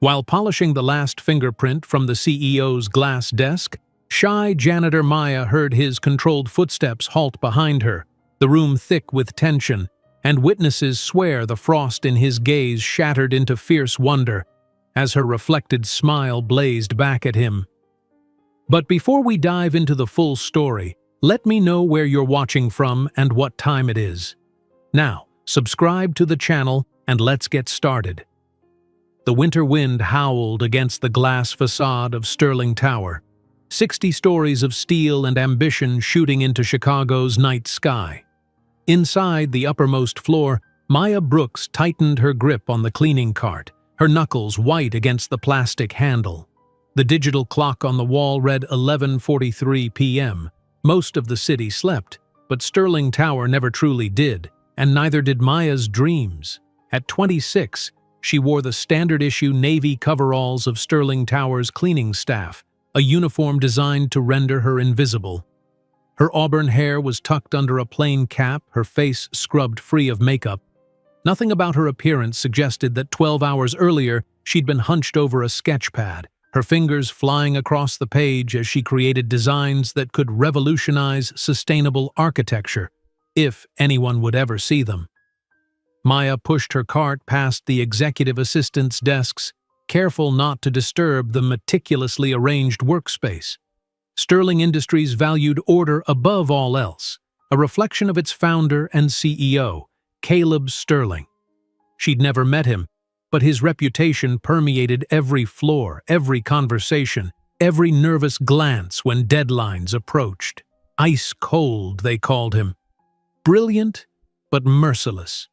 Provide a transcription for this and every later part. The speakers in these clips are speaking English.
While polishing the last fingerprint from the CEO's glass desk, shy janitor Maya heard his controlled footsteps halt behind her, the room thick with tension, and witnesses swear the frost in his gaze shattered into fierce wonder as her reflected smile blazed back at him. But before we dive into the full story, let me know where you're watching from and what time it is. Now, subscribe to the channel and let's get started. The winter wind howled against the glass facade of Sterling Tower, 60 stories of steel and ambition shooting into Chicago's night sky. Inside the uppermost floor, Maya Brooks tightened her grip on the cleaning cart, her knuckles white against the plastic handle. The digital clock on the wall read 11:43 p.m. Most of the city slept, but Sterling Tower never truly did, and neither did Maya's dreams. At 26, she wore the standard-issue navy coveralls of Sterling Tower's cleaning staff, a uniform designed to render her invisible. Her auburn hair was tucked under a plain cap, her face scrubbed free of makeup. Nothing about her appearance suggested that 12 hours earlier she'd been hunched over a sketch pad, her fingers flying across the page as she created designs that could revolutionize sustainable architecture, if anyone would ever see them. Maya pushed her cart past the executive assistant's desks, careful not to disturb the meticulously arranged workspace. Sterling Industries valued order above all else, a reflection of its founder and CEO, Caleb Sterling. She'd never met him, but his reputation permeated every floor, every conversation, every nervous glance when deadlines approached. Ice cold, they called him. Brilliant, but merciless.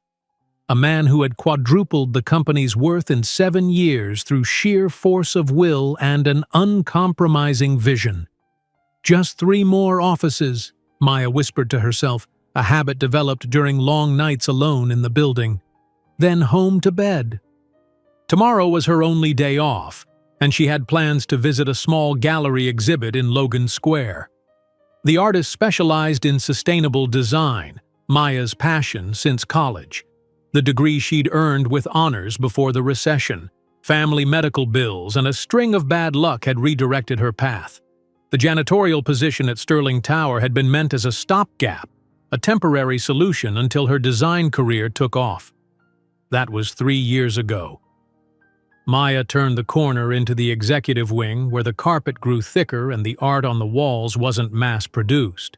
A man who had quadrupled the company's worth in 7 years through sheer force of will and an uncompromising vision. Just 3 more offices, Maya whispered to herself, a habit developed during long nights alone in the building. Then home to bed. Tomorrow was her only day off, and she had plans to visit a small gallery exhibit in Logan Square. The artist specialized in sustainable design, Maya's passion since college. The degree she'd earned with honors before the recession, family medical bills, and a string of bad luck had redirected her path. The janitorial position at Sterling Tower had been meant as a stopgap, a temporary solution until her design career took off. That was 3 years ago. Maya turned the corner into the executive wing where the carpet grew thicker and the art on the walls wasn't mass-produced.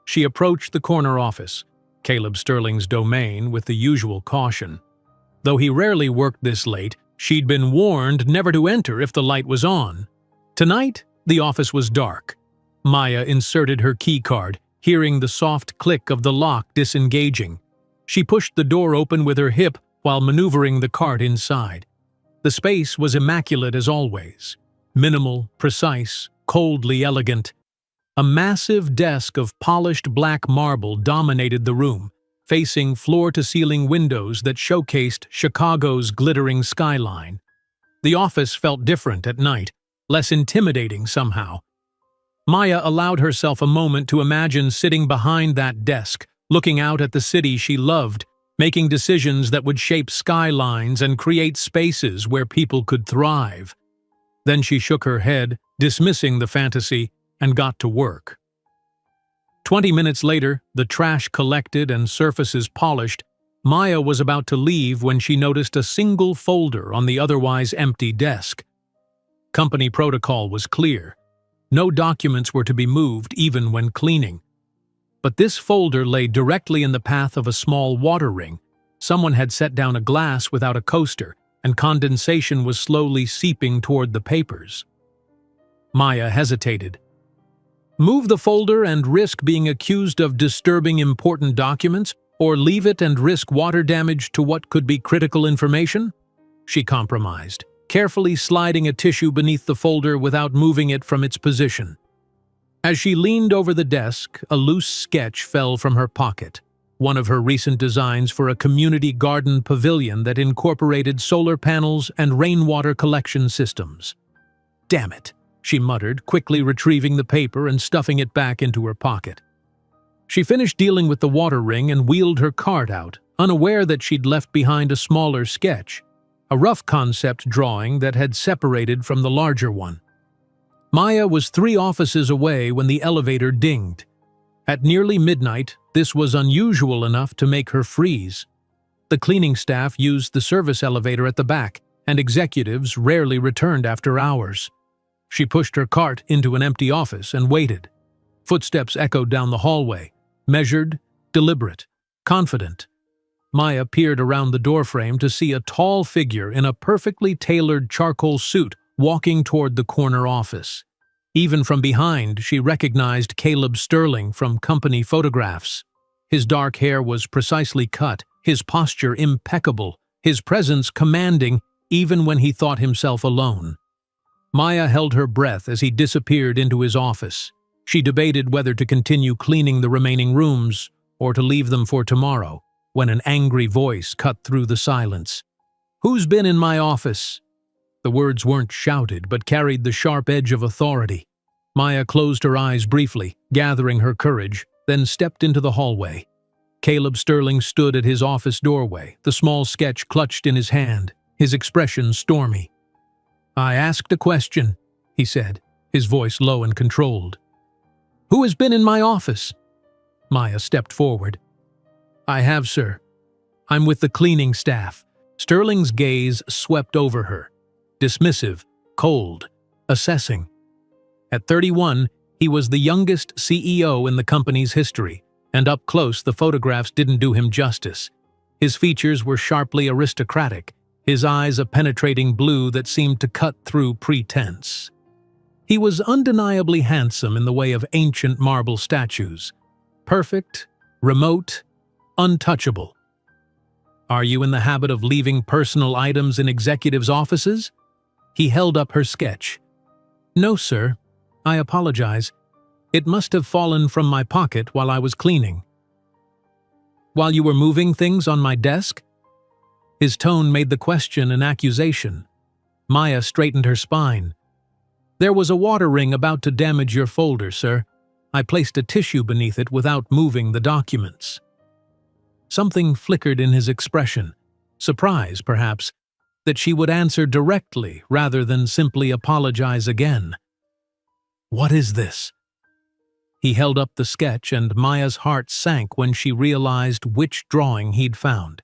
She approached the corner office, Caleb Sterling's domain, with the usual caution. Though he rarely worked this late, she'd been warned never to enter if the light was on. Tonight, the office was dark. Maya inserted her keycard, hearing the soft click of the lock disengaging. She pushed the door open with her hip while maneuvering the cart inside. The space was immaculate as always. Minimal, precise, coldly elegant. A massive desk of polished black marble dominated the room, facing floor-to-ceiling windows that showcased Chicago's glittering skyline. The office felt different at night, less intimidating somehow. Maya allowed herself a moment to imagine sitting behind that desk, looking out at the city she loved, making decisions that would shape skylines and create spaces where people could thrive. Then she shook her head, dismissing the fantasy, and got to work. 20 minutes later, the trash collected and surfaces polished, Maya was about to leave when she noticed a single folder on the otherwise empty desk. Company protocol was clear. No documents were to be moved even when cleaning. But this folder lay directly in the path of a small water ring. Someone had set down a glass without a coaster, and condensation was slowly seeping toward the papers. Maya hesitated. Move the folder and risk being accused of disturbing important documents, or leave it and risk water damage to what could be critical information? She compromised, carefully sliding a tissue beneath the folder without moving it from its position. As she leaned over the desk, a loose sketch fell from her pocket, one of her recent designs for a community garden pavilion that incorporated solar panels and rainwater collection systems. "Damn it," she muttered, quickly retrieving the paper and stuffing it back into her pocket. She finished dealing with the water ring and wheeled her cart out, unaware that she'd left behind a smaller sketch. a rough concept drawing that had separated from the larger one. Maya was 3 offices away when the elevator dinged. At nearly midnight, this was unusual enough to make her freeze. The cleaning staff used the service elevator at the back, and executives rarely returned after hours. She pushed her cart into an empty office and waited. Footsteps echoed down the hallway, measured, deliberate, confident. Maya peered around the doorframe to see a tall figure in a perfectly tailored charcoal suit walking toward the corner office. Even from behind, she recognized Caleb Sterling from company photographs. His dark hair was precisely cut, his posture impeccable, his presence commanding even when he thought himself alone. Maya held her breath as he disappeared into his office. She debated whether to continue cleaning the remaining rooms or to leave them for tomorrow, when an angry voice cut through the silence. "Who's been in my office?" The words weren't shouted, but carried the sharp edge of authority. Maya closed her eyes briefly, gathering her courage, then stepped into the hallway. Caleb Sterling stood at his office doorway, the small sketch clutched in his hand, his expression stormy. "I asked a question," he said, his voice low and controlled. "Who has been in my office?" Maya stepped forward. "I have, sir. I'm with the cleaning staff." Sterling's gaze swept over her. Dismissive, cold, assessing. At 31, he was the youngest CEO in the company's history, and up close the photographs didn't do him justice. His features were sharply aristocratic, his eyes a penetrating blue that seemed to cut through pretense. He was undeniably handsome in the way of ancient marble statues. Perfect, remote, untouchable. "Are you in the habit of leaving personal items in executives' offices?" He held up her sketch. "No, sir. I apologize. It must have fallen from my pocket while I was cleaning." "While you were moving things on my desk?" His tone made the question an accusation. Maya straightened her spine. "There was a water ring about to damage your folder, sir. I placed a tissue beneath it without moving the documents." Something flickered in his expression, surprise, perhaps, that she would answer directly rather than simply apologize again. "What is this?" He held up the sketch, and Maya's heart sank when she realized which drawing he'd found.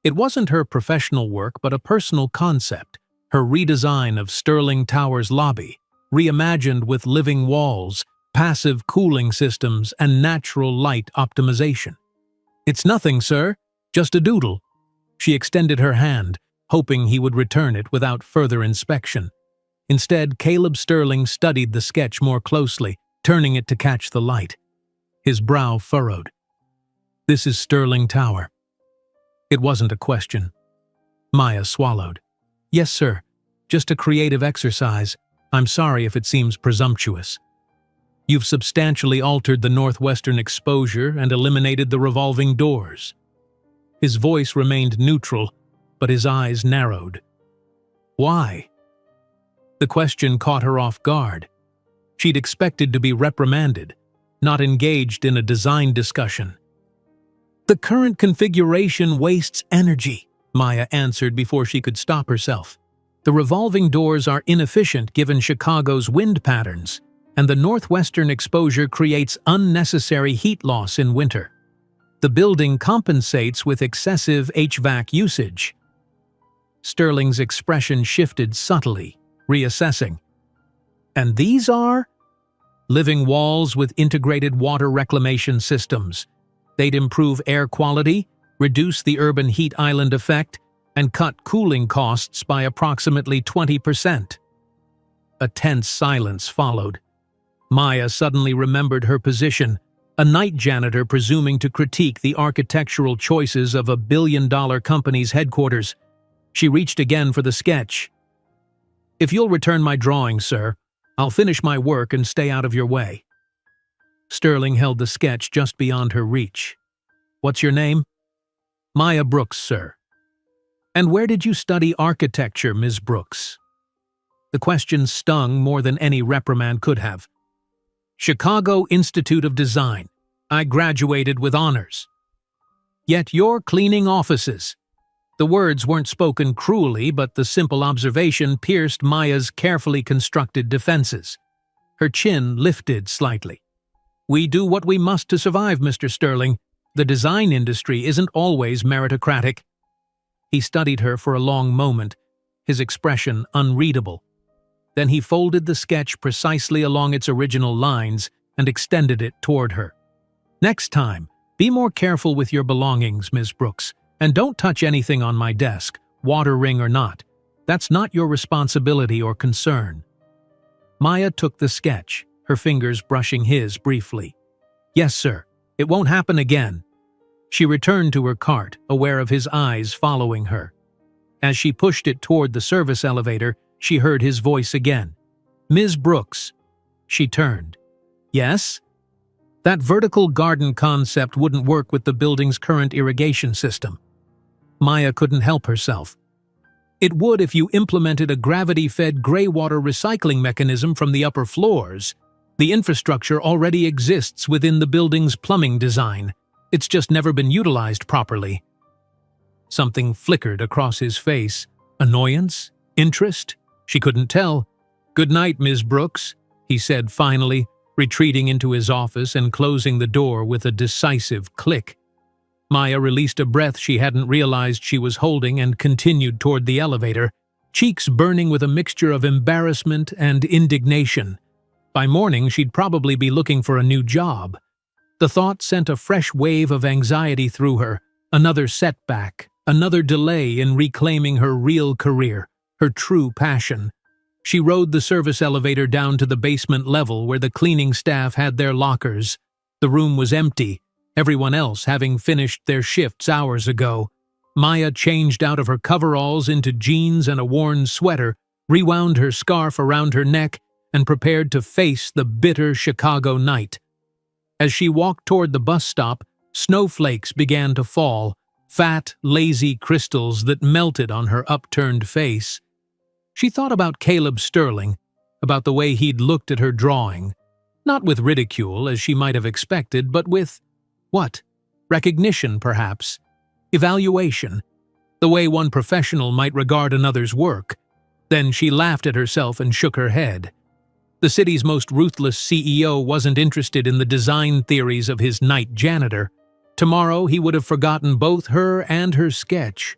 It wasn't her professional work, but a personal concept, her redesign of Sterling Tower's lobby, reimagined with living walls, passive cooling systems, and natural light optimization. "It's nothing, sir. Just a doodle." She extended her hand, hoping he would return it without further inspection. Instead, Caleb Sterling studied the sketch more closely, turning it to catch the light. His brow furrowed. "This is Sterling Tower." It wasn't a question. Maya swallowed. "Yes, sir. Just a creative exercise. I'm sorry if it seems presumptuous." "You've substantially altered the northwestern exposure and eliminated the revolving doors." His voice remained neutral, but his eyes narrowed. "Why?" The question caught her off guard. She'd expected to be reprimanded, not engaged in a design discussion. "The current configuration wastes energy," Maya answered before she could stop herself. "The revolving doors are inefficient given Chicago's wind patterns, and the northwestern exposure creates unnecessary heat loss in winter. The building compensates with excessive HVAC usage." Sterling's expression shifted subtly, reassessing. "And these are?" "Living walls with integrated water reclamation systems. They'd improve air quality, reduce the urban heat island effect, and cut cooling costs by approximately 20%. A tense silence followed. Maya suddenly remembered her position, a night janitor presuming to critique the architectural choices of a billion-dollar company's headquarters. She reached again for the sketch. "If you'll return my drawing, sir, I'll finish my work and stay out of your way." Sterling held the sketch just beyond her reach. "What's your name?" "Maya Brooks, sir." "And where did you study architecture, Ms. Brooks?" The question stung more than any reprimand could have. "Chicago Institute of Design. I graduated with honors." "Yet you're cleaning offices." The words weren't spoken cruelly, but the simple observation pierced Maya's carefully constructed defenses. Her chin lifted slightly. "We do what we must to survive, Mr. Sterling. The design industry isn't always meritocratic." He studied her for a long moment, his expression unreadable. Then he folded the sketch precisely along its original lines and extended it toward her. "Next time, be more careful with your belongings, Miss Brooks, and don't touch anything on my desk, water ring or not. That's not your responsibility or concern." Maya took the sketch, her fingers brushing his briefly. "Yes, sir. It won't happen again." She returned to her cart, aware of his eyes following her. As she pushed it toward the service elevator, she heard his voice again. "Ms. Brooks." She turned. "Yes?" That vertical garden concept wouldn't work with the building's current irrigation system. Maya couldn't help herself. "It would if you implemented a gravity-fed gray water recycling mechanism from the upper floors. The infrastructure already exists within the building's plumbing design. It's just never been utilized properly." Something flickered across his face. Annoyance? Interest? She couldn't tell. "Good night, Ms. Brooks," he said finally, retreating into his office and closing the door with a decisive click. Maya released a breath she hadn't realized she was holding and continued toward the elevator, cheeks burning with a mixture of embarrassment and indignation. By morning, she'd probably be looking for a new job. The thought sent a fresh wave of anxiety through her, another setback, another delay in reclaiming her real career, her true passion. She rode the service elevator down to the basement level where the cleaning staff had their lockers. The room was empty, everyone else having finished their shifts hours ago. Maya changed out of her coveralls into jeans and a worn sweater, rewound her scarf around her neck, and prepared to face the bitter Chicago night. As she walked toward the bus stop, snowflakes began to fall, fat, lazy crystals that melted on her upturned face. She thought about Caleb Sterling, about the way he'd looked at her drawing, not with ridicule as she might have expected, but with, what? Recognition, perhaps. Evaluation. The way one professional might regard another's work. Then she laughed at herself and shook her head. The city's most ruthless CEO wasn't interested in the design theories of his night janitor. Tomorrow he would have forgotten both her and her sketch.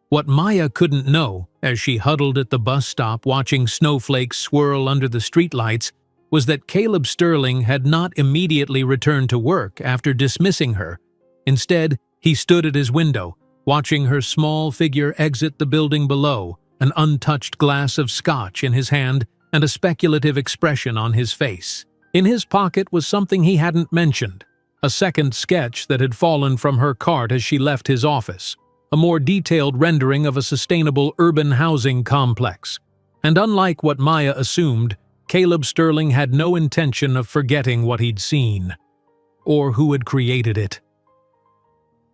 What Maya couldn't know, as she huddled at the bus stop watching snowflakes swirl under the streetlights, was that Caleb Sterling had not immediately returned to work after dismissing her. Instead, he stood at his window, watching her small figure exit the building below, an untouched glass of scotch in his hand and a speculative expression on his face. In his pocket was something he hadn't mentioned, a second sketch that had fallen from her cart as she left his office, a more detailed rendering of a sustainable urban housing complex. And unlike what Maya assumed, Caleb Sterling had no intention of forgetting what he'd seen, or who had created it.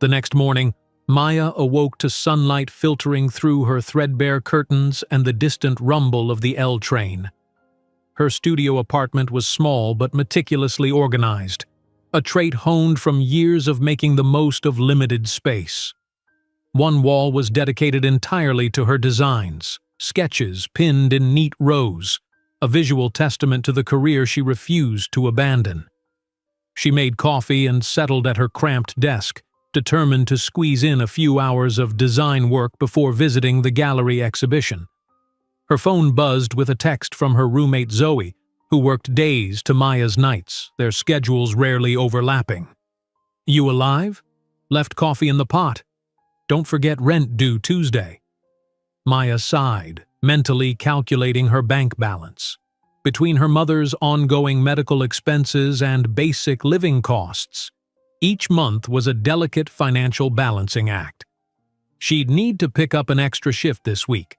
The next morning, Maya awoke to sunlight filtering through her threadbare curtains and the distant rumble of the L train. Her studio apartment was small but meticulously organized, a trait honed from years of making the most of limited space. One wall was dedicated entirely to her designs, sketches pinned in neat rows, a visual testament to the career she refused to abandon. She made coffee and settled at her cramped desk, determined to squeeze in a few hours of design work before visiting the gallery exhibition. Her phone buzzed with a text from her roommate Zoe, who worked days to Maya's nights, their schedules rarely overlapping. "You alive? Left coffee in the pot. Don't forget rent due Tuesday." Maya sighed, mentally calculating her bank balance. Between her mother's ongoing medical expenses and basic living costs, each month was a delicate financial balancing act. She'd need to pick up an extra shift this week.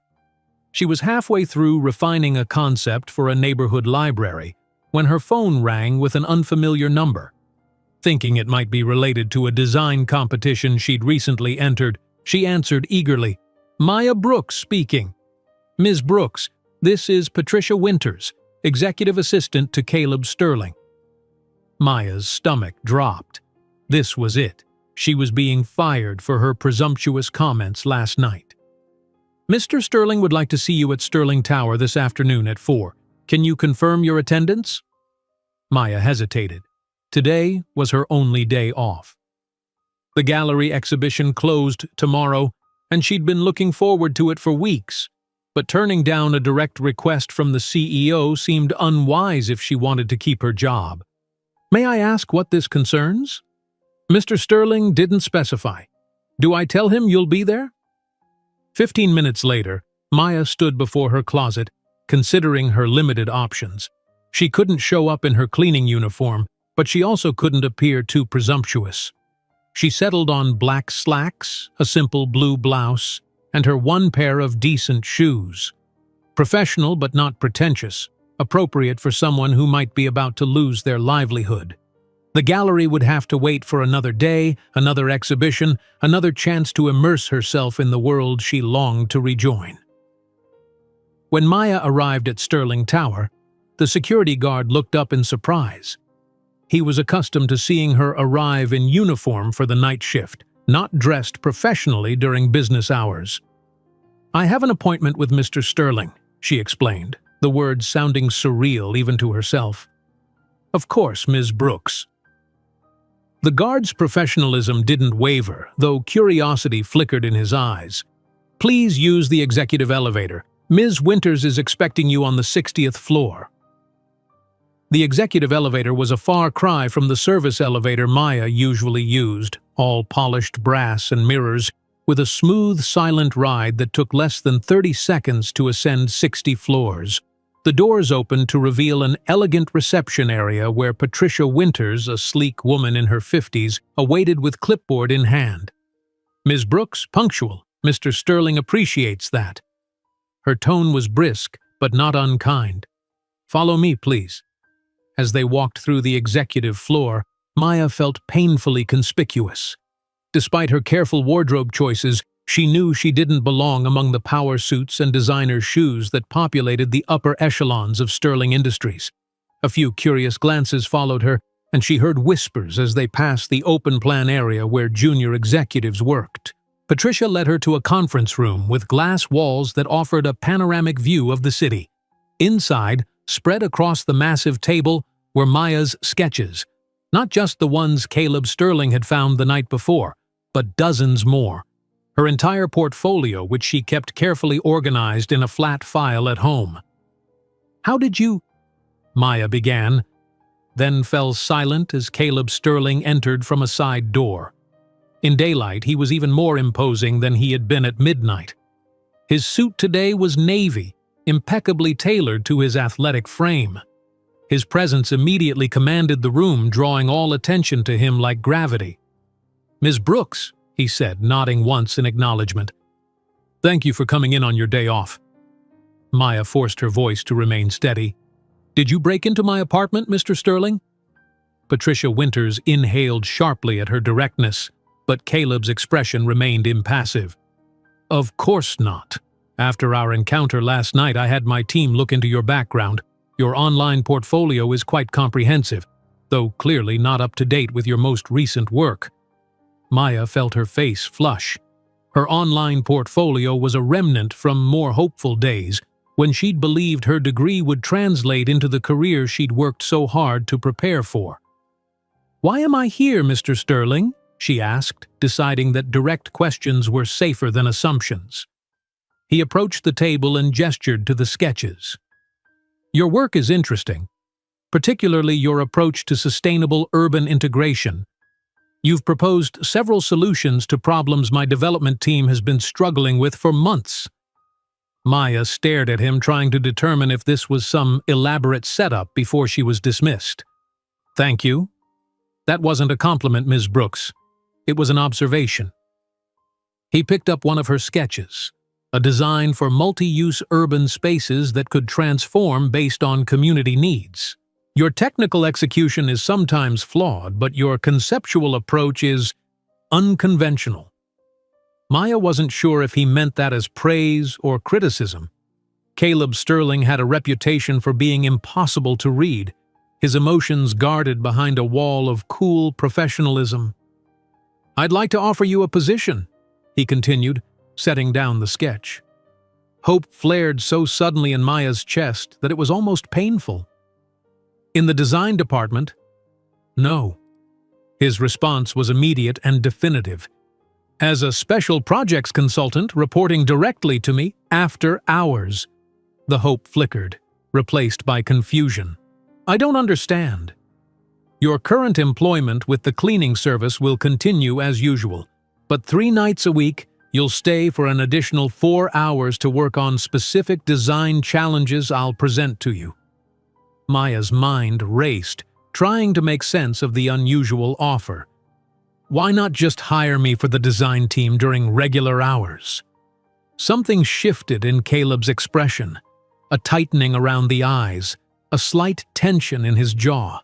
She was halfway through refining a concept for a neighborhood library when her phone rang with an unfamiliar number. Thinking it might be related to a design competition she'd recently entered, she answered eagerly. "Maya Brooks speaking." "Ms. Brooks, this is Patricia Winters, executive assistant to Caleb Sterling." Maya's stomach dropped. This was it. She was being fired for her presumptuous comments last night. Mr. Sterling would like to see you at Sterling Tower this afternoon at 4. Can you confirm your attendance? Maya hesitated. Today was her only day off. The gallery exhibition closed tomorrow, and she'd been looking forward to it for weeks. But turning down a direct request from the CEO seemed unwise if she wanted to keep her job. May I ask what this concerns? Mr. Sterling didn't specify. Do I tell him you'll be there? 15 minutes later, Maya stood before her closet, considering her limited options. She couldn't show up in her cleaning uniform, but she also couldn't appear too presumptuous. She settled on black slacks, a simple blue blouse, and her one pair of decent shoes. Professional but not pretentious, appropriate for someone who might be about to lose their livelihood. The gallery would have to wait for another day, another exhibition, another chance to immerse herself in the world she longed to rejoin. When Maya arrived at Sterling Tower, the security guard looked up in surprise. He was accustomed to seeing her arrive in uniform for the night shift, not dressed professionally during business hours. I have an appointment with Mr. Sterling, she explained, the words sounding surreal even to herself. Of course, Ms. Brooks. The guard's professionalism didn't waver, though curiosity flickered in his eyes. Please use the executive elevator. Ms. Winters is expecting you on the 60th floor. The executive elevator was a far cry from the service elevator Maya usually used, all polished brass and mirrors, with a smooth, silent ride that took less than 30 seconds to ascend 60 floors. The doors opened to reveal an elegant reception area where Patricia Winters, a sleek woman in her 50s, awaited with clipboard in hand. Ms. Brooks, punctual. Mr. Sterling appreciates that. Her tone was brisk, but not unkind. Follow me, please. As they walked through the executive floor, Maya felt painfully conspicuous. Despite her careful wardrobe choices, she knew she didn't belong among the power suits and designer shoes that populated the upper echelons of Sterling Industries. A few curious glances followed her, and she heard whispers as they passed the open-plan area where junior executives worked. Patricia led her to a conference room with glass walls that offered a panoramic view of the city. Inside, spread across the massive table, were Maya's sketches, not just the ones Caleb Sterling had found the night before, but dozens more. Her entire portfolio, which she kept carefully organized in a flat file at home. How did you? Maya began, then fell silent as Caleb Sterling entered from a side door. In daylight, he was even more imposing than he had been at midnight. His suit today was navy, impeccably tailored to his athletic frame. His presence immediately commanded the room, drawing all attention to him like gravity. Ms. Brooks, he said, nodding once in acknowledgement. Thank you for coming in on your day off. Maya forced her voice to remain steady. Did you break into my apartment, Mr. Sterling? Patricia Winters inhaled sharply at her directness, but Caleb's expression remained impassive. Of course not. After our encounter last night, I had my team look into your background. Your online portfolio is quite comprehensive, though clearly not up to date with your most recent work. Maya felt her face flush. Her online portfolio was a remnant from more hopeful days, when she'd believed her degree would translate into the career she'd worked so hard to prepare for. Why am I here, Mr. Sterling? She asked, deciding that direct questions were safer than assumptions. He approached the table and gestured to the sketches. Your work is interesting, particularly your approach to sustainable urban integration. You've proposed several solutions to problems my development team has been struggling with for months. Maya stared at him, trying to determine if this was some elaborate setup before she was dismissed. Thank you. That wasn't a compliment, Ms. Brooks. It was an observation. He picked up one of her sketches, a design for multi-use urban spaces that could transform based on community needs. Your technical execution is sometimes flawed, but your conceptual approach is unconventional. Maya wasn't sure if he meant that as praise or criticism. Caleb Sterling had a reputation for being impossible to read, his emotions guarded behind a wall of cool professionalism. "I'd like to offer you a position," he continued, setting down the sketch. Hope flared so suddenly in Maya's chest that it was almost painful. "In the design department?" "No." His response was immediate and definitive. "As a special projects consultant reporting directly to me after hours." The hope flickered, replaced by confusion. "I don't understand." "Your current employment with the cleaning service will continue as usual, but 3 nights a week you'll stay for an additional 4 hours to work on specific design challenges I'll present to you." Maya's mind raced, trying to make sense of the unusual offer. Why not just hire me for the design team during regular hours? Something shifted in Caleb's expression, a tightening around the eyes, a slight tension in his jaw.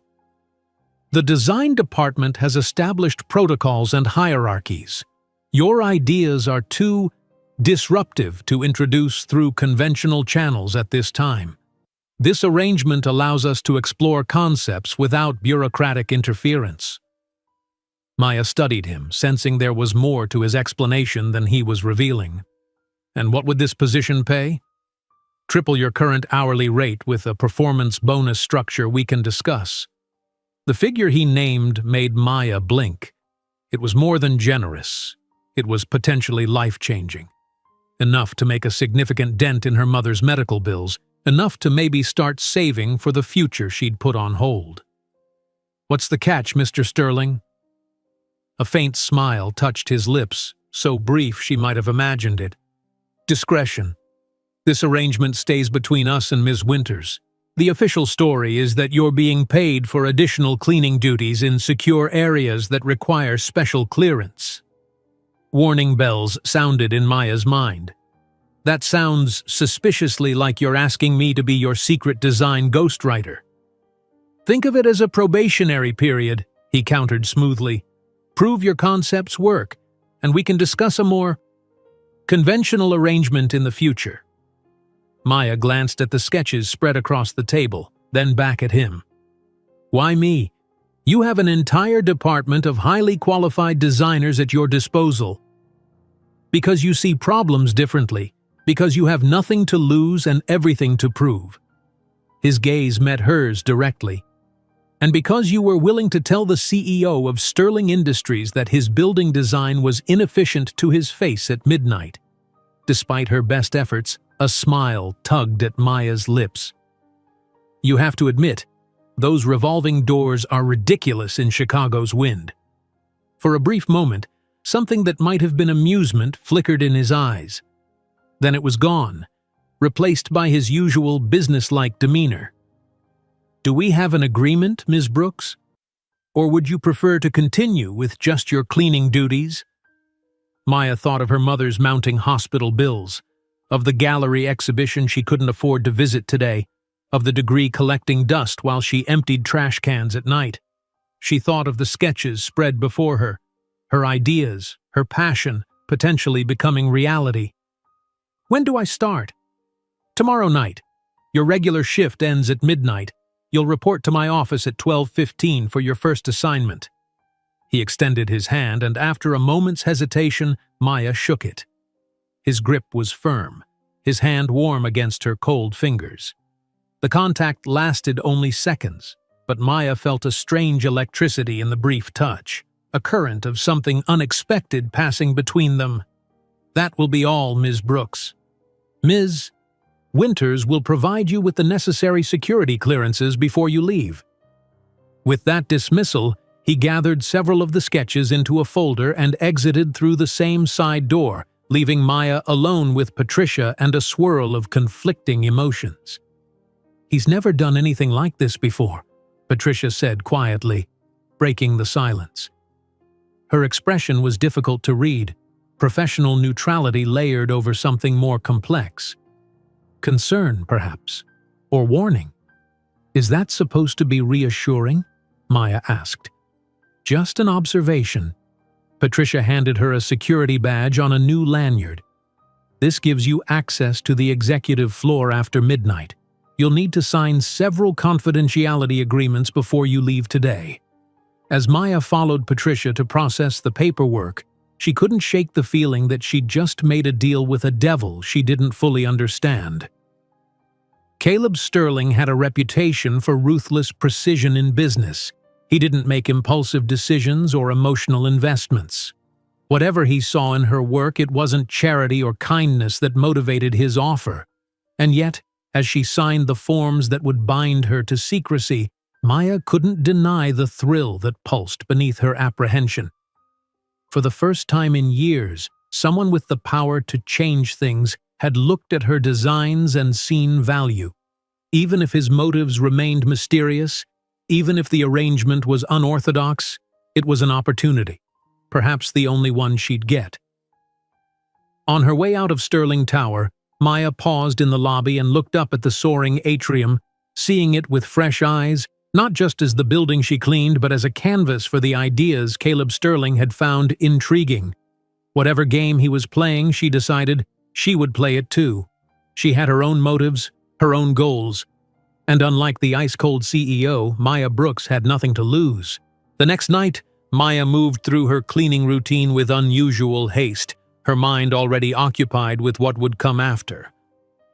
"The design department has established protocols and hierarchies. Your ideas are too disruptive to introduce through conventional channels at this time. This arrangement allows us to explore concepts without bureaucratic interference." Maya studied him, sensing there was more to his explanation than he was revealing. "And what would this position pay?" "Triple your current hourly rate with a performance bonus structure we can discuss." The figure he named made Maya blink. It was more than generous. It was potentially life-changing. Enough to make a significant dent in her mother's medical bills, enough to maybe start saving for the future she'd put on hold. "What's the catch, Mr. Sterling?" A faint smile touched his lips, so brief she might have imagined it. "Discretion. This arrangement stays between us and Ms. Winters. The official story is that you're being paid for additional cleaning duties in secure areas that require special clearance." Warning bells sounded in Maya's mind. "That sounds suspiciously like you're asking me to be your secret design ghostwriter." "Think of it as a probationary period," he countered smoothly. "Prove your concepts work, and we can discuss a more conventional arrangement in the future." Maya glanced at the sketches spread across the table, then back at him. "Why me? You have an entire department of highly qualified designers at your disposal. Because you see problems differently, because you have nothing to lose and everything to prove." His gaze met hers directly. "And because you were willing to tell the CEO of Sterling Industries that his building design was inefficient to his face at midnight." Despite her best efforts, a smile tugged at Maya's lips. "You have to admit, those revolving doors are ridiculous in Chicago's wind." For a brief moment, something that might have been amusement flickered in his eyes. Then it was gone, replaced by his usual businesslike demeanor. "Do we have an agreement, Ms. Brooks? Or would you prefer to continue with just your cleaning duties?" Maya thought of her mother's mounting hospital bills, of the gallery exhibition she couldn't afford to visit today, of the degree collecting dust while she emptied trash cans at night. She thought of the sketches spread before her, her ideas, her passion, potentially becoming reality. "When do I start?" "Tomorrow night. Your regular shift ends at midnight. You'll report to my office at 12:15 for your first assignment." He extended his hand, and after a moment's hesitation, Maya shook it. His grip was firm, his hand warm against her cold fingers. The contact lasted only seconds, but Maya felt a strange electricity in the brief touch, a current of something unexpected passing between them. "That will be all, Ms. Brooks. Ms. Winters will provide you with the necessary security clearances before you leave." With that dismissal, he gathered several of the sketches into a folder and exited through the same side door, leaving Maya alone with Patricia and a swirl of conflicting emotions. "He's never done anything like this before," Patricia said quietly, breaking the silence. Her expression was difficult to read, professional neutrality layered over something more complex. Concern, perhaps, or warning. "Is that supposed to be reassuring?" Maya asked. "Just an observation." Patricia handed her a security badge on a new lanyard. "This gives you access to the executive floor after midnight. You'll need to sign several confidentiality agreements before you leave today." As Maya followed Patricia to process the paperwork, she couldn't shake the feeling that she'd just made a deal with a devil she didn't fully understand. Caleb Sterling had a reputation for ruthless precision in business. He didn't make impulsive decisions or emotional investments. Whatever he saw in her work, it wasn't charity or kindness that motivated his offer. And yet, as she signed the forms that would bind her to secrecy, Maya couldn't deny the thrill that pulsed beneath her apprehension. For the first time in years, someone with the power to change things had looked at her designs and seen value. Even if his motives remained mysterious, even if the arrangement was unorthodox, it was an opportunity, perhaps the only one she'd get. On her way out of Sterling Tower, Maya paused in the lobby and looked up at the soaring atrium, seeing it with fresh eyes, not just as the building she cleaned, but as a canvas for the ideas Caleb Sterling had found intriguing. Whatever game he was playing, she decided she would play it too. She had her own motives, her own goals. And unlike the ice-cold CEO, Maya Brooks had nothing to lose. The next night, Maya moved through her cleaning routine with unusual haste, her mind already occupied with what would come after.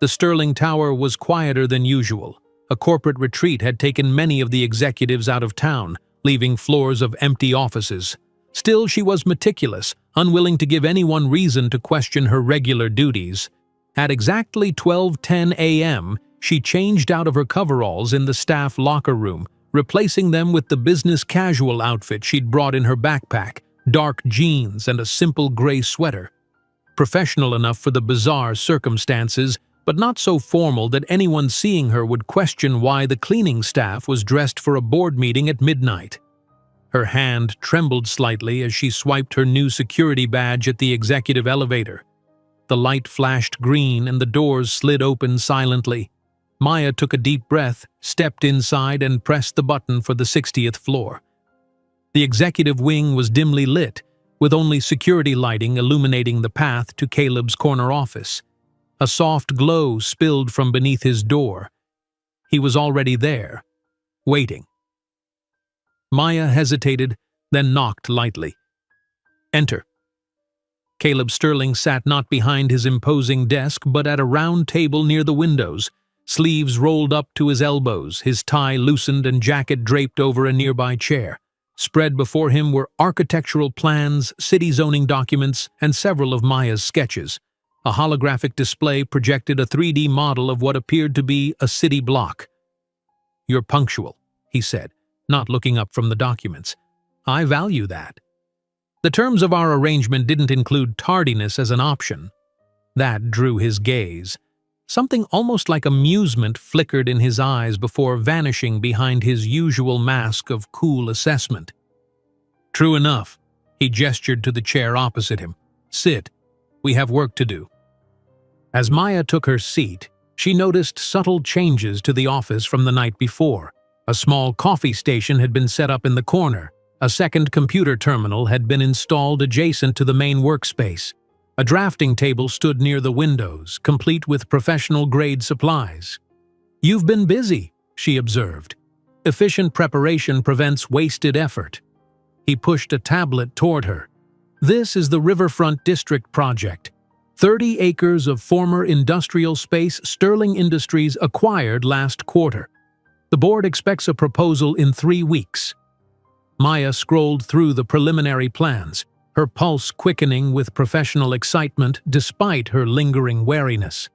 The Sterling Tower was quieter than usual. A corporate retreat had taken many of the executives out of town, leaving floors of empty offices. Still, she was meticulous, unwilling to give anyone reason to question her regular duties. At exactly 12:10 a.m., she changed out of her coveralls in the staff locker room, replacing them with the business casual outfit she'd brought in her backpack, dark jeans and a simple gray sweater. Professional enough for the bizarre circumstances, but not so formal that anyone seeing her would question why the cleaning staff was dressed for a board meeting at midnight. Her hand trembled slightly as she swiped her new security badge at the executive elevator. The light flashed green and the doors slid open silently. Maya took a deep breath, stepped inside, and pressed the button for the 60th floor. The executive wing was dimly lit, with only security lighting illuminating the path to Caleb's corner office. A soft glow spilled from beneath his door. He was already there, waiting. Maya hesitated, then knocked lightly. "Enter." Caleb Sterling sat not behind his imposing desk, but at a round table near the windows, sleeves rolled up to his elbows, his tie loosened and jacket draped over a nearby chair. Spread before him were architectural plans, city zoning documents, and several of Maya's sketches. A holographic display projected a 3D model of what appeared to be a city block. "You're punctual," he said, not looking up from the documents. "I value that." The terms of our arrangement didn't include tardiness as an option. That drew his gaze. Something almost like amusement flickered in his eyes before vanishing behind his usual mask of cool assessment. "True enough." He gestured to the chair opposite him. "Sit. We have work to do." As Maya took her seat, she noticed subtle changes to the office from the night before. A small coffee station had been set up in the corner. A second computer terminal had been installed adjacent to the main workspace. A drafting table stood near the windows, complete with professional-grade supplies. "You've been busy," she observed. "Efficient preparation prevents wasted effort." He pushed a tablet toward her. "This is the Riverfront District project. 30 acres of former industrial space Sterling Industries acquired last quarter. The board expects a proposal in 3 weeks." Maya scrolled through the preliminary plans, her pulse quickening with professional excitement despite her lingering wariness.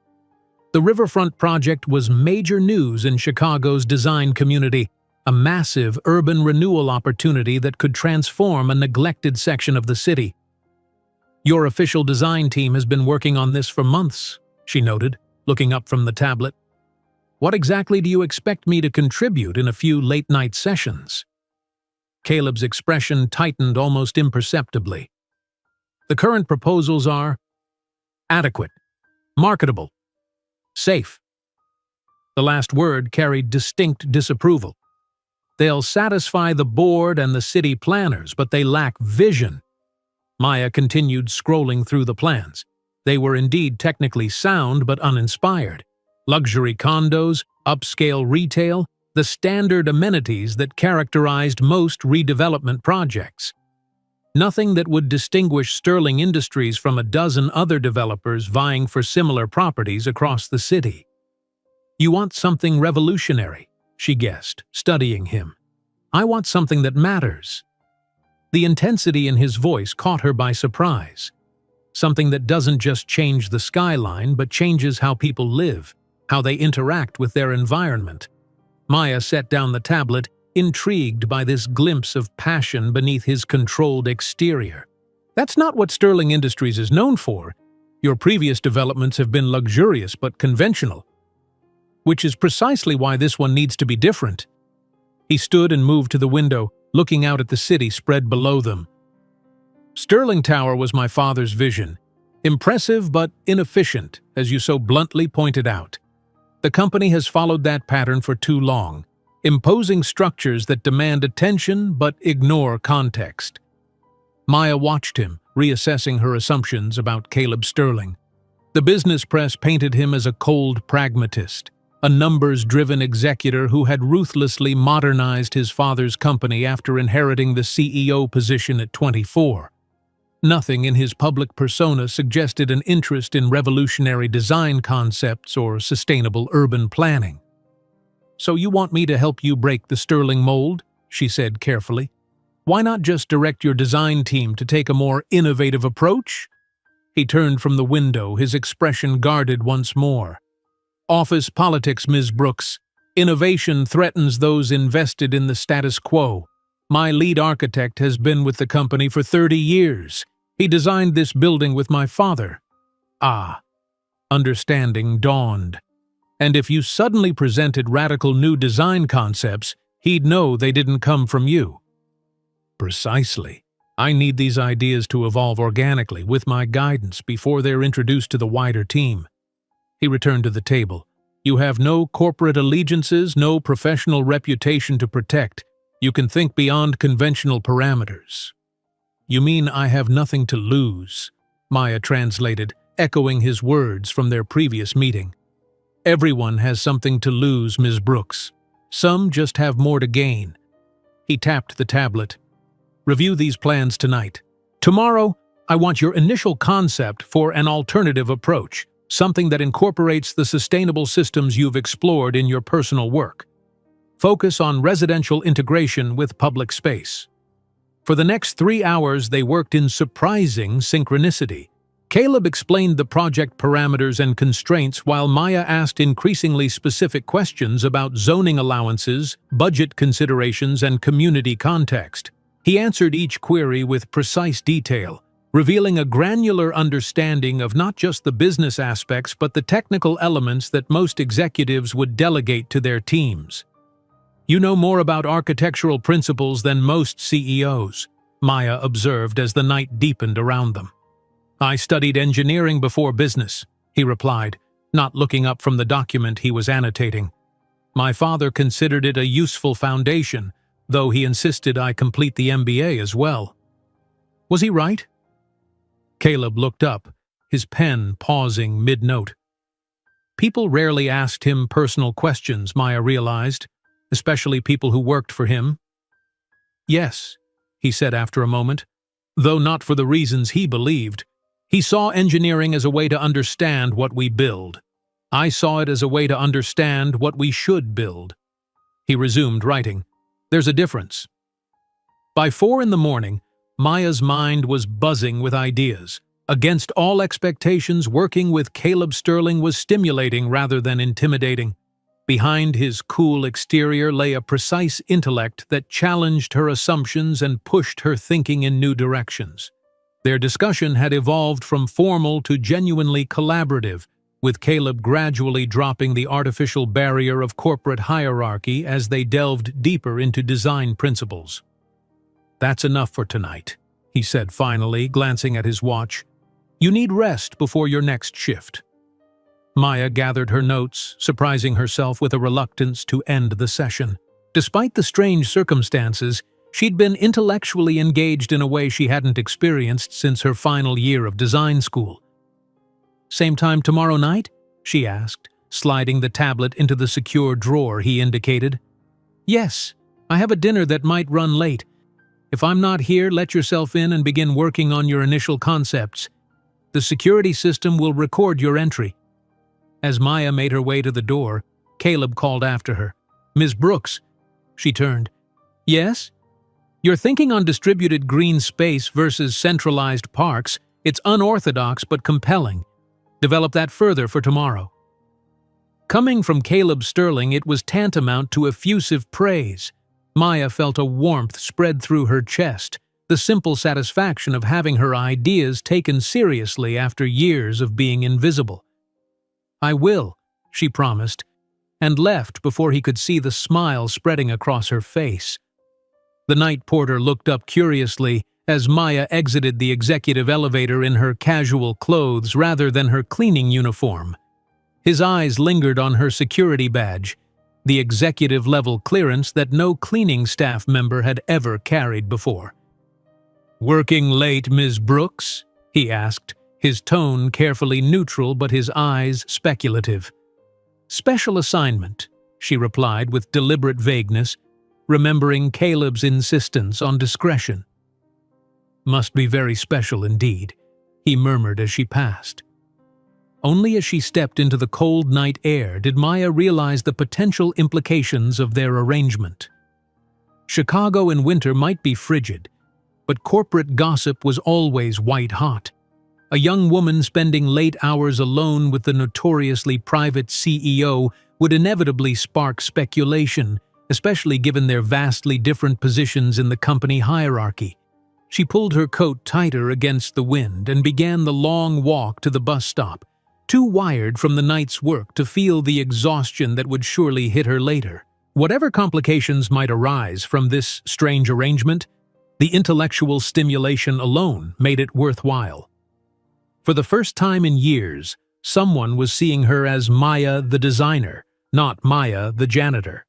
The Riverfront project was major news in Chicago's design community, a massive urban renewal opportunity that could transform a neglected section of the city. "Your official design team has been working on this for months," she noted, looking up from the tablet. "What exactly do you expect me to contribute in a few late-night sessions?" Caleb's expression tightened almost imperceptibly. "The current proposals are adequate, marketable, safe." The last word carried distinct disapproval. "They'll satisfy the board and the city planners, but they lack vision." Maya continued scrolling through the plans. They were indeed technically sound but uninspired. Luxury condos, upscale retail, the standard amenities that characterized most redevelopment projects. Nothing that would distinguish Sterling Industries from a dozen other developers vying for similar properties across the city. "You want something revolutionary," she guessed, studying him. "I want something that matters." The intensity in his voice caught her by surprise. Something that doesn't just change the skyline, but changes how people live, how they interact with their environment. Maya set down the tablet, intrigued by this glimpse of passion beneath his controlled exterior. "That's not what Sterling Industries is known for. Your previous developments have been luxurious but conventional, which is precisely why this one needs to be different." He stood and moved to the window, looking out at the city spread below them. "Sterling Tower was my father's vision. Impressive but inefficient, as you so bluntly pointed out. The company has followed that pattern for too long, imposing structures that demand attention but ignore context." Maya watched him, reassessing her assumptions about Caleb Sterling. The business press painted him as a cold pragmatist, a numbers-driven executor who had ruthlessly modernized his father's company after inheriting the CEO position at 24. Nothing in his public persona suggested an interest in revolutionary design concepts or sustainable urban planning. "So you want me to help you break the Sterling mold?" she said carefully. "Why not just direct your design team to take a more innovative approach?" He turned from the window, his expression guarded once more. "Office politics, Ms. Brooks. Innovation threatens those invested in the status quo. My lead architect has been with the company for 30 years. He designed this building with my father." Ah, understanding dawned. And if you suddenly presented radical new design concepts, he'd know they didn't come from you. "Precisely. I need these ideas to evolve organically with my guidance before they're introduced to the wider team." He returned to the table. "You have no corporate allegiances, no professional reputation to protect. You can think beyond conventional parameters." "You mean I have nothing to lose?" Maya translated, echoing his words from their previous meeting. "Everyone has something to lose, Ms. Brooks. Some just have more to gain." He tapped the tablet. "Review these plans tonight. Tomorrow, I want your initial concept for an alternative approach, something that incorporates the sustainable systems you've explored in your personal work. Focus on residential integration with public space." For the next 3 hours, they worked in surprising synchronicity. Caleb explained the project parameters and constraints while Maya asked increasingly specific questions about zoning allowances, budget considerations, and community context. He answered each query with precise detail, revealing a granular understanding of not just the business aspects but the technical elements that most executives would delegate to their teams. "You know more about architectural principles than most CEOs," Maya observed as the night deepened around them. "I studied engineering before business," he replied, not looking up from the document he was annotating. "My father considered it a useful foundation, though he insisted I complete the MBA as well." "Was he right?" Caleb looked up, his pen pausing mid-note. People rarely asked him personal questions, Maya realized, especially people who worked for him. "Yes," he said after a moment, though not for the reasons he believed. He saw engineering as a way to understand what we build. I saw it as a way to understand what we should build. He resumed writing. "There's a difference." By 4 in the morning, Maya's mind was buzzing with ideas. Against all expectations, working with Caleb Sterling was stimulating rather than intimidating. Behind his cool exterior lay a precise intellect that challenged her assumptions and pushed her thinking in new directions. Their discussion had evolved from formal to genuinely collaborative, with Caleb gradually dropping the artificial barrier of corporate hierarchy as they delved deeper into design principles. "That's enough for tonight," he said finally, glancing at his watch. "You need rest before your next shift." Maya gathered her notes, surprising herself with a reluctance to end the session. Despite the strange circumstances, she'd been intellectually engaged in a way she hadn't experienced since her final year of design school. "Same time tomorrow night?" she asked, sliding the tablet into the secure drawer he indicated. Yes, I have a dinner that might run late. If I'm not here, let yourself in and begin working on your initial concepts. The security system will record your entry." As Maya made her way to the door, Caleb called after her. "Ms. Brooks." She turned. "Yes? You're thinking on distributed green space versus centralized parks. It's unorthodox but compelling. Develop that further for tomorrow." Coming from Caleb Sterling, it was tantamount to effusive praise. Maya felt a warmth spread through her chest, the simple satisfaction of having her ideas taken seriously after years of being invisible. "I will," she promised, and left before he could see the smile spreading across her face. The night porter looked up curiously as Maya exited the executive elevator in her casual clothes rather than her cleaning uniform. His eyes lingered on her security badge, the executive-level clearance that no cleaning staff member had ever carried before. "Working late, Ms. Brooks?" he asked, his tone carefully neutral but his eyes speculative. "Special assignment," she replied with deliberate vagueness, remembering Caleb's insistence on discretion. "Must be very special indeed," he murmured as she passed. Only as she stepped into the cold night air did Maya realize the potential implications of their arrangement. Chicago in winter might be frigid, but corporate gossip was always white-hot. A young woman spending late hours alone with the notoriously private CEO would inevitably spark speculation, especially given their vastly different positions in the company hierarchy. She pulled her coat tighter against the wind and began the long walk to the bus stop, too wired from the night's work to feel the exhaustion that would surely hit her later. Whatever complications might arise from this strange arrangement, the intellectual stimulation alone made it worthwhile. For the first time in years, someone was seeing her as Maya the designer, not Maya the janitor.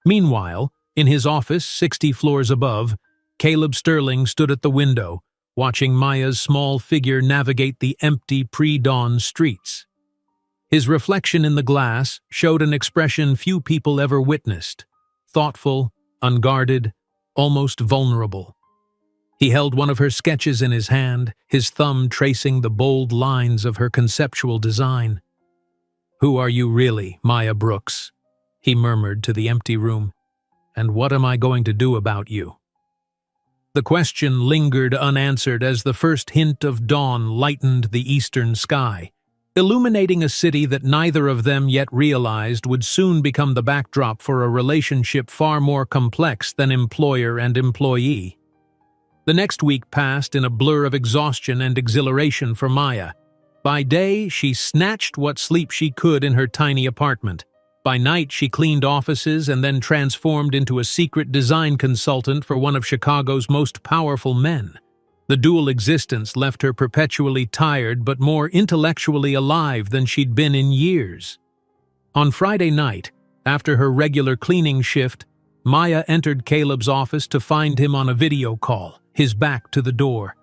Meanwhile, in his office 60 floors above, Caleb Sterling stood at the window, watching Maya's small figure navigate the empty pre-dawn streets. His reflection in the glass showed an expression few people ever witnessed: thoughtful, unguarded, almost vulnerable. He held one of her sketches in his hand, his thumb tracing the bold lines of her conceptual design. "Who are you really, Maya Brooks?" he murmured to the empty room. "And what am I going to do about you?" The question lingered unanswered as the first hint of dawn lightened the eastern sky, illuminating a city that neither of them yet realized would soon become the backdrop for a relationship far more complex than employer and employee. The next week passed in a blur of exhaustion and exhilaration for Maya. By day, she snatched what sleep she could in her tiny apartment. By night, she cleaned offices and then transformed into a secret design consultant for one of Chicago's most powerful men. The dual existence left her perpetually tired but more intellectually alive than she'd been in years. On Friday night, after her regular cleaning shift, Maya entered Caleb's office to find him on a video call, his back to the door.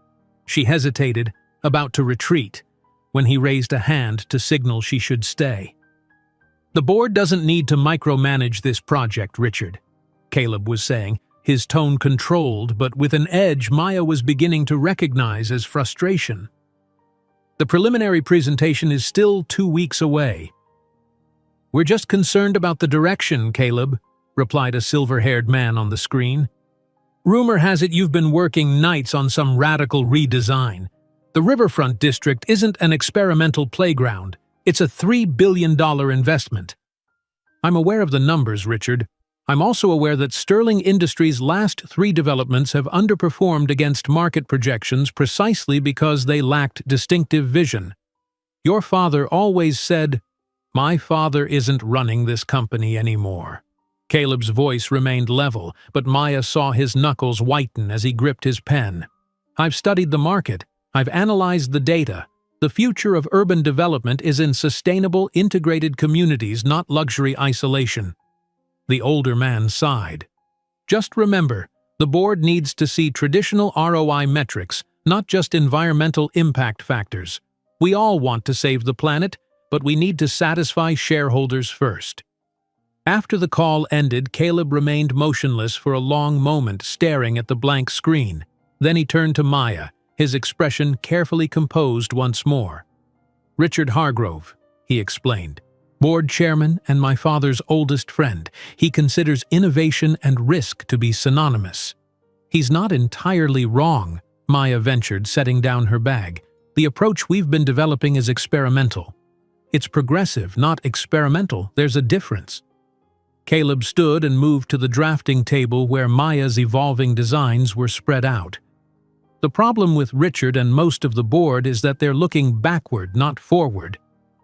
She hesitated, about to retreat, when he raised a hand to signal she should stay. "The board doesn't need to micromanage this project, Richard," Caleb was saying, his tone controlled but with an edge Maya was beginning to recognize as frustration. "The preliminary presentation is still 2 weeks away." "We're just concerned about the direction, Caleb," replied a silver-haired man on the screen. "Rumor has it you've been working nights on some radical redesign. The Riverfront District isn't an experimental playground. It's a $3 billion investment." "I'm aware of the numbers, Richard. I'm also aware that Sterling Industries' last 3 developments have underperformed against market projections precisely because they lacked distinctive vision. Your father always said, 'My father isn't running this company anymore.'" Caleb's voice remained level, but Maya saw his knuckles whiten as he gripped his pen. "I've studied the market. I've analyzed the data. The future of urban development is in sustainable, integrated communities, not luxury isolation." The older man sighed. "Just remember, the board needs to see traditional ROI metrics, not just environmental impact factors. We all want to save the planet, but we need to satisfy shareholders first." After the call ended, Caleb remained motionless for a long moment, staring at the blank screen. Then he turned to Maya, his expression carefully composed once more. "Richard Hargrove," he explained. "Board chairman and my father's oldest friend. He considers innovation and risk to be synonymous." "He's not entirely wrong," Maya ventured, setting down her bag. "The approach we've been developing is experimental." "It's progressive, not experimental. There's a difference." Caleb stood and moved to the drafting table where Maya's evolving designs were spread out. "The problem with Richard and most of the board is that they're looking backward, not forward.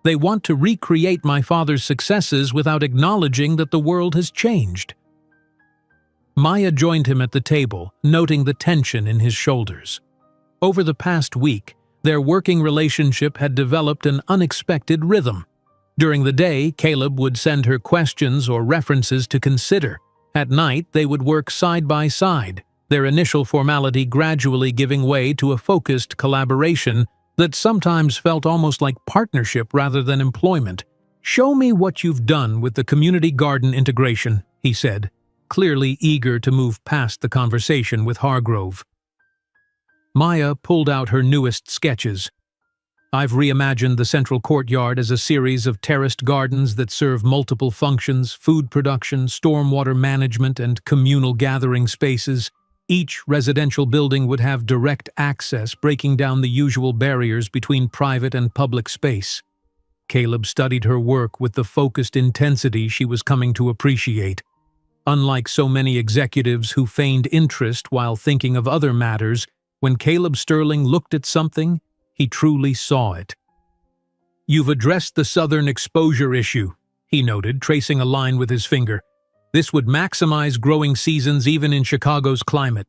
They want to recreate my father's successes without acknowledging that the world has changed." Maya joined him at the table, noting the tension in his shoulders. Over the past week, their working relationship had developed an unexpected rhythm. During the day, Caleb would send her questions or references to consider. At night, they would work side by side, their initial formality gradually giving way to a focused collaboration that sometimes felt almost like partnership rather than employment. "Show me what you've done with the community garden integration," he said, clearly eager to move past the conversation with Hargrove. Maya pulled out her newest sketches. "I've reimagined the central courtyard as a series of terraced gardens that serve multiple functions: food production, stormwater management, and communal gathering spaces. Each residential building would have direct access, breaking down the usual barriers between private and public space." Caleb studied her work with the focused intensity she was coming to appreciate. Unlike so many executives who feigned interest while thinking of other matters, when Caleb Sterling looked at something, he truly saw it. "You've addressed the southern exposure issue," he noted, tracing a line with his finger. "This would maximize growing seasons even in Chicago's climate,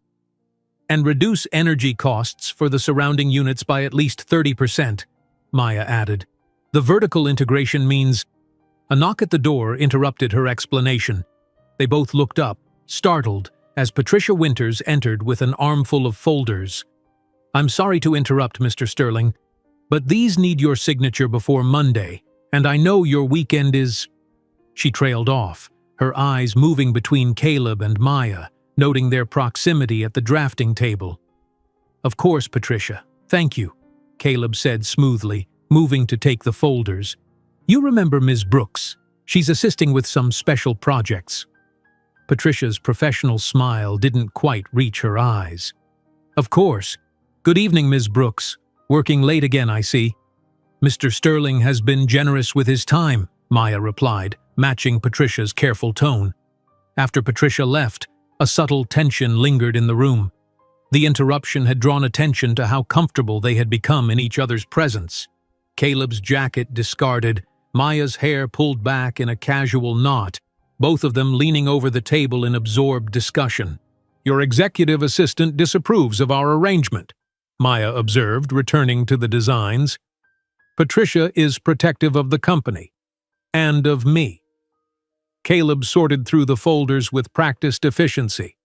and reduce energy costs for the surrounding units by at least 30%, Maya added. "The vertical integration means—" A knock at the door interrupted her explanation. They both looked up, startled, as Patricia Winters entered with an armful of folders. "I'm sorry to interrupt, Mr. Sterling, but these need your signature before Monday, and I know your weekend is—" She trailed off, her eyes moving between Caleb and Maya, noting their proximity at the drafting table. "Of course, Patricia. Thank you," Caleb said smoothly, moving to take the folders. "You remember Ms. Brooks. She's assisting with some special projects." Patricia's professional smile didn't quite reach her eyes. "Of course. Good evening, Ms. Brooks. Working late again, I see." "Mr. Sterling has been generous with his time," Maya replied, matching Patricia's careful tone. After Patricia left, a subtle tension lingered in the room. The interruption had drawn attention to how comfortable they had become in each other's presence. Caleb's jacket discarded, Maya's hair pulled back in a casual knot, both of them leaning over the table in absorbed discussion. "Your executive assistant disapproves of our arrangement," Maya observed, returning to the designs. "Patricia is protective of the company. And of me." Caleb sorted through the folders with practiced efficiency.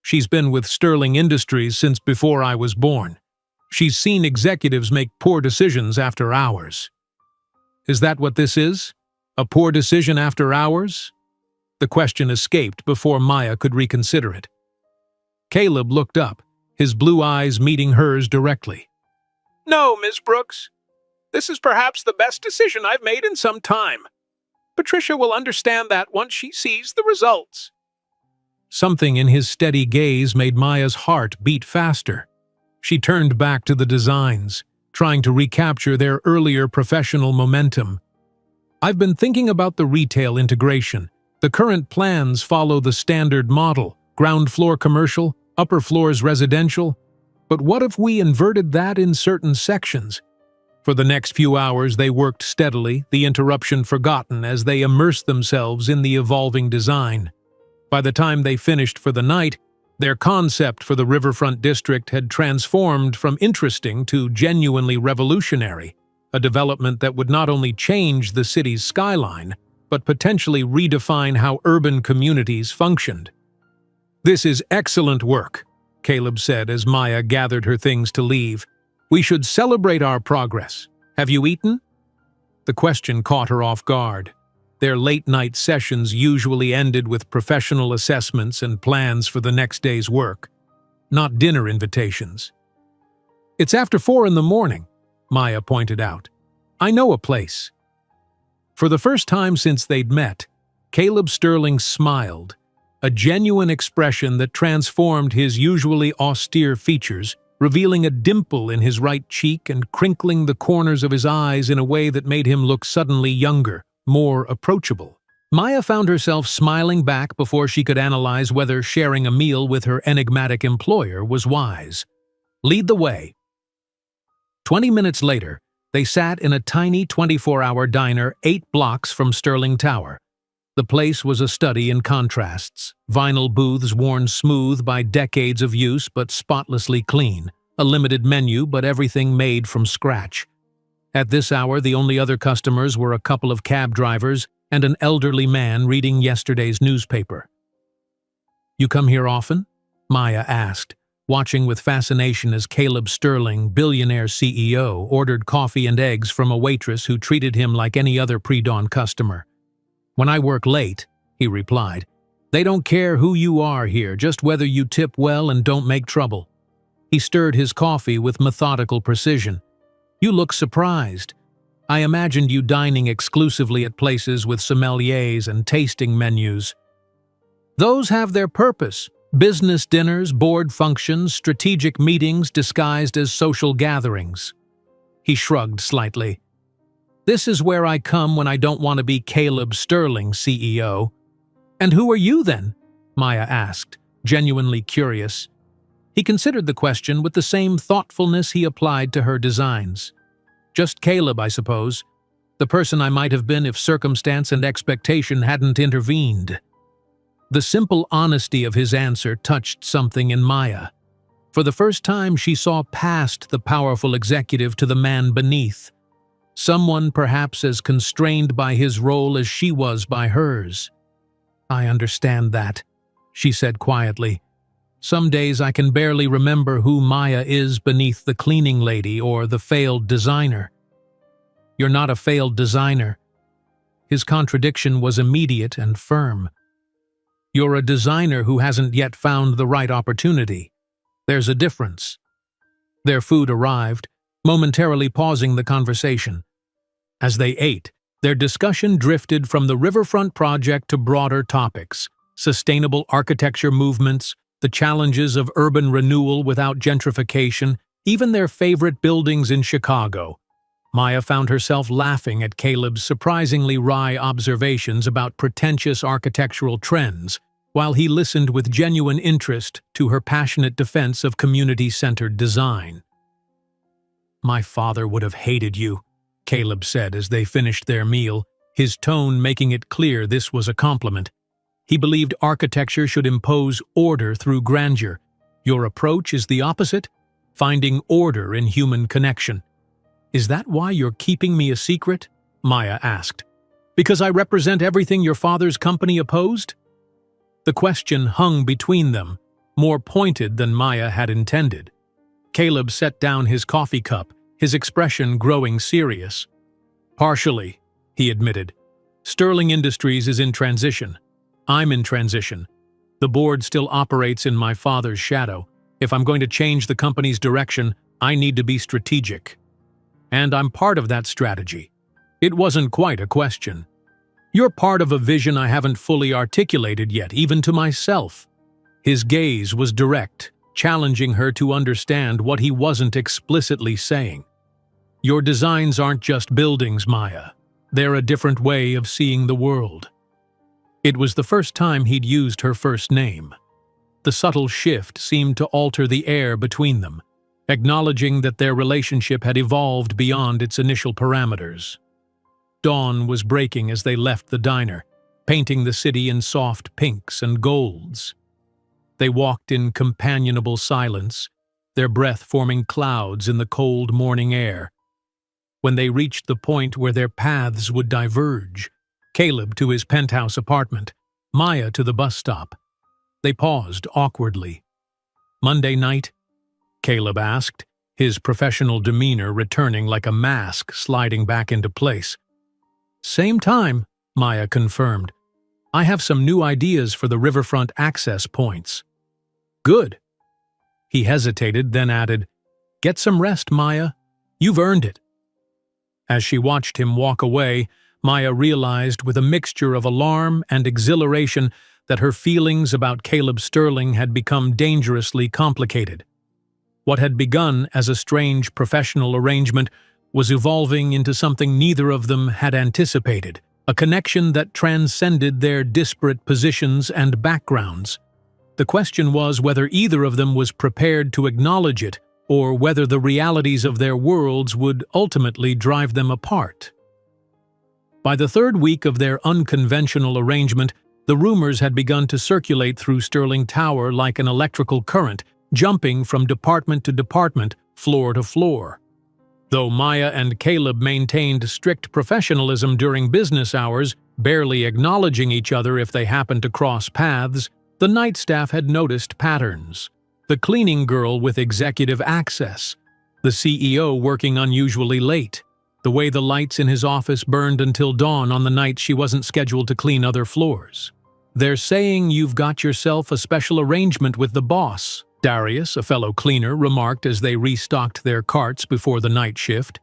"She's been with Sterling Industries since before I was born. She's seen executives make poor decisions after hours." "Is that what this is? A poor decision after hours?" The question escaped before Maya could reconsider it. Caleb looked up, his blue eyes meeting hers directly. "No, Ms. Brooks. This is perhaps the best decision I've made in some time. Patricia will understand that once she sees the results." Something in his steady gaze made Maya's heart beat faster. She turned back to the designs, trying to recapture their earlier professional momentum. "I've been thinking about the retail integration. The current plans follow the standard model, ground floor commercial, upper floors residential. But what if we inverted that in certain sections?" For the next few hours they worked steadily, the interruption forgotten as they immersed themselves in the evolving design. By the time they finished for the night, their concept for the riverfront district had transformed from interesting to genuinely revolutionary, a development that would not only change the city's skyline, but potentially redefine how urban communities functioned. "This is excellent work," Caleb said as Maya gathered her things to leave. "We should celebrate our progress. Have you eaten?" The question caught her off guard. Their late-night sessions usually ended with professional assessments and plans for the next day's work, not dinner invitations. "It's after 4 in the morning," Maya pointed out. "I know a place." For the first time since they'd met, Caleb Sterling smiled, a genuine expression that transformed his usually austere features, revealing a dimple in his right cheek and crinkling the corners of his eyes in a way that made him look suddenly younger, more approachable. Maya found herself smiling back before she could analyze whether sharing a meal with her enigmatic employer was wise. "Lead the way." 20 minutes later, they sat in a tiny 24-hour diner 8 blocks from Sterling Tower. The place was a study in contrasts. Vinyl booths worn smooth by decades of use but spotlessly clean. A limited menu but everything made from scratch. At this hour, the only other customers were a couple of cab drivers and an elderly man reading yesterday's newspaper. "You come here often?" Maya asked, watching with fascination as Caleb Sterling, billionaire CEO, ordered coffee and eggs from a waitress who treated him like any other pre-dawn customer. "When I work late," he replied. "They don't care who you are here, just whether you tip well and don't make trouble." He stirred his coffee with methodical precision. "You look surprised. I imagined you dining exclusively at places with sommeliers and tasting menus." "Those have their purpose. Business dinners, board functions, strategic meetings disguised as social gatherings." He shrugged slightly. "This is where I come when I don't want to be Caleb Sterling, CEO." "And who are you then?" Maya asked, genuinely curious. He considered the question with the same thoughtfulness he applied to her designs. "Just Caleb, I suppose. The person I might have been if circumstance and expectation hadn't intervened." The simple honesty of his answer touched something in Maya. For the first time, she saw past the powerful executive to the man beneath. Someone perhaps as constrained by his role as she was by hers. "I understand that," she said quietly. "Some days I can barely remember who Maya is beneath the cleaning lady or the failed designer." "You're not a failed designer." His contradiction was immediate and firm. "You're a designer who hasn't yet found the right opportunity. There's a difference." Their food arrived, momentarily pausing the conversation. As they ate, their discussion drifted from the riverfront project to broader topics: sustainable architecture movements, the challenges of urban renewal without gentrification, even their favorite buildings in Chicago. Maya found herself laughing at Caleb's surprisingly wry observations about pretentious architectural trends, while he listened with genuine interest to her passionate defense of community-centered design. "My father would have hated you," Caleb said as they finished their meal, his tone making it clear this was a compliment. He believed architecture should impose order through grandeur. Your approach is the opposite, finding order in human connection. "Is that why you're keeping me a secret?" Maya asked. "Because I represent everything your father's company opposed?" The question hung between them, more pointed than Maya had intended. Caleb set down his coffee cup, his expression growing serious. "Partially," he admitted. "Sterling Industries is in transition. I'm in transition. The board still operates in my father's shadow. If I'm going to change the company's direction, I need to be strategic. And I'm part of that strategy." It wasn't quite a question. "You're part of a vision I haven't fully articulated yet, even to myself." His gaze was direct, challenging her to understand what he wasn't explicitly saying. "Your designs aren't just buildings, Maya. They're a different way of seeing the world." It was the first time he'd used her first name. The subtle shift seemed to alter the air between them, acknowledging that their relationship had evolved beyond its initial parameters. Dawn was breaking as they left the diner, painting the city in soft pinks and golds. They walked in companionable silence, their breath forming clouds in the cold morning air. When they reached the point where their paths would diverge, Caleb to his penthouse apartment, Maya to the bus stop, they paused awkwardly. "Monday night?" Caleb asked, his professional demeanor returning like a mask sliding back into place. "Same time," Maya confirmed. "I have some new ideas for the riverfront access points." "Good." He hesitated, then added, "Get some rest, Maya. You've earned it." As she watched him walk away, Maya realized with a mixture of alarm and exhilaration that her feelings about Caleb Sterling had become dangerously complicated. What had begun as a strange professional arrangement was evolving into something neither of them had anticipated, a connection that transcended their disparate positions and backgrounds. The question was whether either of them was prepared to acknowledge it, or whether the realities of their worlds would ultimately drive them apart. By the third week of their unconventional arrangement, the rumors had begun to circulate through Sterling Tower like an electrical current, jumping from department to department, floor to floor. Though Maya and Caleb maintained strict professionalism during business hours, barely acknowledging each other if they happened to cross paths, the night staff had noticed patterns. The cleaning girl with executive access, the CEO working unusually late, the way the lights in his office burned until dawn on the night she wasn't scheduled to clean other floors. "They're saying you've got yourself a special arrangement with the boss," Darius, a fellow cleaner, remarked as they restocked their carts before the night shift.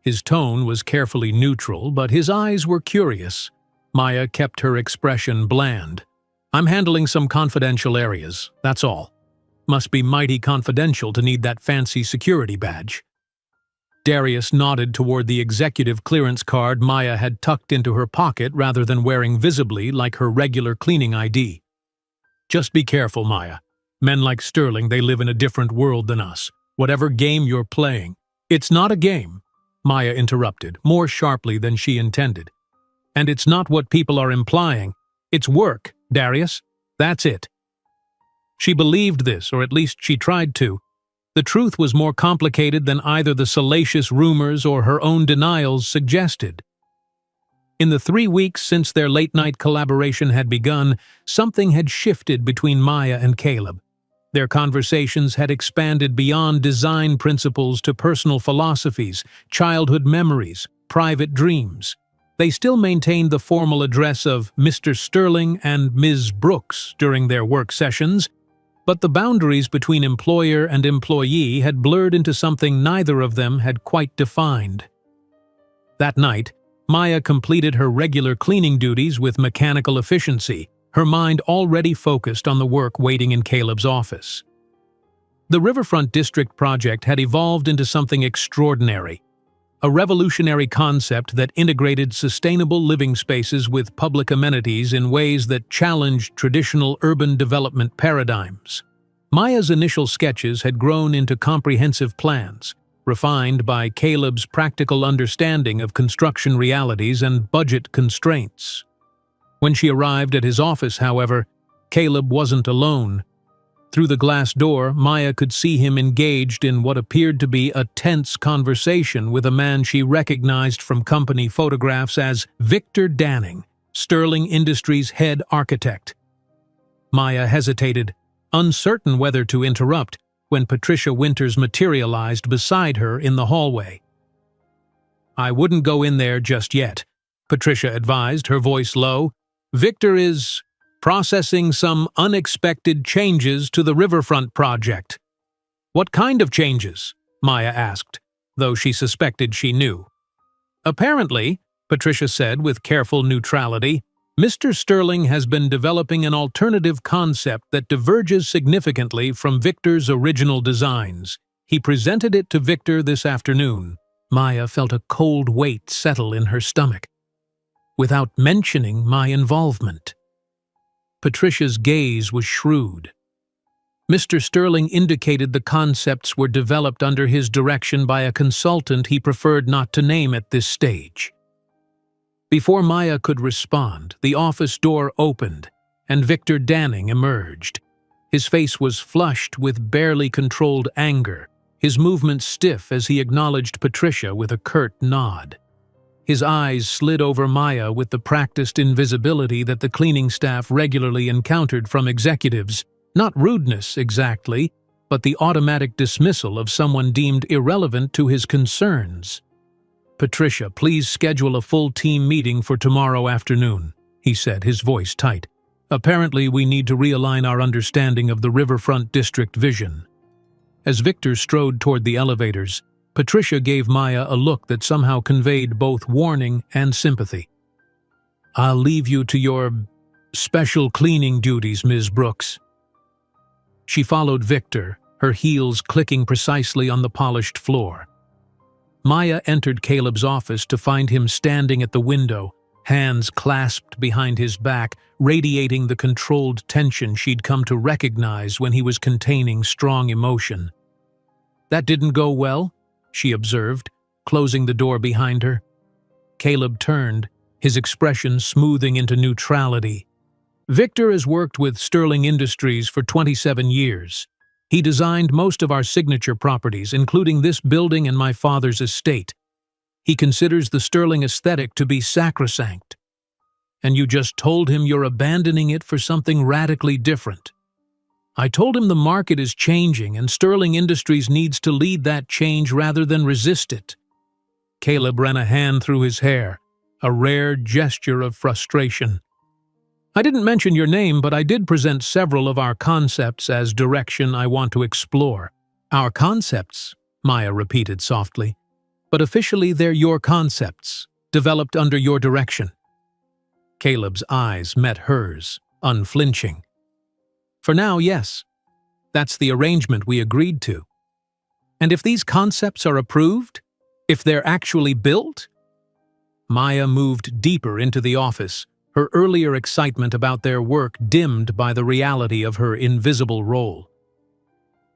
His tone was carefully neutral, but his eyes were curious. Maya kept her expression bland. "I'm handling some confidential areas, that's all. Must be mighty confidential to need that fancy security badge." Darius nodded toward the executive clearance card Maya had tucked into her pocket rather than wearing visibly like her regular cleaning ID. "Just be careful, Maya. Men like Sterling, they live in a different world than us. Whatever game you're playing." "It's not a game," Maya interrupted, more sharply than she intended. "And it's not what people are implying. It's work, Darius. That's it." She believed this, or at least she tried to. The truth was more complicated than either the salacious rumors or her own denials suggested. In the 3 weeks since their late-night collaboration had begun, something had shifted between Maya and Caleb. Their conversations had expanded beyond design principles to personal philosophies, childhood memories, private dreams. They still maintained the formal address of Mr. Sterling and Ms. Brooks during their work sessions, but the boundaries between employer and employee had blurred into something neither of them had quite defined. That night, Maya completed her regular cleaning duties with mechanical efficiency, her mind already focused on the work waiting in Caleb's office. The Riverfront District project had evolved into something extraordinary, a revolutionary concept that integrated sustainable living spaces with public amenities in ways that challenged traditional urban development paradigms. Maya's initial sketches had grown into comprehensive plans, refined by Caleb's practical understanding of construction realities and budget constraints. When she arrived at his office, however, Caleb wasn't alone. Through the glass door, Maya could see him engaged in what appeared to be a tense conversation with a man she recognized from company photographs as Victor Danning, Sterling Industries' head architect. Maya hesitated, uncertain whether to interrupt, when Patricia Winters materialized beside her in the hallway. "I wouldn't go in there just yet," Patricia advised, her voice low. "Victor is processing some unexpected changes to the Riverfront project." "What kind of changes?" Maya asked, though she suspected she knew. "Apparently," Patricia said with careful neutrality, "Mr. Sterling has been developing an alternative concept that diverges significantly from Victor's original designs. He presented it to Victor this afternoon." Maya felt a cold weight settle in her stomach. "Without mentioning my involvement." Patricia's gaze was shrewd. Mr. Sterling indicated the concepts were developed under his direction by a consultant he preferred not to name at this stage. Before Maya could respond, the office door opened, and Victor Danning emerged. His face was flushed with barely controlled anger, his movements stiff as he acknowledged Patricia with a curt nod. His eyes slid over Maya with the practiced invisibility that the cleaning staff regularly encountered from executives. Not rudeness exactly, but the automatic dismissal of someone deemed irrelevant to his concerns. "Patricia, please schedule a full team meeting for tomorrow afternoon," he said, his voice tight. "Apparently, we need to realign our understanding of the Riverfront District vision." As Victor strode toward the elevators, Patricia gave Maya a look that somehow conveyed both warning and sympathy. "I'll leave you to your special cleaning duties, Ms. Brooks." She followed Victor, her heels clicking precisely on the polished floor. Maya entered Caleb's office to find him standing at the window, hands clasped behind his back, radiating the controlled tension she'd come to recognize when he was containing strong emotion. "That didn't go well," she observed, closing the door behind her. Caleb turned, his expression smoothing into neutrality. "Victor has worked with Sterling Industries for 27 years. He designed most of our signature properties, including this building and my father's estate. He considers the Sterling aesthetic to be sacrosanct. And you just told him you're abandoning it for something radically different." "I told him the market is changing and Sterling Industries needs to lead that change rather than resist it." Caleb ran a hand through his hair, a rare gesture of frustration. "I didn't mention your name, but I did present several of our concepts as direction I want to explore." "Our concepts," Maya repeated softly. "But officially they're your concepts, developed under your direction." Caleb's eyes met hers, unflinching. "For now, yes. That's the arrangement we agreed to. And if these concepts are approved, if they're actually built?" Maya moved deeper into the office, her earlier excitement about their work dimmed by the reality of her invisible role.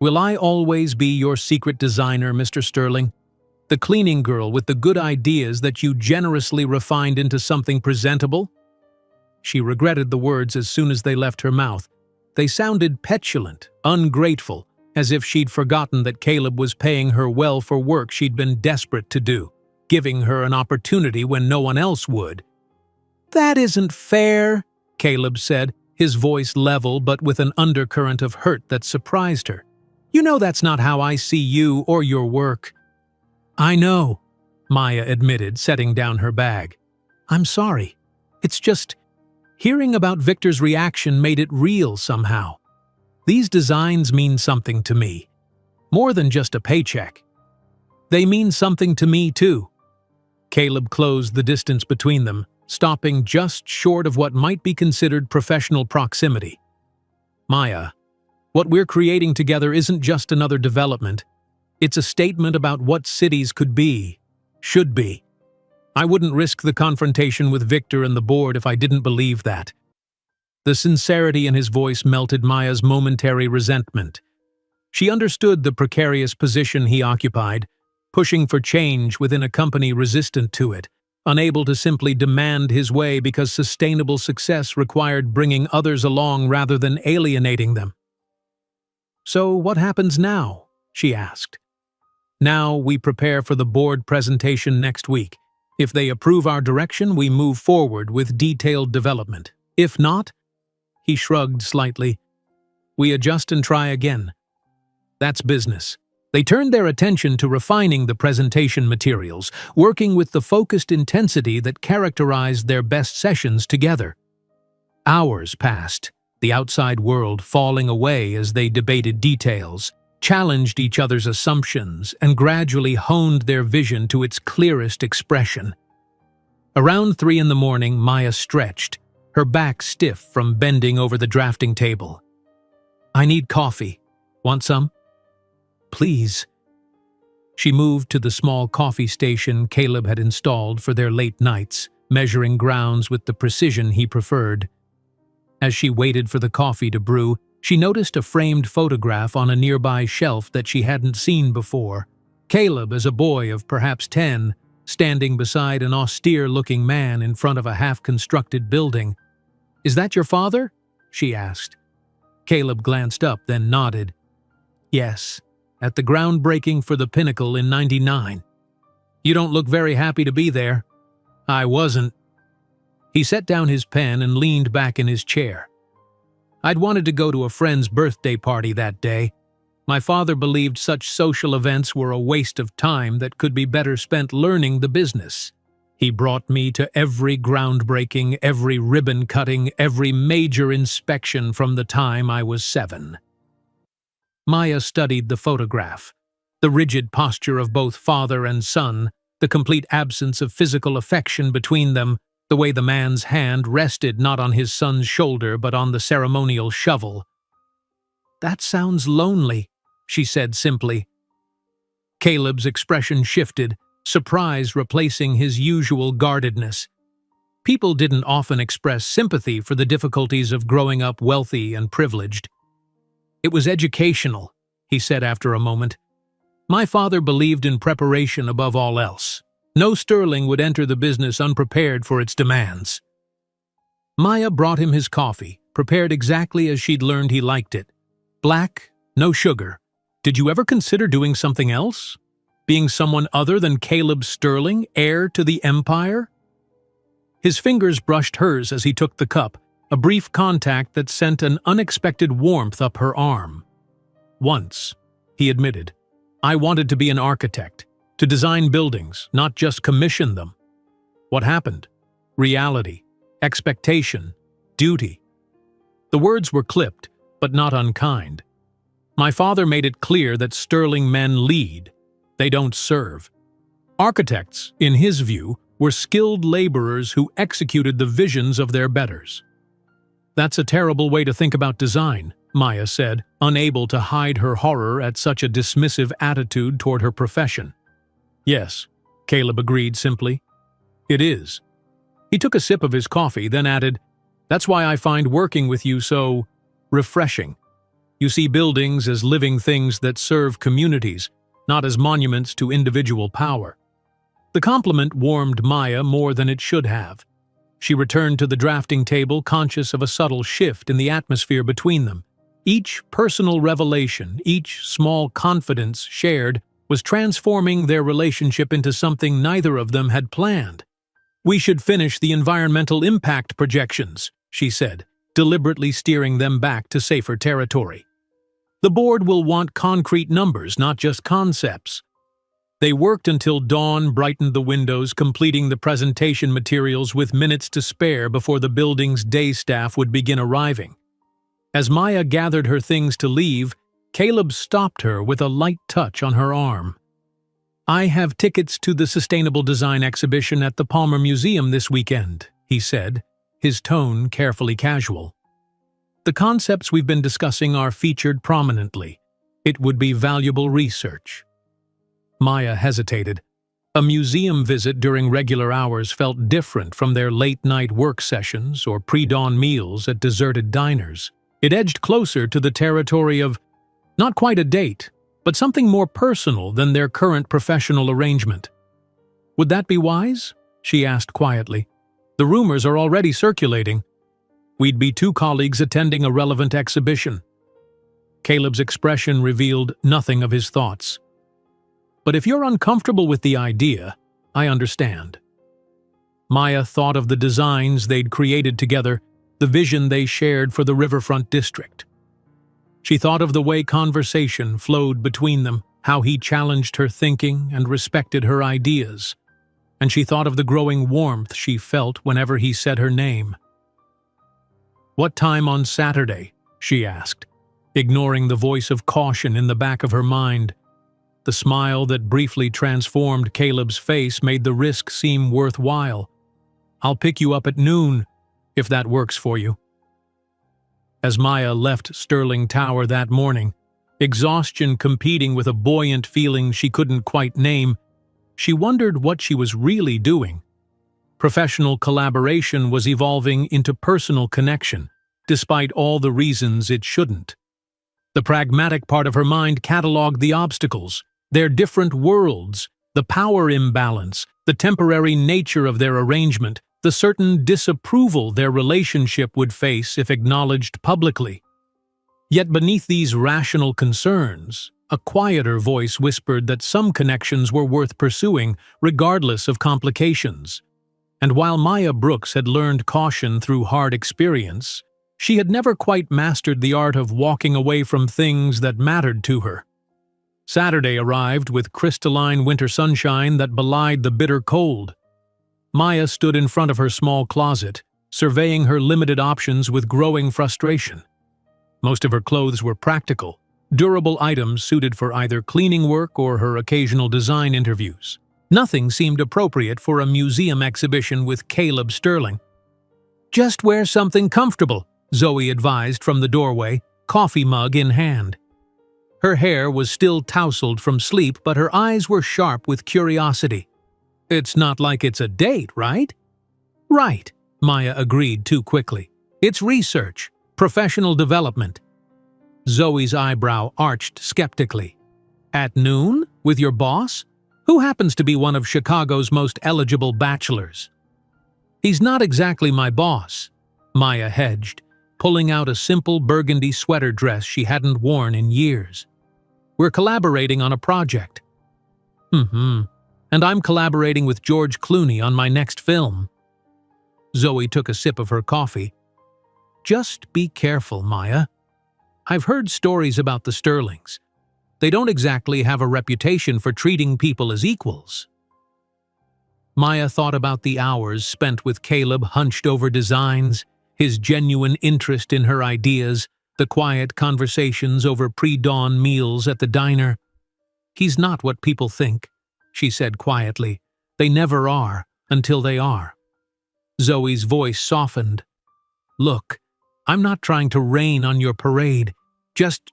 "Will I always be your secret designer, Mr. Sterling? The cleaning girl with the good ideas that you generously refined into something presentable?" She regretted the words as soon as they left her mouth. They sounded petulant, ungrateful, as if she'd forgotten that Caleb was paying her well for work she'd been desperate to do, giving her an opportunity when no one else would. "That isn't fair," Caleb said, his voice level but with an undercurrent of hurt that surprised her. "You know that's not how I see you or your work." "I know," Maya admitted, setting down her bag. "I'm sorry. It's just, hearing about Victor's reaction made it real somehow. These designs mean something to me. More than just a paycheck. They mean something to me, too." Caleb closed the distance between them, stopping just short of what might be considered professional proximity. "Maya, what we're creating together isn't just another development. It's a statement about what cities could be, should be. I wouldn't risk the confrontation with Victor and the board if I didn't believe that." The sincerity in his voice melted Maya's momentary resentment. She understood the precarious position he occupied, pushing for change within a company resistant to it, unable to simply demand his way because sustainable success required bringing others along rather than alienating them. "So what happens now?" she asked. "Now we prepare for the board presentation next week. If they approve our direction, we move forward with detailed development. If not," he shrugged slightly, "we adjust and try again. That's business." They turned their attention to refining the presentation materials, working with the focused intensity that characterized their best sessions together. Hours passed, the outside world falling away as they debated details, challenged each other's assumptions, and gradually honed their vision to its clearest expression. Around 3 a.m, Maya stretched, her back stiff from bending over the drafting table. "I need coffee. Want some?" "Please." She moved to the small coffee station Caleb had installed for their late nights, measuring grounds with the precision he preferred. As she waited for the coffee to brew, she noticed a framed photograph on a nearby shelf that she hadn't seen before. Caleb as a boy of perhaps 10, standing beside an austere-looking man in front of a half-constructed building. "Is that your father?" she asked. Caleb glanced up, then nodded. "Yes, at the groundbreaking for the Pinnacle in '99. You don't look very happy to be there." "I wasn't." He set down his pen and leaned back in his chair. "I'd wanted to go to a friend's birthday party that day. My father believed such social events were a waste of time that could be better spent learning the business. He brought me to every groundbreaking, every ribbon cutting, every major inspection from the time I was 7. Maya studied the photograph. The rigid posture of both father and son, the complete absence of physical affection between them, the way the man's hand rested not on his son's shoulder but on the ceremonial shovel. "That sounds lonely," she said simply. Caleb's expression shifted, surprise replacing his usual guardedness. People didn't often express sympathy for the difficulties of growing up wealthy and privileged. "It was educational," he said after a moment. "My father believed in preparation above all else. No sterling would enter the business unprepared for its demands." Maya brought him his coffee, prepared exactly as she'd learned he liked it. Black, no sugar. "Did you ever consider doing something else? Being someone other than Caleb Sterling, heir to the empire?" His fingers brushed hers as he took the cup, a brief contact that sent an unexpected warmth up her arm. "Once," he admitted, "I wanted to be an architect, to design buildings, not just commission them. What happened? Reality, expectation, duty." The words were clipped, but not unkind. "My father made it clear that Sterling men lead. They don't serve." Architects, in his view, were skilled laborers who executed the visions of their betters. "That's a terrible way to think about design," Maya said, unable to hide her horror at such a dismissive attitude toward her profession. "Yes," Caleb agreed simply. "It is." He took a sip of his coffee, then added, "That's why I find working with you so refreshing. You see buildings as living things that serve communities, not as monuments to individual power." The compliment warmed Maya more than it should have. She returned to the drafting table, conscious of a subtle shift in the atmosphere between them. Each personal revelation, each small confidence shared, was transforming their relationship into something neither of them had planned. "We should finish the environmental impact projections," she said, deliberately steering them back to safer territory. "The board will want concrete numbers, not just concepts." They worked until dawn brightened the windows, completing the presentation materials with minutes to spare before the building's day staff would begin arriving. As Maya gathered her things to leave, Caleb stopped her with a light touch on her arm. "I have tickets to the Sustainable Design exhibition at the Palmer Museum this weekend," he said, his tone carefully casual. "The concepts we've been discussing are featured prominently. It would be valuable research." Maya hesitated. A museum visit during regular hours felt different from their late-night work sessions or pre-dawn meals at deserted diners. It edged closer to the territory of not quite a date, but something more personal than their current professional arrangement. "Would that be wise?" she asked quietly. "The rumors are already circulating. We'd be 2 colleagues attending a relevant exhibition." Caleb's expression revealed nothing of his thoughts. "But if you're uncomfortable with the idea, I understand." Maya thought of the designs they'd created together, the vision they shared for the riverfront district. She thought of the way conversation flowed between them, how he challenged her thinking and respected her ideas, and she thought of the growing warmth she felt whenever he said her name. "What time on Saturday?" she asked, ignoring the voice of caution in the back of her mind. The smile that briefly transformed Caleb's face made the risk seem worthwhile. "I'll pick you up at noon, if that works for you." As Maya left Sterling Tower that morning, exhaustion competing with a buoyant feeling she couldn't quite name, she wondered what she was really doing. Professional collaboration was evolving into personal connection, despite all the reasons it shouldn't. The pragmatic part of her mind cataloged the obstacles, their different worlds, the power imbalance, the temporary nature of their arrangement, the certain disapproval their relationship would face if acknowledged publicly. Yet beneath these rational concerns, a quieter voice whispered that some connections were worth pursuing, regardless of complications. And while Maya Brooks had learned caution through hard experience, She had never quite mastered the art of walking away from things that mattered to her. Saturday arrived with crystalline winter sunshine that belied the bitter cold. Maya stood in front of her small closet, surveying her limited options with growing frustration. Most of her clothes were practical, durable items suited for either cleaning work or her occasional design interviews. Nothing seemed appropriate for a museum exhibition with Caleb Sterling. "Just wear something comfortable," Zoe advised from the doorway, coffee mug in hand. Her hair was still tousled from sleep, but her eyes were sharp with curiosity. "It's not like it's a date, right?" "Right," Maya agreed too quickly. "It's research, professional development." Zoe's eyebrow arched skeptically. "At noon? With your boss? Who happens to be one of Chicago's most eligible bachelors?" "He's not exactly my boss," Maya hedged, pulling out a simple burgundy sweater dress she hadn't worn in years. "We're collaborating on a project." And I'm collaborating with George Clooney on my next film." Zoe took a sip of her coffee. "Just be careful, Maya. I've heard stories about the Sterlings. They don't exactly have a reputation for treating people as equals." Maya thought about the hours spent with Caleb hunched over designs, his genuine interest in her ideas, the quiet conversations over pre-dawn meals at the diner. "He's not what people think," she said quietly. "They never are, until they are." Zoe's voice softened. "Look, I'm not trying to rain on your parade. Just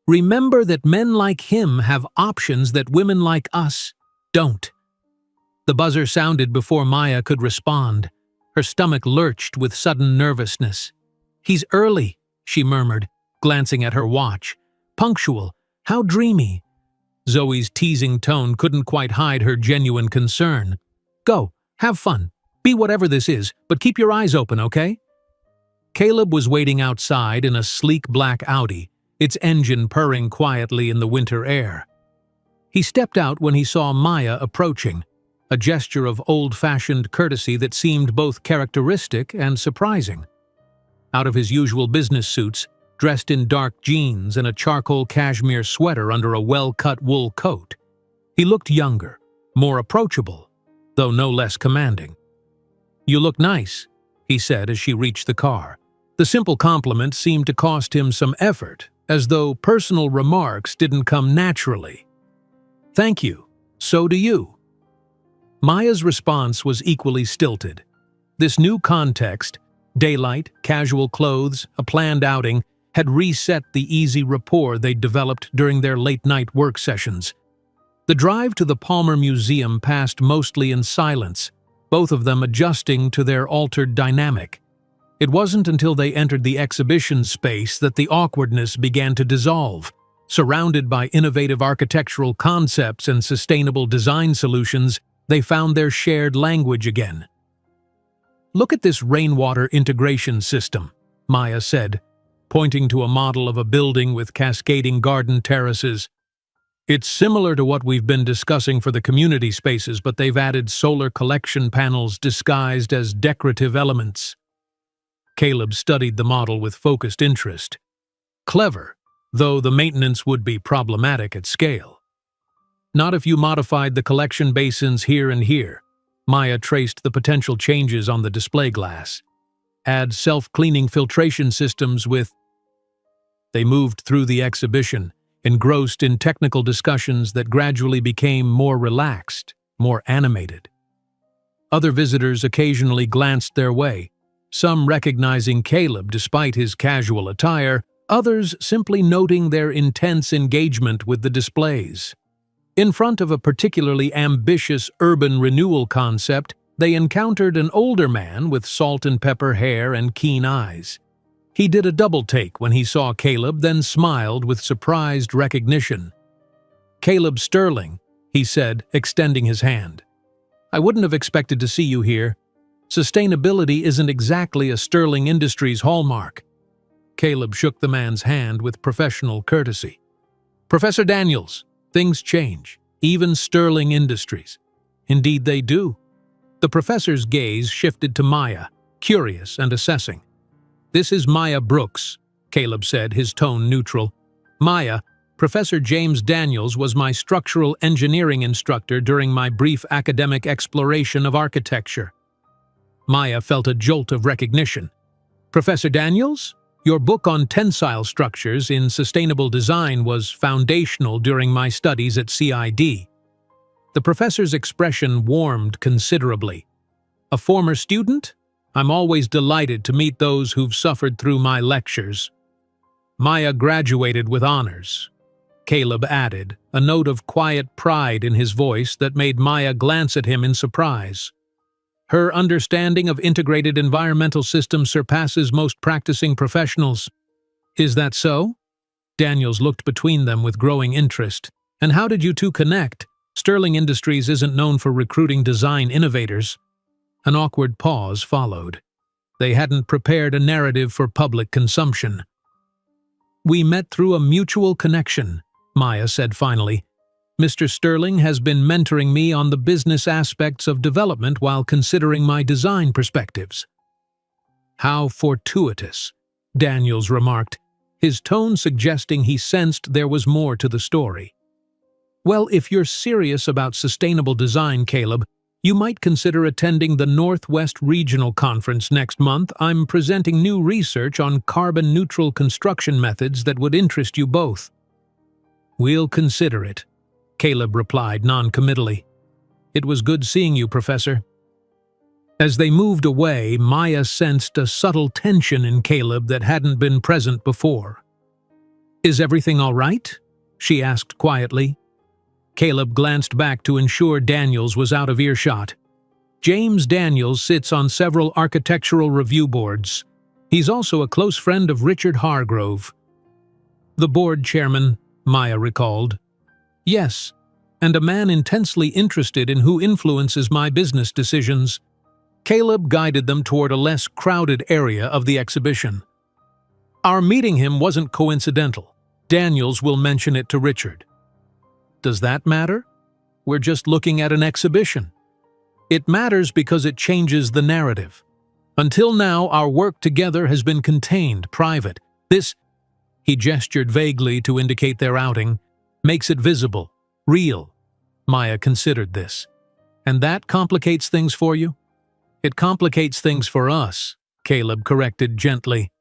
remember that men like him have options that women like us don't." The buzzer sounded before Maya could respond. Her stomach lurched with sudden nervousness. "He's early," she murmured, glancing at her watch. "Punctual. How dreamy." Zoe's teasing tone couldn't quite hide her genuine concern. "Go, have fun. Be whatever this is, but keep your eyes open, okay?" Caleb was waiting outside in a sleek black Audi, its engine purring quietly in the winter air. He stepped out when he saw Maya approaching, a gesture of old-fashioned courtesy that seemed both characteristic and surprising. Out of his usual business suits, dressed in dark jeans and a charcoal cashmere sweater under a well-cut wool coat, he looked younger, more approachable, though no less commanding. "You look nice," he said as she reached the car. The simple compliment seemed to cost him some effort, as though personal remarks didn't come naturally. "Thank you. So do you." Maya's response was equally stilted. This new context, daylight, casual clothes, a planned outing, had reset the easy rapport they'd developed during their late-night work sessions. The drive to the Palmer Museum passed mostly in silence, both of them adjusting to their altered dynamic. It wasn't until they entered the exhibition space that the awkwardness began to dissolve. Surrounded by innovative architectural concepts and sustainable design solutions, they found their shared language again. "Look at this rainwater integration system," Maya said, pointing to a model of a building with cascading garden terraces. "It's similar to what we've been discussing for the community spaces, but they've added solar collection panels disguised as decorative elements." Caleb studied the model with focused interest. Clever, though the maintenance would be problematic at scale. "Not if you modified the collection basins here and here." Maya traced the potential changes on the display glass. "Add self-cleaning filtration systems with..." They moved through the exhibition, engrossed in technical discussions that gradually became more relaxed, more animated. Other visitors occasionally glanced their way, some recognizing Caleb despite his casual attire, others simply noting their intense engagement with the displays. In front of a particularly ambitious urban renewal concept, they encountered an older man with salt and pepper hair and keen eyes. He did a double take when he saw Caleb, then smiled with surprised recognition. "Caleb Sterling," he said, extending his hand. "I wouldn't have expected to see you here. Sustainability isn't exactly a Sterling Industries hallmark." Caleb shook the man's hand with professional courtesy. "Professor Daniels, things change, even Sterling Industries." "Indeed they do." The professor's gaze shifted to Maya, curious and assessing. "This is Maya Brooks," Caleb said, his tone neutral. "Maya, Professor James Daniels was my structural engineering instructor during my brief academic exploration of architecture." Maya felt a jolt of recognition. "Professor Daniels? Your book on tensile structures in sustainable design was foundational during my studies at CID." The professor's expression warmed considerably. "A former student? I'm always delighted to meet those who've suffered through my lectures." "Maya graduated with honors," Caleb added, a note of quiet pride in his voice that made Maya glance at him in surprise. "Her understanding of integrated environmental systems surpasses most practicing professionals." "Is that so?" Daniels looked between them with growing interest. "And how did you two connect? Sterling Industries isn't known for recruiting design innovators." An awkward pause followed. They hadn't prepared a narrative for public consumption. "We met through a mutual connection," Maya said finally. "Mr. Sterling has been mentoring me on the business aspects of development while considering my design perspectives." "How fortuitous," Daniels remarked, his tone suggesting he sensed there was more to the story. "Well, if you're serious about sustainable design, Caleb, you might consider attending the Northwest Regional Conference next month. I'm presenting new research on carbon-neutral construction methods that would interest you both." "We'll consider it," Caleb replied non-committally. "It was good seeing you, Professor." As they moved away, Maya sensed a subtle tension in Caleb that hadn't been present before. "Is everything all right?" she asked quietly. Caleb glanced back to ensure Daniels was out of earshot. "James Daniels sits on several architectural review boards. He's also a close friend of Richard Hargrove." "The board chairman," Maya recalled. "Yes, and a man intensely interested in who influences my business decisions." Caleb guided them toward a less crowded area of the exhibition. "Our meeting him wasn't coincidental. Daniels will mention it to Richard." "Does that matter? We're just looking at an exhibition." "It matters because it changes the narrative. Until now, our work together has been contained, private. This," he gestured vaguely to indicate their outing, "makes it visible, real." Maya considered this. "And that complicates things for you?" "It complicates things for us," Caleb corrected gently.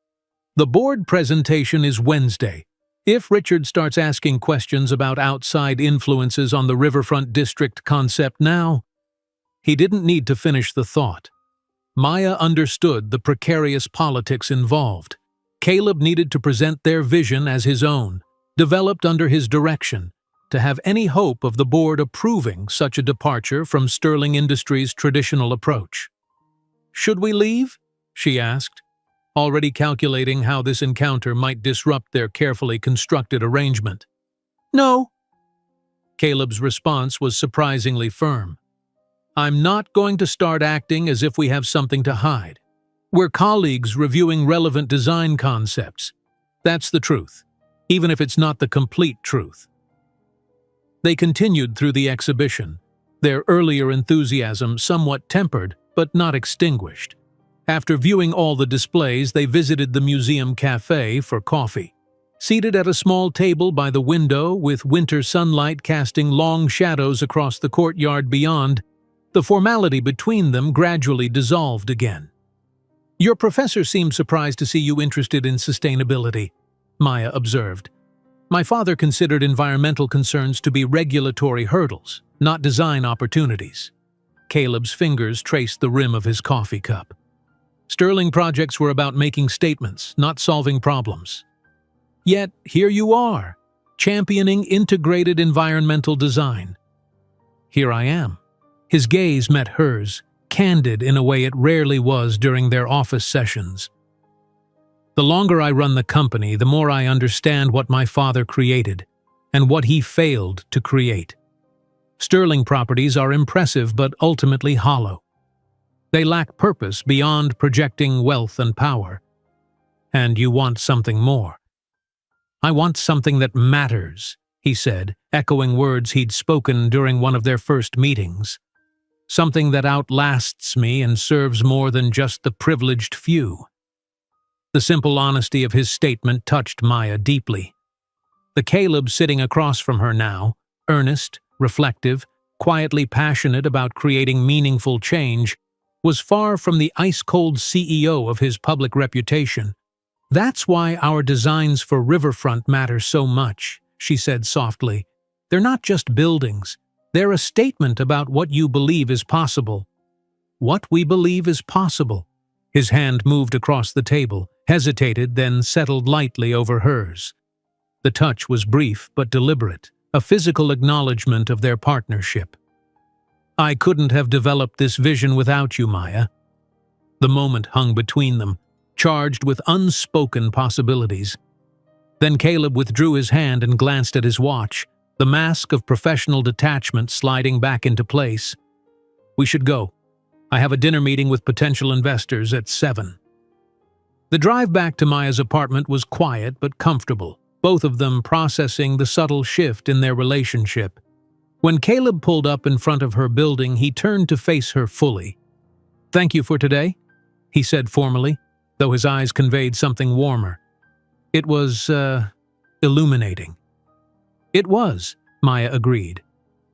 "The board presentation is Wednesday. If Richard starts asking questions about outside influences on the Riverfront District concept now..." He didn't need to finish the thought. Maya understood the precarious politics involved. Caleb needed to present their vision as his own, developed under his direction, to have any hope of the board approving such a departure from Sterling Industries' traditional approach. "Should we leave?" she asked, already calculating how this encounter might disrupt their carefully constructed arrangement. "No." Caleb's response was surprisingly firm. "I'm not going to start acting as if we have something to hide. We're colleagues reviewing relevant design concepts. That's the truth, even if it's not the complete truth." They continued through the exhibition, their earlier enthusiasm somewhat tempered but not extinguished. After viewing all the displays, they visited the museum cafe for coffee. Seated at a small table by the window, with winter sunlight casting long shadows across the courtyard beyond, the formality between them gradually dissolved again. "Your professor seemed surprised to see you interested in sustainability," Maya observed. "My father considered environmental concerns to be regulatory hurdles, not design opportunities." Caleb's fingers traced the rim of his coffee cup. "Sterling projects were about making statements, not solving problems. Yet, here you are, championing integrated environmental design." "Here I am." His gaze met hers, candid in a way it rarely was during their office sessions. "The longer I run the company, the more I understand what my father created, and what he failed to create. Sterling properties are impressive but ultimately hollow. They lack purpose beyond projecting wealth and power. And you want something more." "I want something that matters," he said, echoing words he'd spoken during one of their first meetings. "Something that outlasts me and serves more than just the privileged few." The simple honesty of his statement touched Maya deeply. The Caleb sitting across from her now, earnest, reflective, quietly passionate about creating meaningful change, was far from the ice-cold CEO of his public reputation. "That's why our designs for Riverfront matter so much," she said softly. "They're not just buildings. They're a statement about what you believe is possible." "What we believe is possible." His hand moved across the table, hesitated, then settled lightly over hers. The touch was brief but deliberate, a physical acknowledgement of their partnership. "I couldn't have developed this vision without you, Maya." The moment hung between them, charged with unspoken possibilities. Then Caleb withdrew his hand and glanced at his watch, the mask of professional detachment sliding back into place. "We should go. I have a dinner meeting with potential investors at 7. The drive back to Maya's apartment was quiet but comfortable, both of them processing the subtle shift in their relationship. When Caleb pulled up in front of her building, he turned to face her fully. "Thank you for today," he said formally, though his eyes conveyed something warmer. It was, illuminating. "It was," Maya agreed.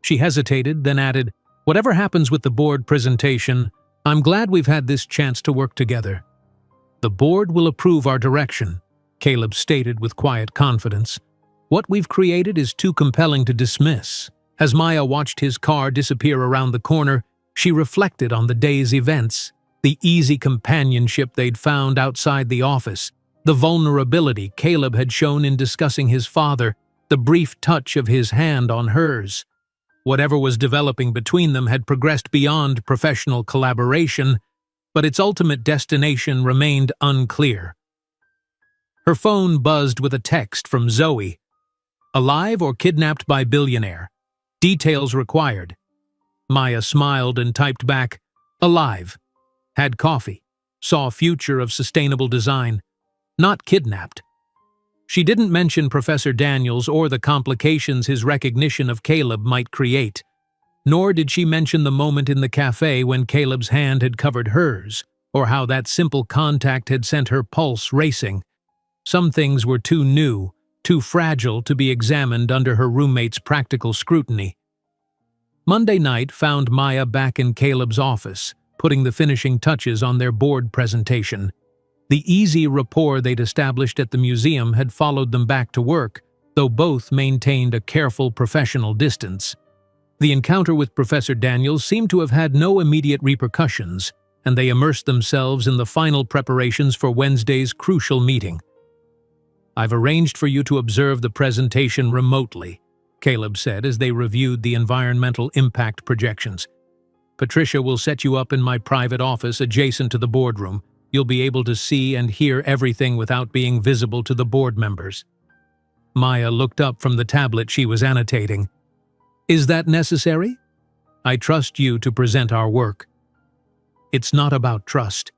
She hesitated, then added, "Whatever happens with the board presentation, I'm glad we've had this chance to work together." "The board will approve our direction," Caleb stated with quiet confidence. "What we've created is too compelling to dismiss." As Maya watched his car disappear around the corner, she reflected on the day's events, the easy companionship they'd found outside the office, the vulnerability Caleb had shown in discussing his father, the brief touch of his hand on hers. Whatever was developing between them had progressed beyond professional collaboration, but its ultimate destination remained unclear. Her phone buzzed with a text from Zoe. "Alive or kidnapped by billionaire? Details required." Maya smiled and typed back, "Alive. Had coffee. Saw a future of sustainable design. Not kidnapped." She didn't mention Professor Daniels or the complications his recognition of Caleb might create. Nor did she mention the moment in the cafe when Caleb's hand had covered hers, or how that simple contact had sent her pulse racing. Some things were too new, too fragile to be examined under her roommate's practical scrutiny. Monday night found Maya back in Caleb's office, putting the finishing touches on their board presentation. The easy rapport they'd established at the museum had followed them back to work, though both maintained a careful professional distance. The encounter with Professor Daniels seemed to have had no immediate repercussions, and they immersed themselves in the final preparations for Wednesday's crucial meeting. "I've arranged for you to observe the presentation remotely," Caleb said as they reviewed the environmental impact projections. "Patricia will set you up in my private office adjacent to the boardroom. You'll be able to see and hear everything without being visible to the board members." Maya looked up from the tablet she was annotating. "Is that necessary? I trust you to present our work." "It's not about trust.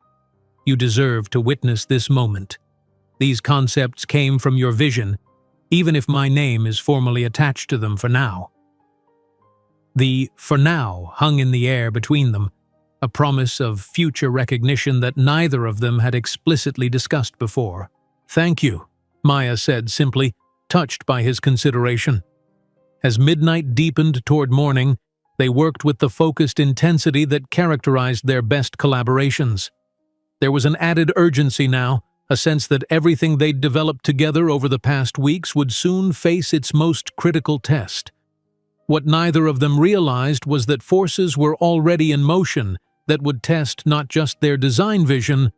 You deserve to witness this moment. These concepts came from your vision, even if my name is formally attached to them for now." The "for now" hung in the air between them, a promise of future recognition that neither of them had explicitly discussed before. "Thank you," Maya said simply, touched by his consideration. As midnight deepened toward morning, they worked with the focused intensity that characterized their best collaborations. There was an added urgency now, a sense that everything they'd developed together over the past weeks would soon face its most critical test. What neither of them realized was that forces were already in motion that would test not just their design vision,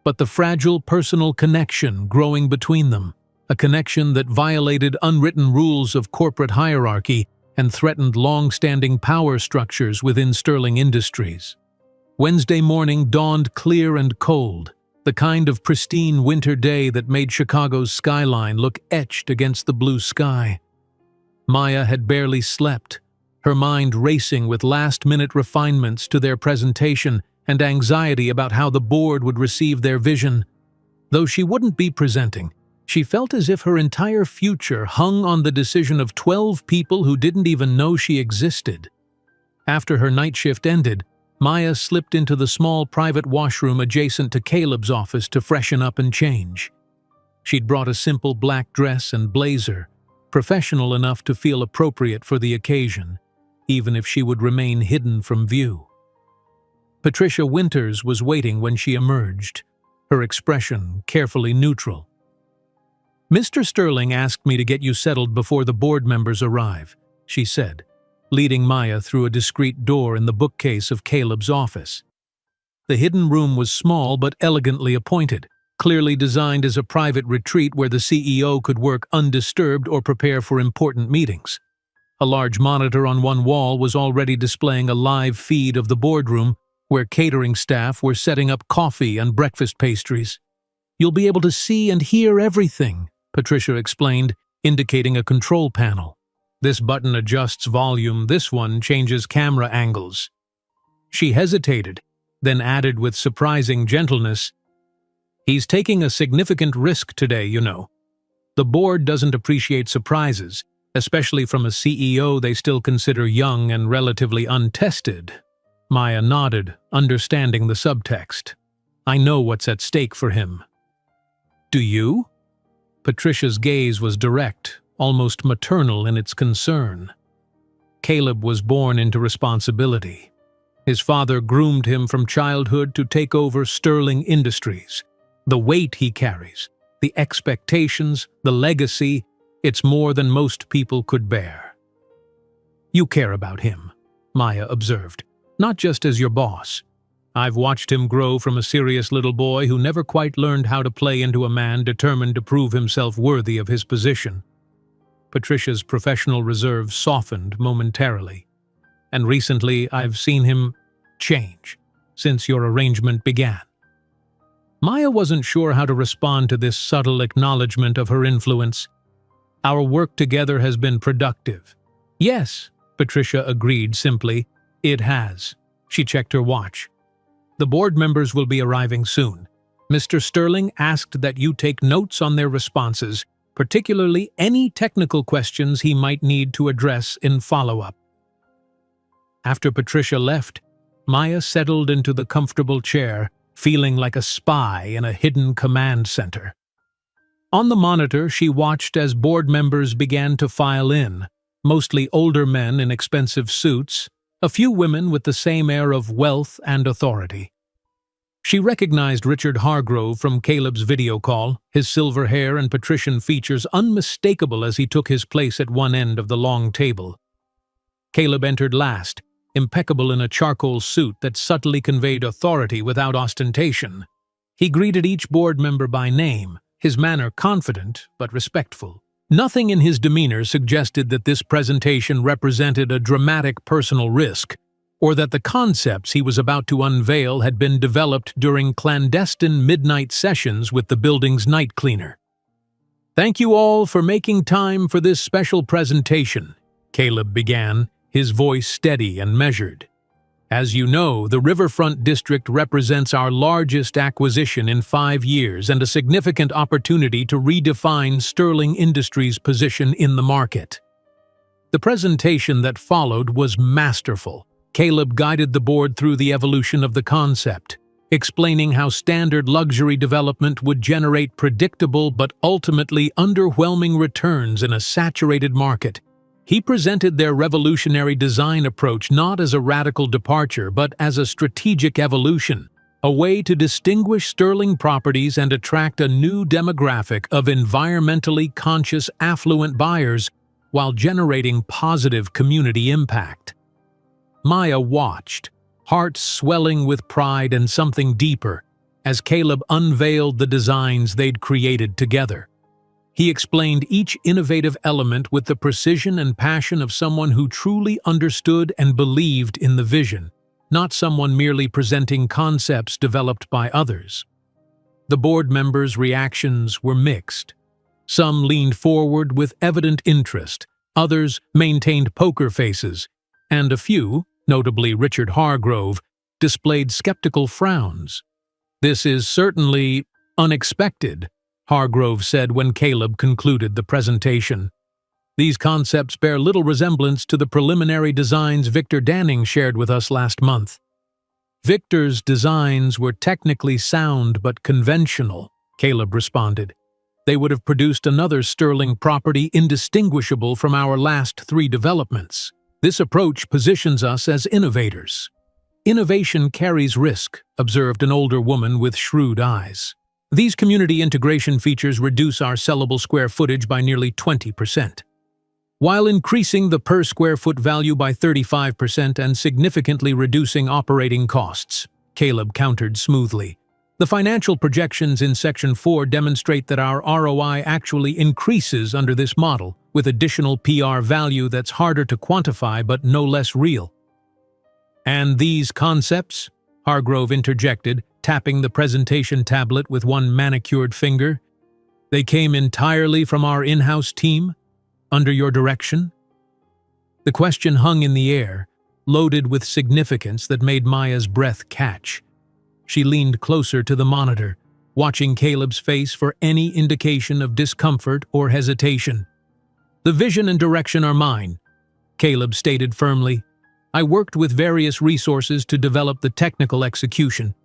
but the fragile personal connection growing between them, a connection that violated unwritten rules of corporate hierarchy and threatened long-standing power structures within Sterling Industries. Wednesday morning dawned clear and cold, the kind of pristine winter day that made Chicago's skyline look etched against the blue sky. Maya had barely slept, her mind racing with last-minute refinements to their presentation and anxiety about how the board would receive their vision. Though she wouldn't be presenting, she felt as if her entire future hung on the decision of 12 people who didn't even know she existed. After her night shift ended, Maya slipped into the small private washroom adjacent to Caleb's office to freshen up and change. She'd brought a simple black dress and blazer, professional enough to feel appropriate for the occasion, even if she would remain hidden from view. Patricia Winters was waiting when she emerged, her expression carefully neutral. "Mr. Sterling asked me to get you settled before the board members arrive," she said, leading Maya through a discreet door in the bookcase of Caleb's office. The hidden room was small but elegantly appointed, clearly designed as a private retreat where the CEO could work undisturbed or prepare for important meetings. A large monitor on one wall was already displaying a live feed of the boardroom, where catering staff were setting up coffee and breakfast pastries. "You'll be able to see and hear everything," Patricia explained, indicating a control panel. "This button adjusts volume, this one changes camera angles." She hesitated, then added with surprising gentleness, "He's taking a significant risk today, you know. The board doesn't appreciate surprises, especially from a CEO they still consider young and relatively untested." Maya nodded, understanding the subtext. "I know what's at stake for him." "Do you?" Patricia's gaze was direct, almost maternal in its concern. Caleb was born into responsibility. His father groomed him from childhood to take over Sterling Industries. The weight he carries, the expectations, the legacy, it's more than most people could bear. "You care about him," Maya observed, "not just as your boss. I've watched him grow from a serious little boy who never quite learned how to play into a man determined to prove himself worthy of his position." Patricia's professional reserve softened momentarily. "And recently I've seen him change, since your arrangement began." Maya wasn't sure how to respond to this subtle acknowledgement of her influence. "Our work together has been productive." "Yes," Patricia agreed simply. "It has." She checked her watch. "The board members will be arriving soon. Mr. Sterling asked that you take notes on their responses, particularly any technical questions he might need to address in follow-up." After Patricia left, Maya settled into the comfortable chair, feeling like a spy in a hidden command center. On the monitor, she watched as board members began to file in, mostly older men in expensive suits, a few women with the same air of wealth and authority. She recognized Richard Hargrove from Caleb's video call, his silver hair and patrician features unmistakable as he took his place at one end of the long table. Caleb entered last, impeccable in a charcoal suit that subtly conveyed authority without ostentation. He greeted each board member by name, his manner confident but respectful. Nothing in his demeanor suggested that this presentation represented a dramatic personal risk, or that the concepts he was about to unveil had been developed during clandestine midnight sessions with the building's night cleaner. "Thank you all for making time for this special presentation," Caleb began, his voice steady and measured. "As you know, the Riverfront District represents our largest acquisition in 5 years and a significant opportunity to redefine Sterling Industries' position in the market." The presentation that followed was masterful. Caleb guided the board through the evolution of the concept, explaining how standard luxury development would generate predictable but ultimately underwhelming returns in a saturated market. He presented their revolutionary design approach not as a radical departure but as a strategic evolution, a way to distinguish Sterling properties and attract a new demographic of environmentally conscious affluent buyers while generating positive community impact. Maya watched, heart swelling with pride and something deeper, as Caleb unveiled the designs they'd created together. He explained each innovative element with the precision and passion of someone who truly understood and believed in the vision, not someone merely presenting concepts developed by others. The board members' reactions were mixed. Some leaned forward with evident interest, others maintained poker faces, and a few, notably Richard Hargrove, displayed skeptical frowns. "This is certainly unexpected," Hargrove said when Caleb concluded the presentation. "These concepts bear little resemblance to the preliminary designs Victor Danning shared with us last month." Victor's designs were technically sound but conventional, Caleb responded. They would have produced another sterling property indistinguishable from our last 3 developments. This approach positions us as innovators. Innovation carries risk, observed an older woman with shrewd eyes. These community integration features reduce our sellable square footage by nearly 20%, while increasing the per square foot value by 35% and significantly reducing operating costs, Caleb countered smoothly. The financial projections in Section 4 demonstrate that our ROI actually increases under this model, with additional PR value that's harder to quantify but no less real. And these concepts? Hargrove interjected, tapping the presentation tablet with one manicured finger. They came entirely from our in-house team? Under your direction? The question hung in the air, loaded with significance that made Maya's breath catch. She leaned closer to the monitor, watching Caleb's face for any indication of discomfort or hesitation. The vision and direction are mine, Caleb stated firmly. I worked with various resources to develop the technical execution.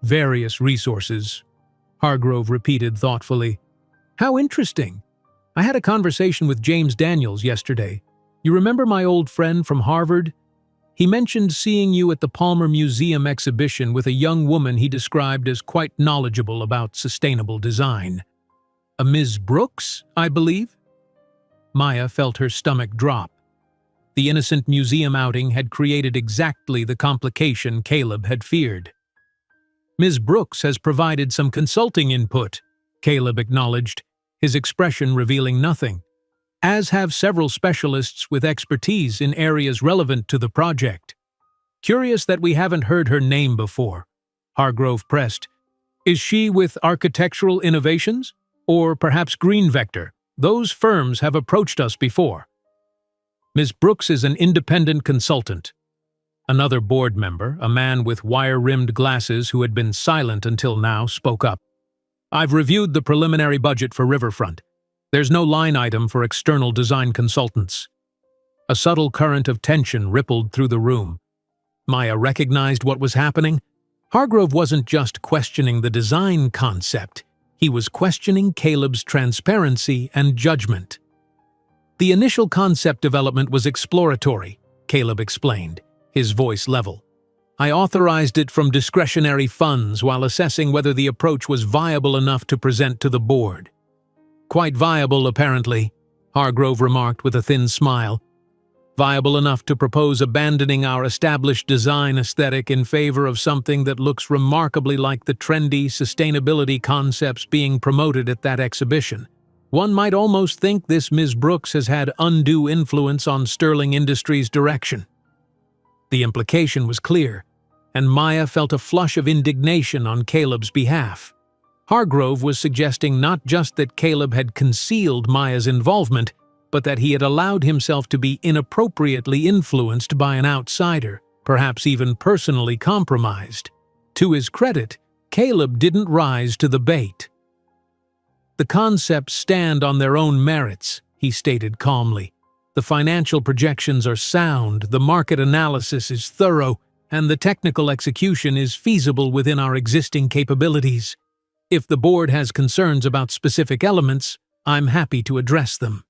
Various resources, Hargrove repeated thoughtfully. How interesting. I had a conversation with James Daniels yesterday. You remember my old friend from Harvard? He mentioned seeing you at the Palmer Museum exhibition with a young woman he described as quite knowledgeable about sustainable design. A Ms. Brooks, I believe? Maya felt her stomach drop. The innocent museum outing had created exactly the complication Caleb had feared. Ms. Brooks has provided some consulting input, Caleb acknowledged, his expression revealing nothing, as have several specialists with expertise in areas relevant to the project. Curious that we haven't heard her name before, Hargrove pressed. Is she with Architectural Innovations? Or perhaps Green Vector? Those firms have approached us before. Ms. Brooks is an independent consultant. Another board member, a man with wire-rimmed glasses who had been silent until now, spoke up. I've reviewed the preliminary budget for Riverfront. There's no line item for external design consultants. A subtle current of tension rippled through the room. Maya recognized what was happening. Hargrove wasn't just questioning the design concept. He was questioning Caleb's transparency and judgment. The initial concept development was exploratory, Caleb explained, his voice level. I authorized it from discretionary funds while assessing whether the approach was viable enough to present to the board. Quite viable, apparently, Hargrove remarked with a thin smile. Viable enough to propose abandoning our established design aesthetic in favor of something that looks remarkably like the trendy sustainability concepts being promoted at that exhibition. One might almost think this Ms. Brooks has had undue influence on Sterling Industries' direction. The implication was clear, and Maya felt a flush of indignation on Caleb's behalf. Hargrove was suggesting not just that Caleb had concealed Maya's involvement, but that he had allowed himself to be inappropriately influenced by an outsider, perhaps even personally compromised. To his credit, Caleb didn't rise to the bait. The concepts stand on their own merits, he stated calmly. The financial projections are sound, the market analysis is thorough, and the technical execution is feasible within our existing capabilities. If the board has concerns about specific elements, I'm happy to address them.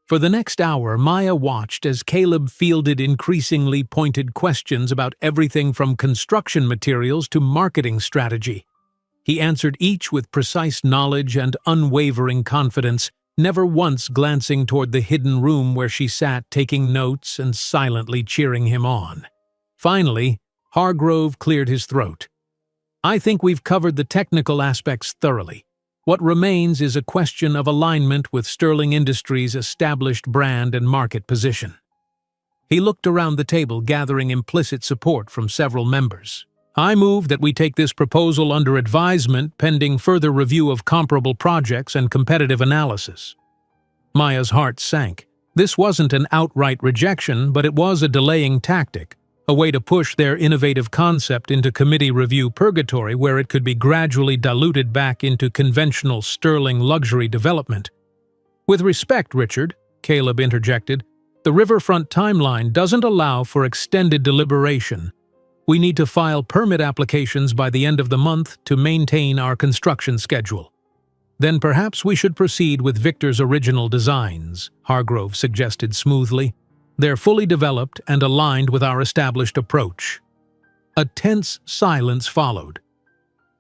For the next hour, Maya watched as Caleb fielded increasingly pointed questions about everything from construction materials to marketing strategy. He answered each with precise knowledge and unwavering confidence, never once glancing toward the hidden room where she sat taking notes and silently cheering him on. Finally, Hargrove cleared his throat. I think we've covered the technical aspects thoroughly. What remains is a question of alignment with Sterling Industries' established brand and market position. He looked around the table, gathering implicit support from several members. I move that we take this proposal under advisement pending further review of comparable projects and competitive analysis. Maya's heart sank. This wasn't an outright rejection, but it was a delaying tactic, a way to push their innovative concept into committee review purgatory where it could be gradually diluted back into conventional Sterling luxury development. With respect, Richard, Caleb interjected, the Riverfront timeline doesn't allow for extended deliberation. We need to file permit applications by the end of the month to maintain our construction schedule. Then perhaps we should proceed with Victor's original designs, Hargrove suggested smoothly. They're fully developed and aligned with our established approach. A tense silence followed.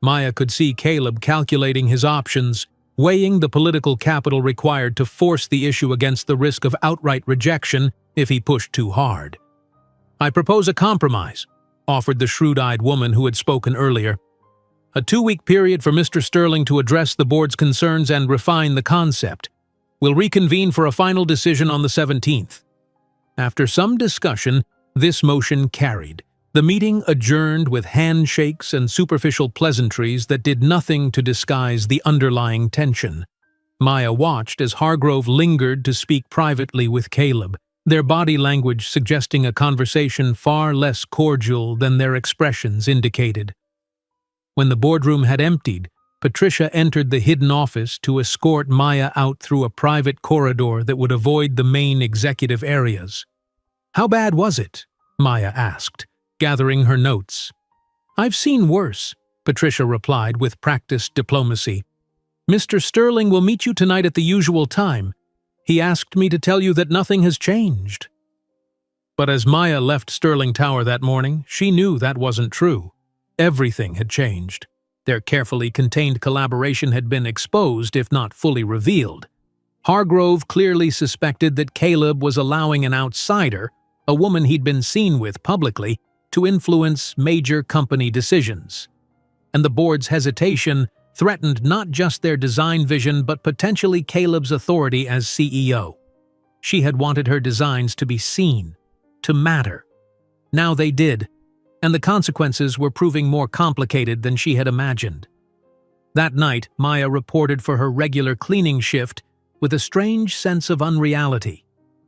Maya could see Caleb calculating his options, weighing the political capital required to force the issue against the risk of outright rejection if he pushed too hard. "I propose a compromise," offered the shrewd-eyed woman who had spoken earlier. "A 2-week period for Mr. Sterling to address the board's concerns and refine the concept. We'll reconvene for a final decision on the 17th. After some discussion, this motion carried. The meeting adjourned with handshakes and superficial pleasantries that did nothing to disguise the underlying tension. Maya watched as Hargrove lingered to speak privately with Caleb, their body language suggesting a conversation far less cordial than their expressions indicated. When the boardroom had emptied, Patricia entered the hidden office to escort Maya out through a private corridor that would avoid the main executive areas. "How bad was it?" Maya asked, gathering her notes. "I've seen worse," Patricia replied with practiced diplomacy. "Mr. Sterling will meet you tonight at the usual time. He asked me to tell you that nothing has changed." But as Maya left Sterling Tower that morning, she knew that wasn't true. Everything had changed. Their carefully contained collaboration had been exposed, if not fully revealed. Hargrove clearly suspected that Caleb was allowing an outsider, a woman he'd been seen with publicly, to influence major company decisions. And the board's hesitation threatened not just their design vision but potentially Caleb's authority as CEO. She had wanted her designs to be seen, to matter. Now they did, and the consequences were proving more complicated than she had imagined. That night, Maya reported for her regular cleaning shift with a strange sense of unreality.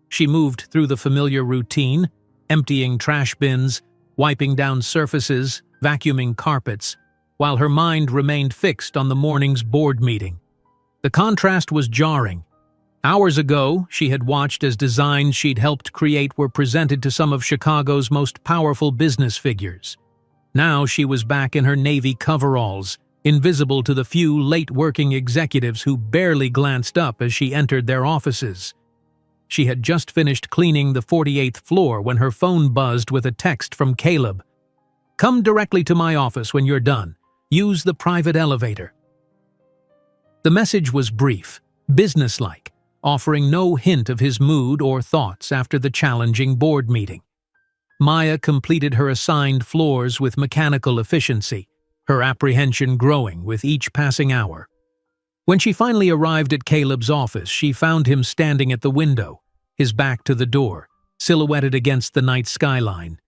She moved through the familiar routine, emptying trash bins, wiping down surfaces, vacuuming carpets, while her mind remained fixed on the morning's board meeting. The contrast was jarring. Hours ago, she had watched as designs she'd helped create were presented to some of Chicago's most powerful business figures. Now she was back in her navy coveralls, invisible to the few late-working executives who barely glanced up as she entered their offices. She had just finished cleaning the 48th floor when her phone buzzed with a text from Caleb. "Come directly to my office when you're done. Use the private elevator." The message was brief, businesslike, offering no hint of his mood or thoughts after the challenging board meeting. Maya completed her assigned floors with mechanical efficiency, her apprehension growing with each passing hour. When she finally arrived at Caleb's office, she found him standing at the window, his back to the door, silhouetted against the night skyline.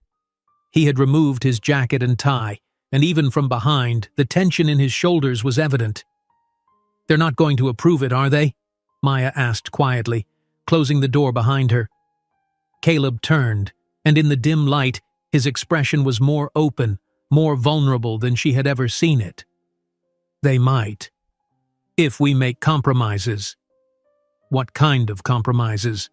He had removed his jacket and tie, and even from behind, the tension in his shoulders was evident. "They're not going to approve it, are they?" Maya asked quietly, closing the door behind her. Caleb turned, and in the dim light, his expression was more open, more vulnerable than she had ever seen it. "They might. If we make compromises." "What kind of compromises?"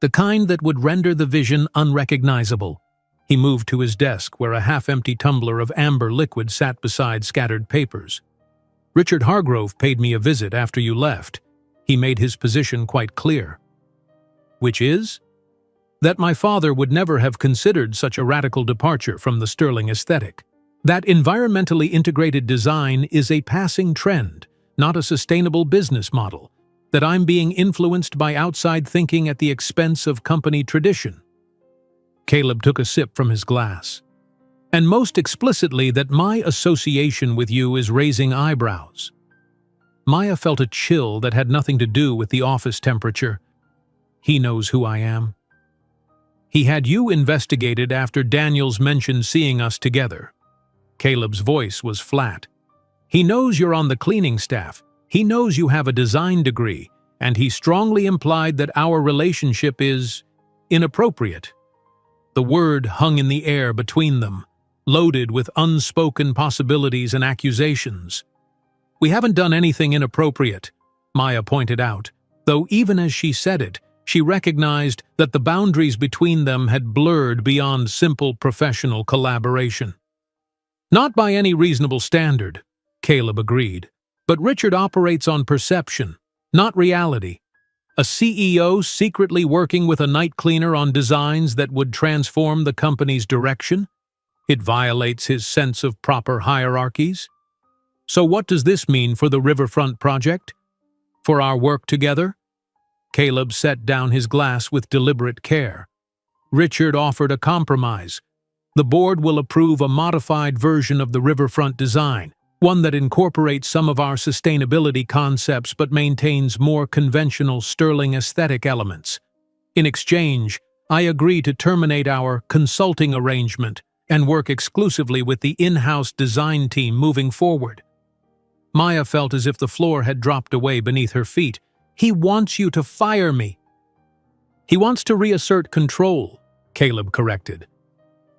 "The kind that would render the vision unrecognizable." He moved to his desk where a half-empty tumbler of amber liquid sat beside scattered papers. "Richard Hargrove paid me a visit after you left. He made his position quite clear." "Which is?" "That my father would never have considered such a radical departure from the Sterling aesthetic. That environmentally integrated design is a passing trend, not a sustainable business model. That I'm being influenced by outside thinking at the expense of company tradition." Caleb took a sip from his glass. "And most explicitly that my association with you is raising eyebrows." Maya felt a chill that had nothing to do with the office temperature. "He knows who I am." "He had you investigated after Daniels mentioned seeing us together." Caleb's voice was flat. "He knows you're on the cleaning staff. He knows you have a design degree, and he strongly implied that our relationship is inappropriate." The word hung in the air between them, loaded with unspoken possibilities and accusations. "We haven't done anything inappropriate," Maya pointed out, though even as she said it, She recognized that the boundaries between them had blurred beyond simple professional collaboration. Not by any reasonable standard, Caleb agreed, but Richard operates on perception, not reality. A CEO secretly working with a night cleaner on designs that would transform the company's direction? It violates his sense of proper hierarchies. So what does this mean for the Riverfront project? For our work together? Caleb set down his glass with deliberate care. Richard offered a compromise. The board will approve a modified version of the Riverfront design, one that incorporates some of our sustainability concepts but maintains more conventional sterling aesthetic elements. In exchange, I agree to terminate our consulting arrangement and work exclusively with the in-house design team moving forward. Maya felt as if the floor had dropped away beneath her feet. He wants you to fire me. He wants to reassert control, Caleb corrected.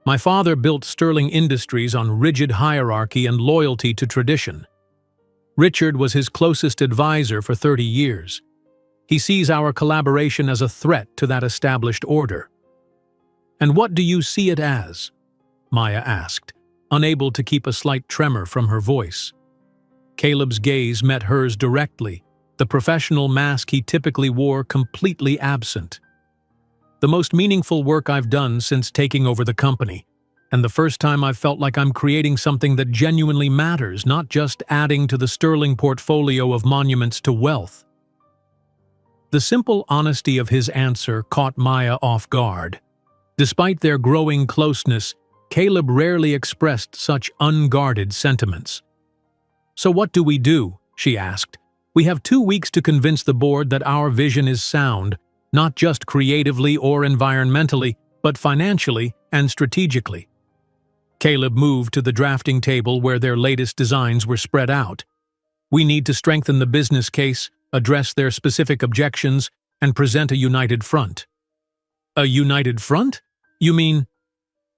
My father built Sterling Industries on rigid hierarchy and loyalty to tradition. Richard was his closest advisor for 30 years. He sees our collaboration as a threat to that established order. And what do you see it as? Maya asked, unable to keep a slight tremor from her voice. Caleb's gaze met hers directly, the professional mask he typically wore completely absent. The most meaningful work I've done since taking over the company, and the first time I've felt like I'm creating something that genuinely matters, not just adding to the Sterling portfolio of monuments to wealth. The simple honesty of his answer caught Maya off guard. Despite their growing closeness, Caleb rarely expressed such unguarded sentiments. "So what do we do?" she asked. "We have 2 weeks to convince the board that our vision is sound, not just creatively or environmentally, but financially and strategically." Caleb moved to the drafting table where their latest designs were spread out. "We need to strengthen the business case, address their specific objections, and present a united front." "A united front? You mean—"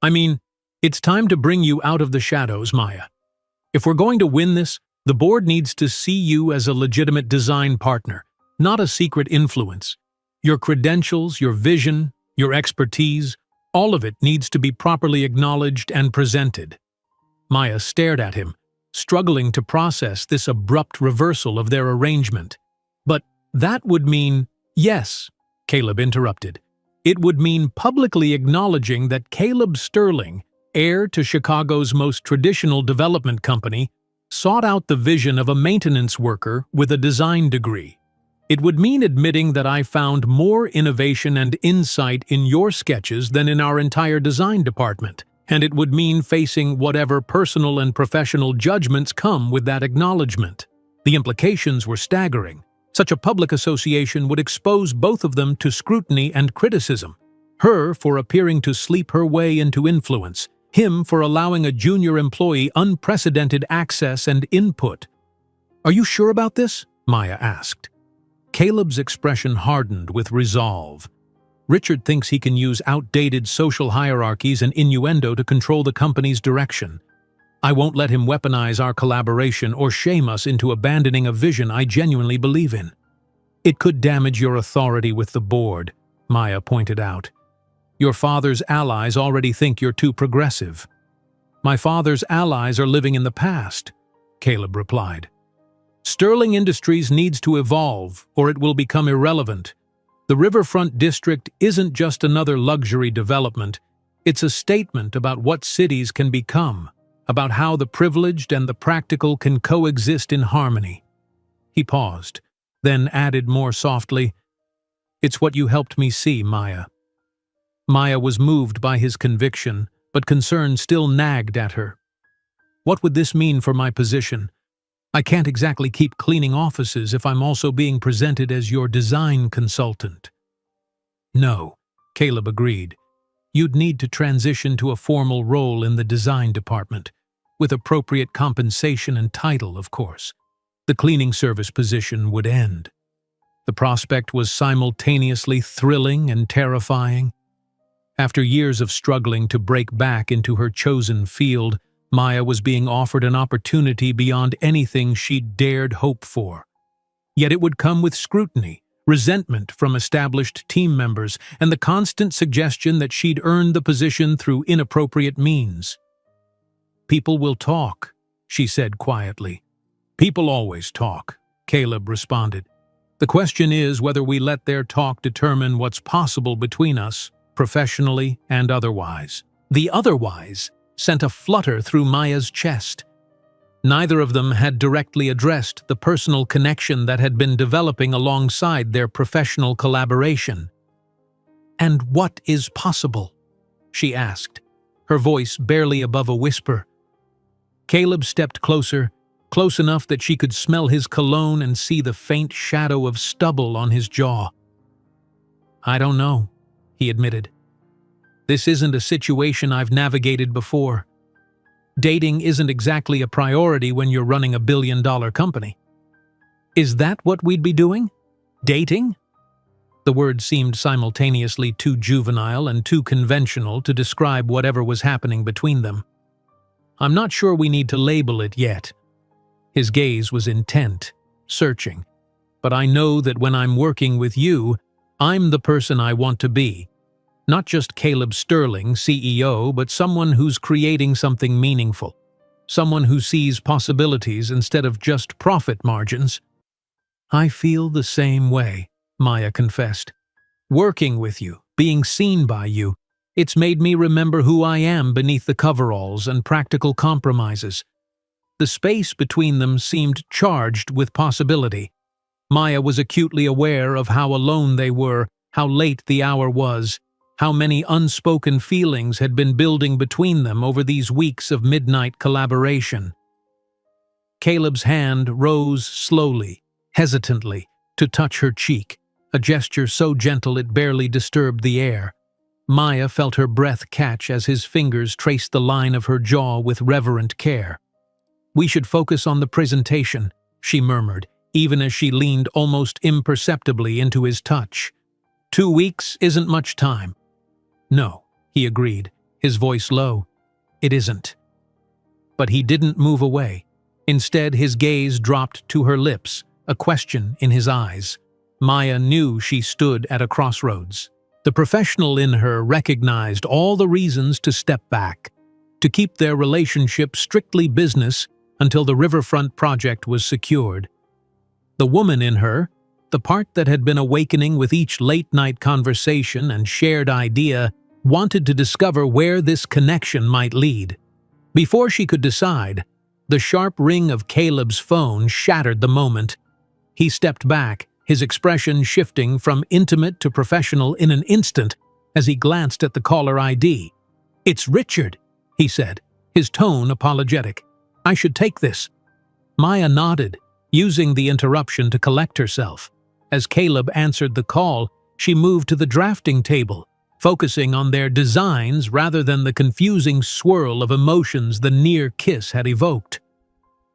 "I mean, it's time to bring you out of the shadows, Maya. If we're going to win this, the board needs to see you as a legitimate design partner, not a secret influence. Your credentials, your vision, your expertise, all of it needs to be properly acknowledged and presented." Maya stared at him, struggling to process this abrupt reversal of their arrangement. "But that would mean—" "Yes," Caleb interrupted. "It would mean publicly acknowledging that Caleb Sterling, heir to Chicago's most traditional development company, sought out the vision of a maintenance worker with a design degree. It would mean admitting that I found more innovation and insight in your sketches than in our entire design department, and it would mean facing whatever personal and professional judgments come with that acknowledgement." The implications were staggering. Such a public association would expose both of them to scrutiny and criticism. Her for appearing to sleep her way into influence, him for allowing a junior employee unprecedented access and input. "Are you sure about this?" Maya asked. Caleb's expression hardened with resolve. "Richard thinks he can use outdated social hierarchies and innuendo to control the company's direction. I won't let him weaponize our collaboration or shame us into abandoning a vision I genuinely believe in." "It could damage your authority with the board," Maya pointed out. "Your father's allies already think you're too progressive." "My father's allies are living in the past," Caleb replied. "Sterling Industries needs to evolve, or it will become irrelevant. The Riverfront District isn't just another luxury development. It's a statement about what cities can become, about how the privileged and the practical can coexist in harmony." He paused, then added more softly, "It's what you helped me see, Maya." Maya was moved by his conviction, but concern still nagged at her. "What would this mean for my position? I can't exactly keep cleaning offices if I'm also being presented as your design consultant." "No," Caleb agreed. "You'd need to transition to a formal role in the design department, with appropriate compensation and title, of course. The cleaning service position would end." The prospect was simultaneously thrilling and terrifying. After years of struggling to break back into her chosen field, Maya was being offered an opportunity beyond anything she'd dared hope for. Yet it would come with scrutiny, resentment from established team members, and the constant suggestion that she'd earned the position through inappropriate means. "People will talk," she said quietly. "People always talk," Caleb responded. "The question is whether we let their talk determine what's possible between us, professionally and otherwise." The otherwise sent a flutter through Maya's chest. Neither of them had directly addressed the personal connection that had been developing alongside their professional collaboration. "And what is possible?" she asked, her voice barely above a whisper. Caleb stepped closer, close enough that she could smell his cologne and see the faint shadow of stubble on his jaw. "I don't know," he admitted. "This isn't a situation I've navigated before. Dating isn't exactly a priority when you're running a billion-dollar company." "Is that what we'd be doing? Dating?" The word seemed simultaneously too juvenile and too conventional to describe whatever was happening between them. "I'm not sure we need to label it yet." His gaze was intent, searching. "But I know that when I'm working with you, I'm the person I want to be. Not just Caleb Sterling, CEO, but someone who's creating something meaningful. Someone who sees possibilities instead of just profit margins." "I feel the same way," Maya confessed. "Working with you, being seen by you, it's made me remember who I am beneath the coveralls and practical compromises." The space between them seemed charged with possibility. Maya was acutely aware of how alone they were, how late the hour was, how many unspoken feelings had been building between them over these weeks of midnight collaboration. Caleb's hand rose slowly, hesitantly, to touch her cheek, a gesture so gentle it barely disturbed the air. Maya felt her breath catch as his fingers traced the line of her jaw with reverent care. "We should focus on the presentation," she murmured, even as she leaned almost imperceptibly into his touch. "2 weeks isn't much time." "No," he agreed, his voice low. "It isn't." But he didn't move away. Instead, his gaze dropped to her lips, a question in his eyes. Maya knew she stood at a crossroads. The professional in her recognized all the reasons to step back, to keep their relationship strictly business until the riverfront project was secured. The woman in her, the part that had been awakening with each late-night conversation and shared idea, wanted to discover where this connection might lead. Before she could decide, the sharp ring of Caleb's phone shattered the moment. He stepped back, his expression shifting from intimate to professional in an instant as he glanced at the caller ID. "It's Richard," he said, his tone apologetic. "I should take this." Maya nodded, using the interruption to collect herself. As Caleb answered the call, she moved to the drafting table, focusing on their designs rather than the confusing swirl of emotions the near kiss had evoked.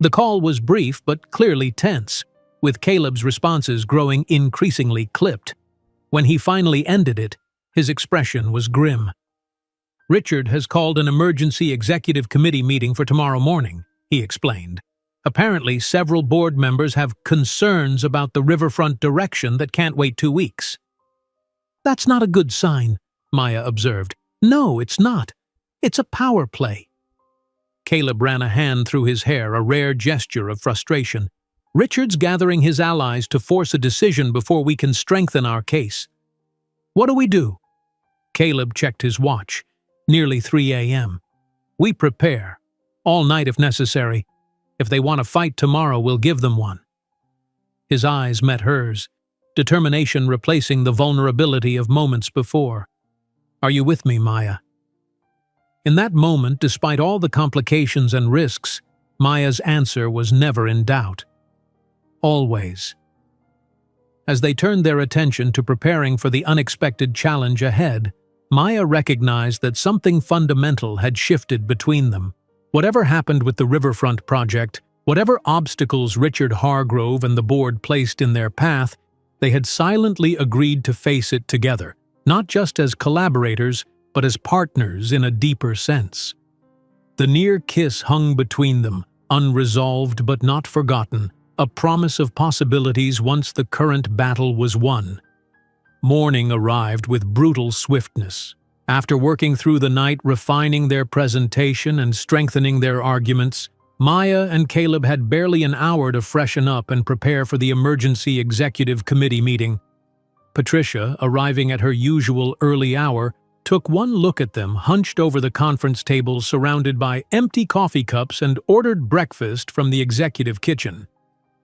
The call was brief but clearly tense, with Caleb's responses growing increasingly clipped. When he finally ended it, his expression was grim. "Richard has called an emergency executive committee meeting for tomorrow morning," he explained. "Apparently, several board members have concerns about the riverfront direction that can't wait 2 weeks." "That's not a good sign," Maya observed. "No, it's not. It's a power play." Caleb ran a hand through his hair, a rare gesture of frustration. "Richard's gathering his allies to force a decision before we can strengthen our case." "What do we do?" Caleb checked his watch. Nearly 3 a.m. "We prepare. All night if necessary. If they want to fight tomorrow, we'll give them one." His eyes met hers, determination replacing the vulnerability of moments before. "Are you with me, Maya?" In that moment, despite all the complications and risks, Maya's answer was never in doubt. Always. As they turned their attention to preparing for the unexpected challenge ahead, Maya recognized that something fundamental had shifted between them. Whatever happened with the riverfront project, whatever obstacles Richard Hargrove and the board placed in their path, they had silently agreed to face it together, not just as collaborators, but as partners in a deeper sense. The near kiss hung between them, unresolved but not forgotten, a promise of possibilities once the current battle was won. Morning arrived with brutal swiftness. After working through the night refining their presentation and strengthening their arguments, Maya and Caleb had barely an hour to freshen up and prepare for the emergency executive committee meeting. Patricia, arriving at her usual early hour, took one look at them hunched over the conference table surrounded by empty coffee cups and ordered breakfast from the executive kitchen.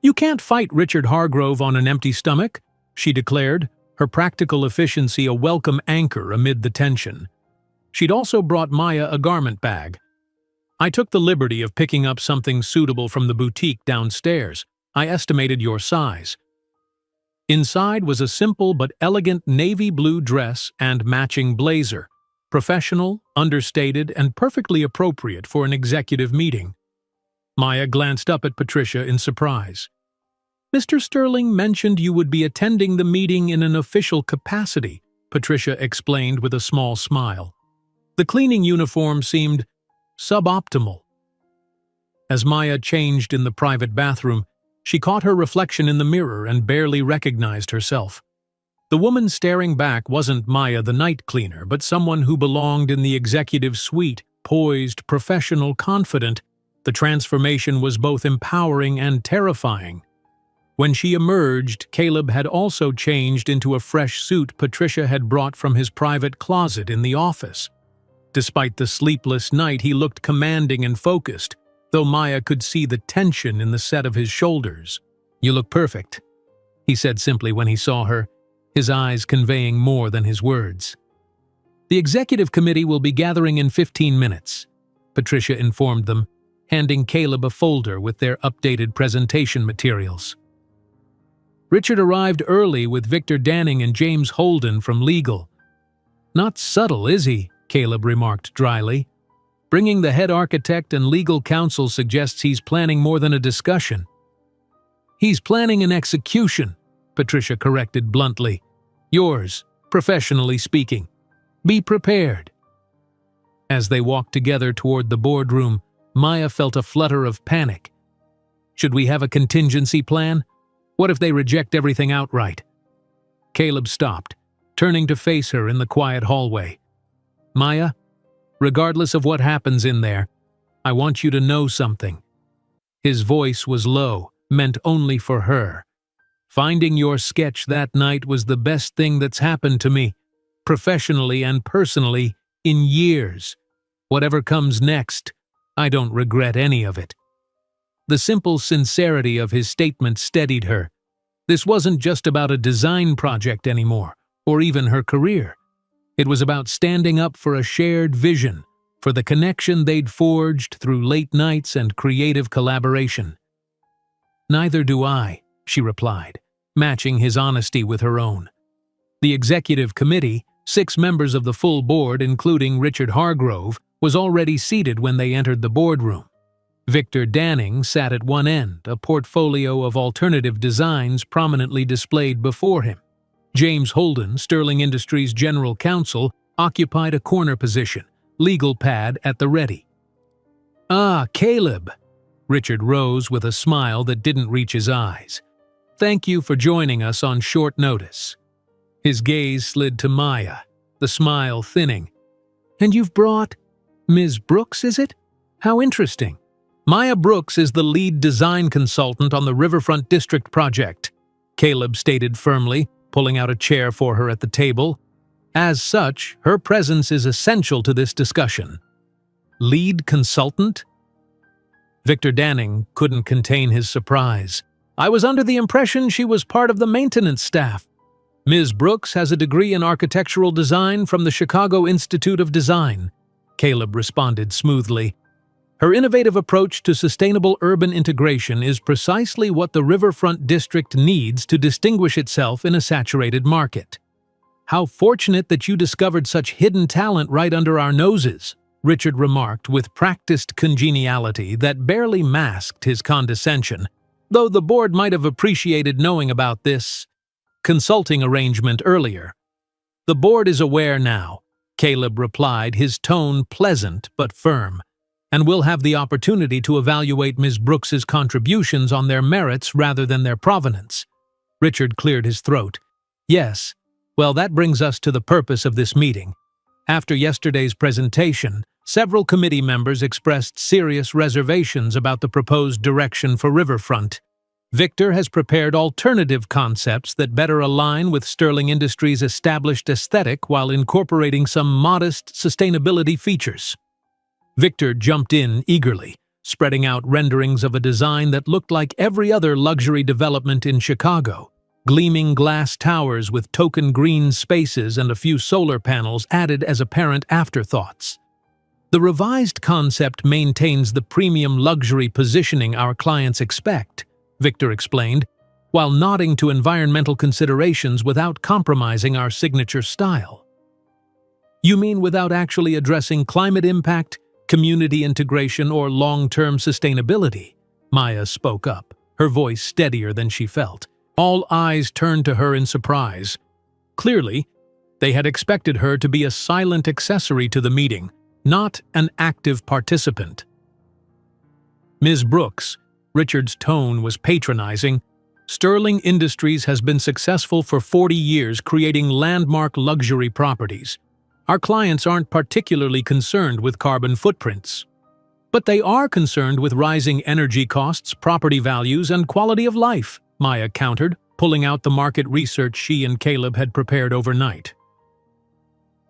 "You can't fight Richard Hargrove on an empty stomach," she declared, her practical efficiency a welcome anchor amid the tension. She'd also brought Maya a garment bag. "I took the liberty of picking up something suitable from the boutique downstairs. I estimated your size." Inside was a simple but elegant navy blue dress and matching blazer, professional, understated, and perfectly appropriate for an executive meeting. Maya glanced up at Patricia in surprise. "Mr. Sterling mentioned you would be attending the meeting in an official capacity," Patricia explained with a small smile. The cleaning uniform seemed suboptimal. As Maya changed in the private bathroom, she caught her reflection in the mirror and barely recognized herself. The woman staring back wasn't Maya the night cleaner, but someone who belonged in the executive suite, poised, professional, confident. The transformation was both empowering and terrifying. When she emerged, Caleb had also changed into a fresh suit Patricia had brought from his private closet in the office. Despite the sleepless night, he looked commanding and focused, though Maya could see the tension in the set of his shoulders. "You look perfect," he said simply when he saw her, his eyes conveying more than his words. "The executive committee will be gathering in 15 minutes, Patricia informed them, handing Caleb a folder with their updated presentation materials. Richard arrived early with Victor Danning and James Holden from legal. "Not subtle, is he?" Caleb remarked dryly. "Bringing the head architect and legal counsel suggests he's planning more than a discussion." "He's planning an execution," Patricia corrected bluntly. "Yours, professionally speaking. Be prepared." As they walked together toward the boardroom, Maya felt a flutter of panic. "Should we have a contingency plan? What if they reject everything outright?" Caleb stopped, turning to face her in the quiet hallway. "Maya, regardless of what happens in there, I want you to know something." His voice was low, meant only for her. "Finding your sketch that night was the best thing that's happened to me, professionally and personally, in years. Whatever comes next, I don't regret any of it." The simple sincerity of his statement steadied her. This wasn't just about a design project anymore, or even her career. It was about standing up for a shared vision, for the connection they'd forged through late nights and creative collaboration. "Neither do I," she replied, matching his honesty with her own. The executive committee, 6 members of the full board including Richard Hargrove, was already seated when they entered the boardroom. Victor Danning sat at one end, a portfolio of alternative designs prominently displayed before him. James Holden, Sterling Industries' general counsel, occupied a corner position, legal pad at the ready. "Ah, Caleb!" Richard rose with a smile that didn't reach his eyes. "Thank you for joining us on short notice." His gaze slid to Maya, the smile thinning. "And you've brought Ms. Brooks, is it? How interesting." "Maya Brooks is the lead design consultant on the Riverfront District project," Caleb stated firmly, pulling out a chair for her at the table. "As such, her presence is essential to this discussion." "Lead consultant?" Victor Danning couldn't contain his surprise. "I was under the impression she was part of the maintenance staff." "Ms. Brooks has a degree in architectural design from the Chicago Institute of Design," Caleb responded smoothly. "Her innovative approach to sustainable urban integration is precisely what the Riverfront District needs to distinguish itself in a saturated market." "How fortunate that you discovered such hidden talent right under our noses," Richard remarked with practiced congeniality that barely masked his condescension, though the board might have appreciated knowing about this consulting arrangement earlier. "The board is aware now," Caleb replied, his tone pleasant but firm. and we'll have the opportunity to evaluate Ms. Brooks's contributions on their merits rather than their provenance. Richard cleared his throat. Yes, well, that brings us to the purpose of this meeting. After yesterday's presentation, several committee members expressed serious reservations about the proposed direction for Riverfront. Victor has prepared alternative concepts that better align with Sterling Industries' established aesthetic while incorporating some modest sustainability features. Victor jumped in eagerly, spreading out renderings of a design that looked like every other luxury development in Chicago. Gleaming glass towers with token green spaces and a few solar panels added as apparent afterthoughts. The revised concept maintains the premium luxury positioning our clients expect, Victor explained, while nodding to environmental considerations without compromising our signature style. You mean without actually addressing climate impact, community integration, or long-term sustainability? Maya spoke up, her voice steadier than she felt. All eyes turned to her in surprise. Clearly, they had expected her to be a silent accessory to the meeting, not an active participant. Ms. Brooks, Richard's tone was patronizing. Sterling Industries has been successful for 40 years creating landmark luxury properties. Our clients aren't particularly concerned with carbon footprints. But they are concerned with rising energy costs, property values, and quality of life, Maya countered, pulling out the market research she and Caleb had prepared overnight.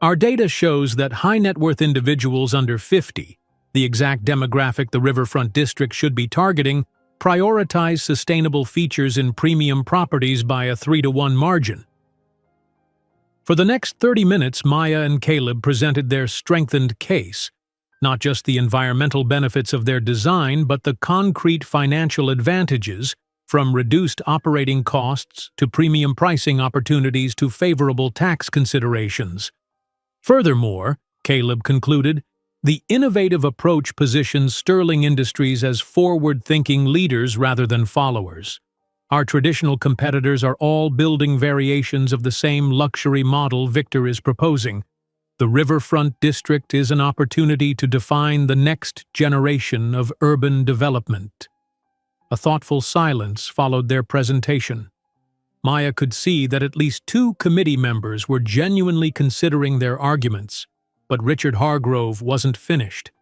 Our data shows that high-net-worth individuals under 50, the exact demographic the Riverfront District should be targeting, prioritize sustainable features in premium properties by a 3-to-1 margin. For the next 30 minutes, Maya and Caleb presented their strengthened case, not just the environmental benefits of their design, but the concrete financial advantages, from reduced operating costs to premium pricing opportunities to favorable tax considerations. Furthermore, Caleb concluded, the innovative approach positions Sterling Industries as forward-thinking leaders rather than followers. Our traditional competitors are all building variations of the same luxury model Victor is proposing. The Riverfront District is an opportunity to define the next generation of urban development. A thoughtful silence followed their presentation. Maya could see that at least 2 committee members were genuinely considering their arguments, but Richard Hargrove wasn't finished.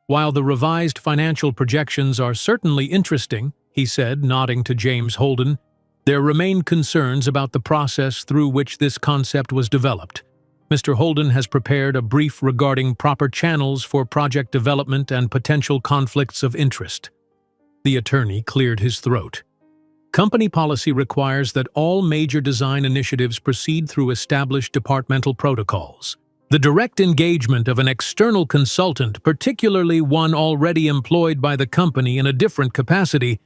While the revised financial projections are certainly interesting, he said, nodding to James Holden, there remain concerns about the process through which this concept was developed. Mr. Holden has prepared a brief regarding proper channels for project development and potential conflicts of interest. The attorney cleared his throat. Company policy requires that all major design initiatives proceed through established departmental protocols. The direct engagement of an external consultant, particularly one already employed by the company in a different capacity,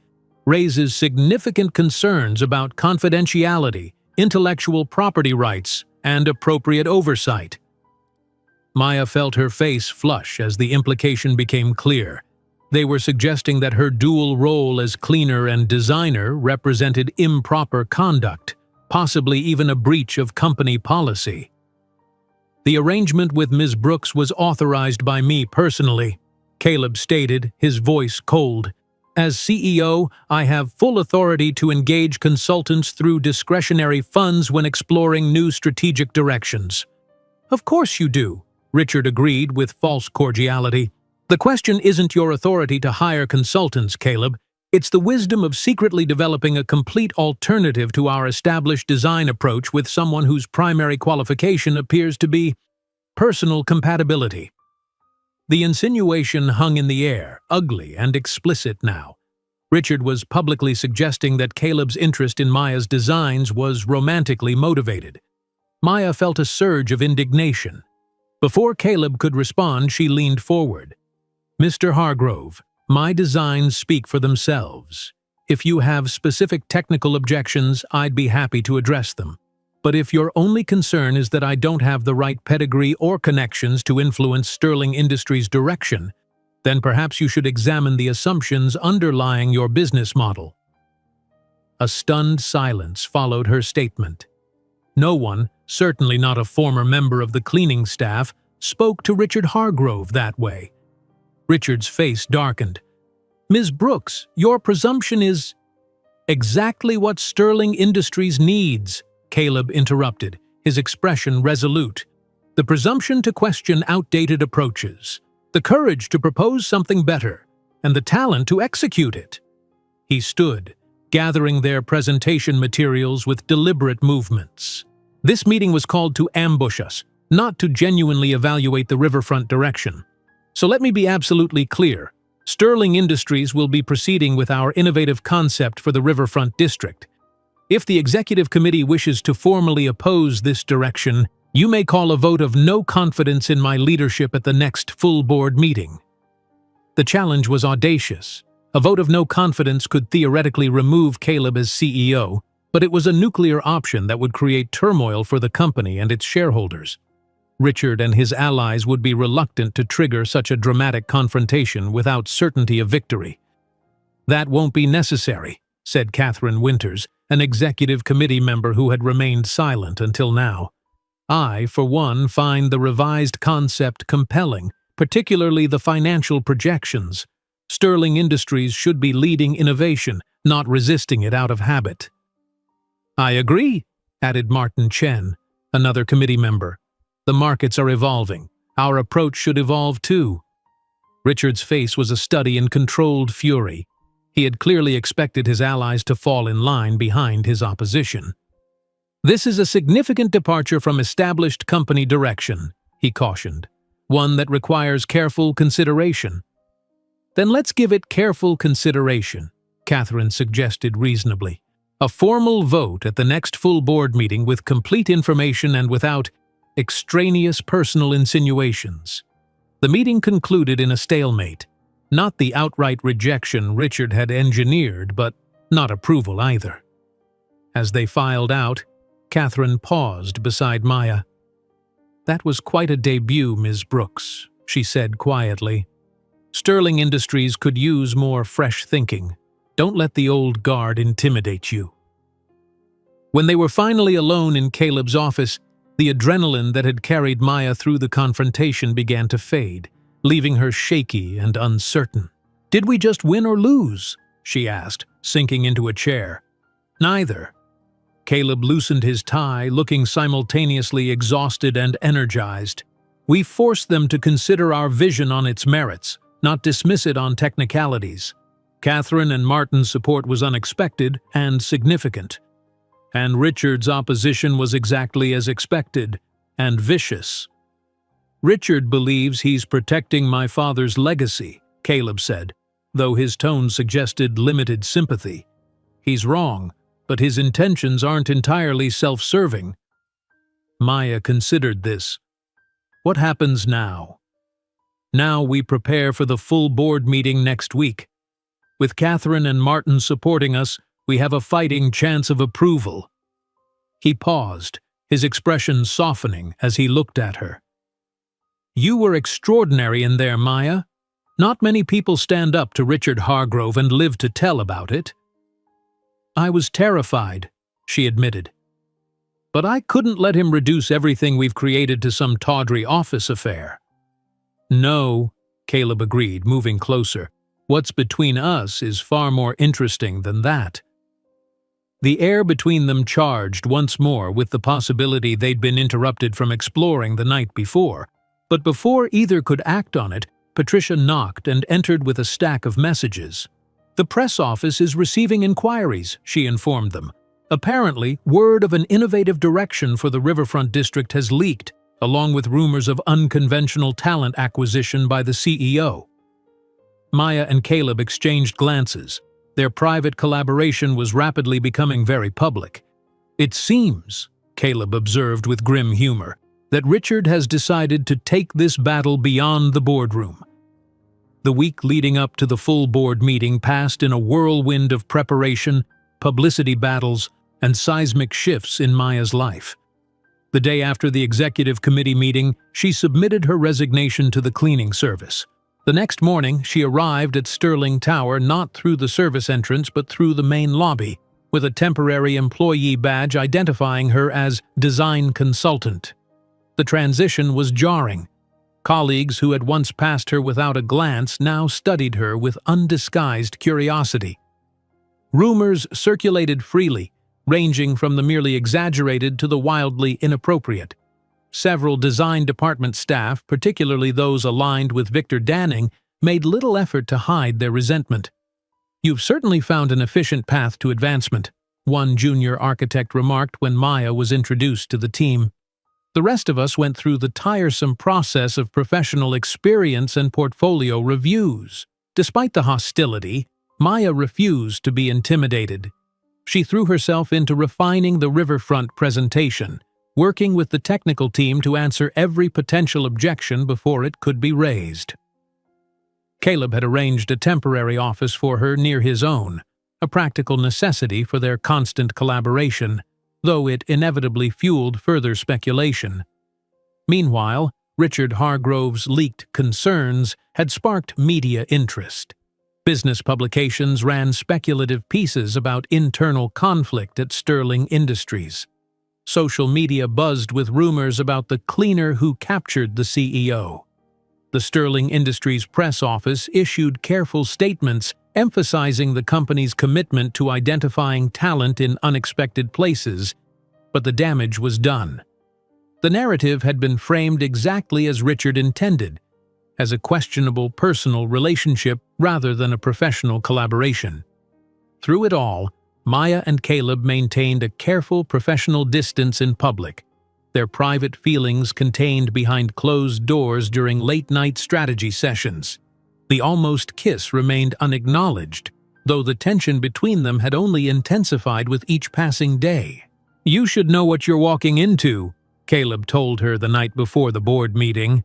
raises significant concerns about confidentiality, intellectual property rights, and appropriate oversight. Maya felt her face flush as the implication became clear. They were suggesting that her dual role as cleaner and designer represented improper conduct, possibly even a breach of company policy. The arrangement with Ms. Brooks was authorized by me personally, Caleb stated, his voice cold. As CEO, I have full authority to engage consultants through discretionary funds when exploring new strategic directions. Of course you do, Richard agreed with false cordiality. The question isn't your authority to hire consultants, Caleb. It's the wisdom of secretly developing a complete alternative to our established design approach with someone whose primary qualification appears to be personal compatibility. The insinuation hung in the air, ugly and explicit now. Richard was publicly suggesting that Caleb's interest in Maya's designs was romantically motivated. Maya felt a surge of indignation. Before Caleb could respond, she leaned forward. Mr. Hargrove, my designs speak for themselves. If you have specific technical objections, I'd be happy to address them. But if your only concern is that I don't have the right pedigree or connections to influence Sterling Industries' direction, then perhaps you should examine the assumptions underlying your business model. A stunned silence followed her statement. No one, certainly not a former member of the cleaning staff, spoke to Richard Hargrove that way. Richard's face darkened. "Ms. Brooks, your presumption is—" "Exactly what Sterling Industries needs," Caleb interrupted, his expression resolute. "The presumption to question outdated approaches, the courage to propose something better, and the talent to execute it." He stood, gathering their presentation materials with deliberate movements. "This meeting was called to ambush us, not to genuinely evaluate the riverfront direction. So let me be absolutely clear. Sterling Industries will be proceeding with our innovative concept for the riverfront district. If the executive committee wishes to formally oppose this direction, you may call a vote of no confidence in my leadership at the next full board meeting." The challenge was audacious. A vote of no confidence could theoretically remove Caleb as CEO, but it was a nuclear option that would create turmoil for the company and its shareholders. Richard and his allies would be reluctant to trigger such a dramatic confrontation without certainty of victory. "That won't be necessary," said Catherine Winters, an executive committee member who had remained silent until now. "I, for one, find the revised concept compelling, particularly the financial projections. Sterling Industries should be leading innovation, not resisting it out of habit." "I agree," added Martin Chen, another committee member. "The markets are evolving. Our approach should evolve too." Richard's face was a study in controlled fury. He had clearly expected his allies to fall in line behind his opposition. "This is a significant departure from established company direction," he cautioned, "one that requires careful consideration." "Then let's give it careful consideration," Catherine suggested reasonably. "A formal vote at the next full board meeting with complete information and without extraneous personal insinuations." The meeting concluded in a stalemate. Not the outright rejection Richard had engineered, but not approval either. As they filed out, Catherine paused beside Maya. "That was quite a debut, Ms. Brooks," she said quietly. "Sterling Industries could use more fresh thinking. Don't let the old guard intimidate you." When they were finally alone in Caleb's office, the adrenaline that had carried Maya through the confrontation began to fade, leaving her shaky and uncertain. "Did we just win or lose?" she asked, sinking into a chair. "Neither." Caleb loosened his tie, looking simultaneously exhausted and energized. "We forced them to consider our vision on its merits, not dismiss it on technicalities. Catherine and Martin's support was unexpected and significant. And Richard's opposition was exactly as expected, and vicious." "Richard believes he's protecting my father's legacy," Caleb said, though his tone suggested limited sympathy. "He's wrong, but his intentions aren't entirely self-serving." Maya considered this. "What happens now?" "Now we prepare for the full board meeting next week. With Catherine and Martin supporting us, we have a fighting chance of approval." He paused, his expression softening as he looked at her. "You were extraordinary in there, Maya. Not many people stand up to Richard Hargrove and live to tell about it." "I was terrified," she admitted. "But I couldn't let him reduce everything we've created to some tawdry office affair." "No," Caleb agreed, moving closer. "What's between us is far more interesting than that." The air between them charged once more with the possibility they'd been interrupted from exploring the night before. But before either could act on it, Patricia knocked and entered with a stack of messages. "The press office is receiving inquiries," she informed them. "Apparently, word of an innovative direction for the riverfront district has leaked, along with rumors of unconventional talent acquisition by the CEO." Maya and Caleb exchanged glances. Their private collaboration was rapidly becoming very public. "It seems," Caleb observed with grim humor, "that Richard has decided to take this battle beyond the boardroom." The week leading up to the full board meeting passed in a whirlwind of preparation, publicity battles, and seismic shifts in Maya's life. The day after the executive committee meeting, she submitted her resignation to the cleaning service. The next morning, she arrived at Sterling Tower not through the service entrance but through the main lobby, with a temporary employee badge identifying her as design consultant. The transition was jarring. Colleagues who had once passed her without a glance now studied her with undisguised curiosity. Rumors circulated freely, ranging from the merely exaggerated to the wildly inappropriate. Several design department staff, particularly those aligned with Victor Danning, made little effort to hide their resentment. "You've certainly found an efficient path to advancement," one junior architect remarked when Maya was introduced to the team. "The rest of us went through the tiresome process of professional experience and portfolio reviews." Despite the hostility, Maya refused to be intimidated. She threw herself into refining the riverfront presentation, working with the technical team to answer every potential objection before it could be raised. Caleb had arranged a temporary office for her near his own, a practical necessity for their constant collaboration, though it inevitably fueled further speculation. Meanwhile, Richard Hargrove's leaked concerns had sparked media interest. Business publications ran speculative pieces about internal conflict at Sterling Industries. Social media buzzed with rumors about the cleaner who captured the CEO. The Sterling Industries press office issued careful statements emphasizing the company's commitment to identifying talent in unexpected places, but the damage was done. The narrative had been framed exactly as Richard intended, as a questionable personal relationship rather than a professional collaboration. Through it all, Maya and Caleb maintained a careful professional distance in public, their private feelings contained behind closed doors during late-night strategy sessions. The almost kiss remained unacknowledged, though the tension between them had only intensified with each passing day. "You should know what you're walking into," Caleb told her the night before the board meeting.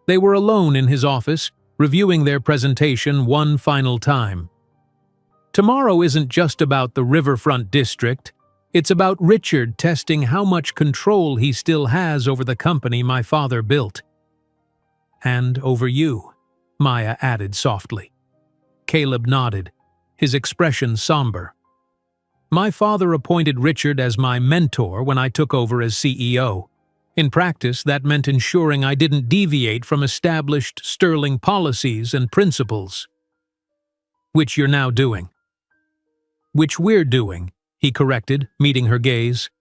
They were alone in his office, reviewing their presentation one final time. "Tomorrow isn't just about the riverfront district. It's about Richard testing how much control he still has over the company my father built." "And over you," Maya added softly. Caleb nodded, his expression somber. "My father appointed Richard as my mentor when I took over as CEO. In practice, that meant ensuring I didn't deviate from established Sterling policies and principles." "Which you're now doing." "Which we're doing," he corrected, meeting her gaze.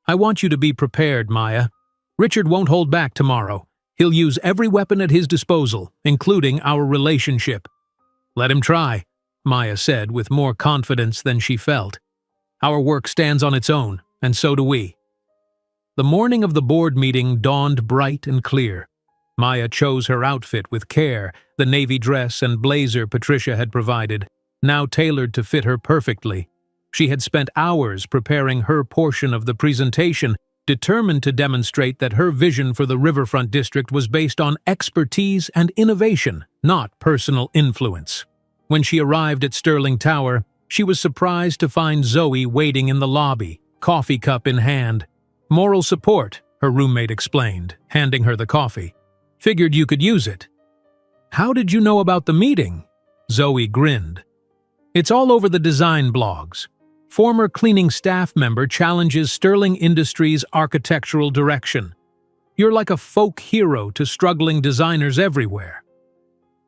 "I want you to be prepared, Maya. Richard won't hold back tomorrow. He'll use every weapon at his disposal, including our relationship." "Let him try," Maya said with more confidence than she felt. "Our work stands on its own, and so do we." The morning of the board meeting dawned bright and clear. Maya chose her outfit with care, the navy dress and blazer Patricia had provided, now tailored to fit her perfectly. She had spent hours preparing her portion of the presentation, determined to demonstrate that her vision for the riverfront district was based on expertise and innovation, not personal influence. When she arrived at Sterling Tower, she was surprised to find Zoe waiting in the lobby, coffee cup in hand. "Moral support," her roommate explained, handing her the coffee. "Figured you could use it." "How did you know about the meeting?" Zoe grinned. "It's all over the design blogs. Former cleaning staff member challenges Sterling Industries' architectural direction. You're like a folk hero to struggling designers everywhere."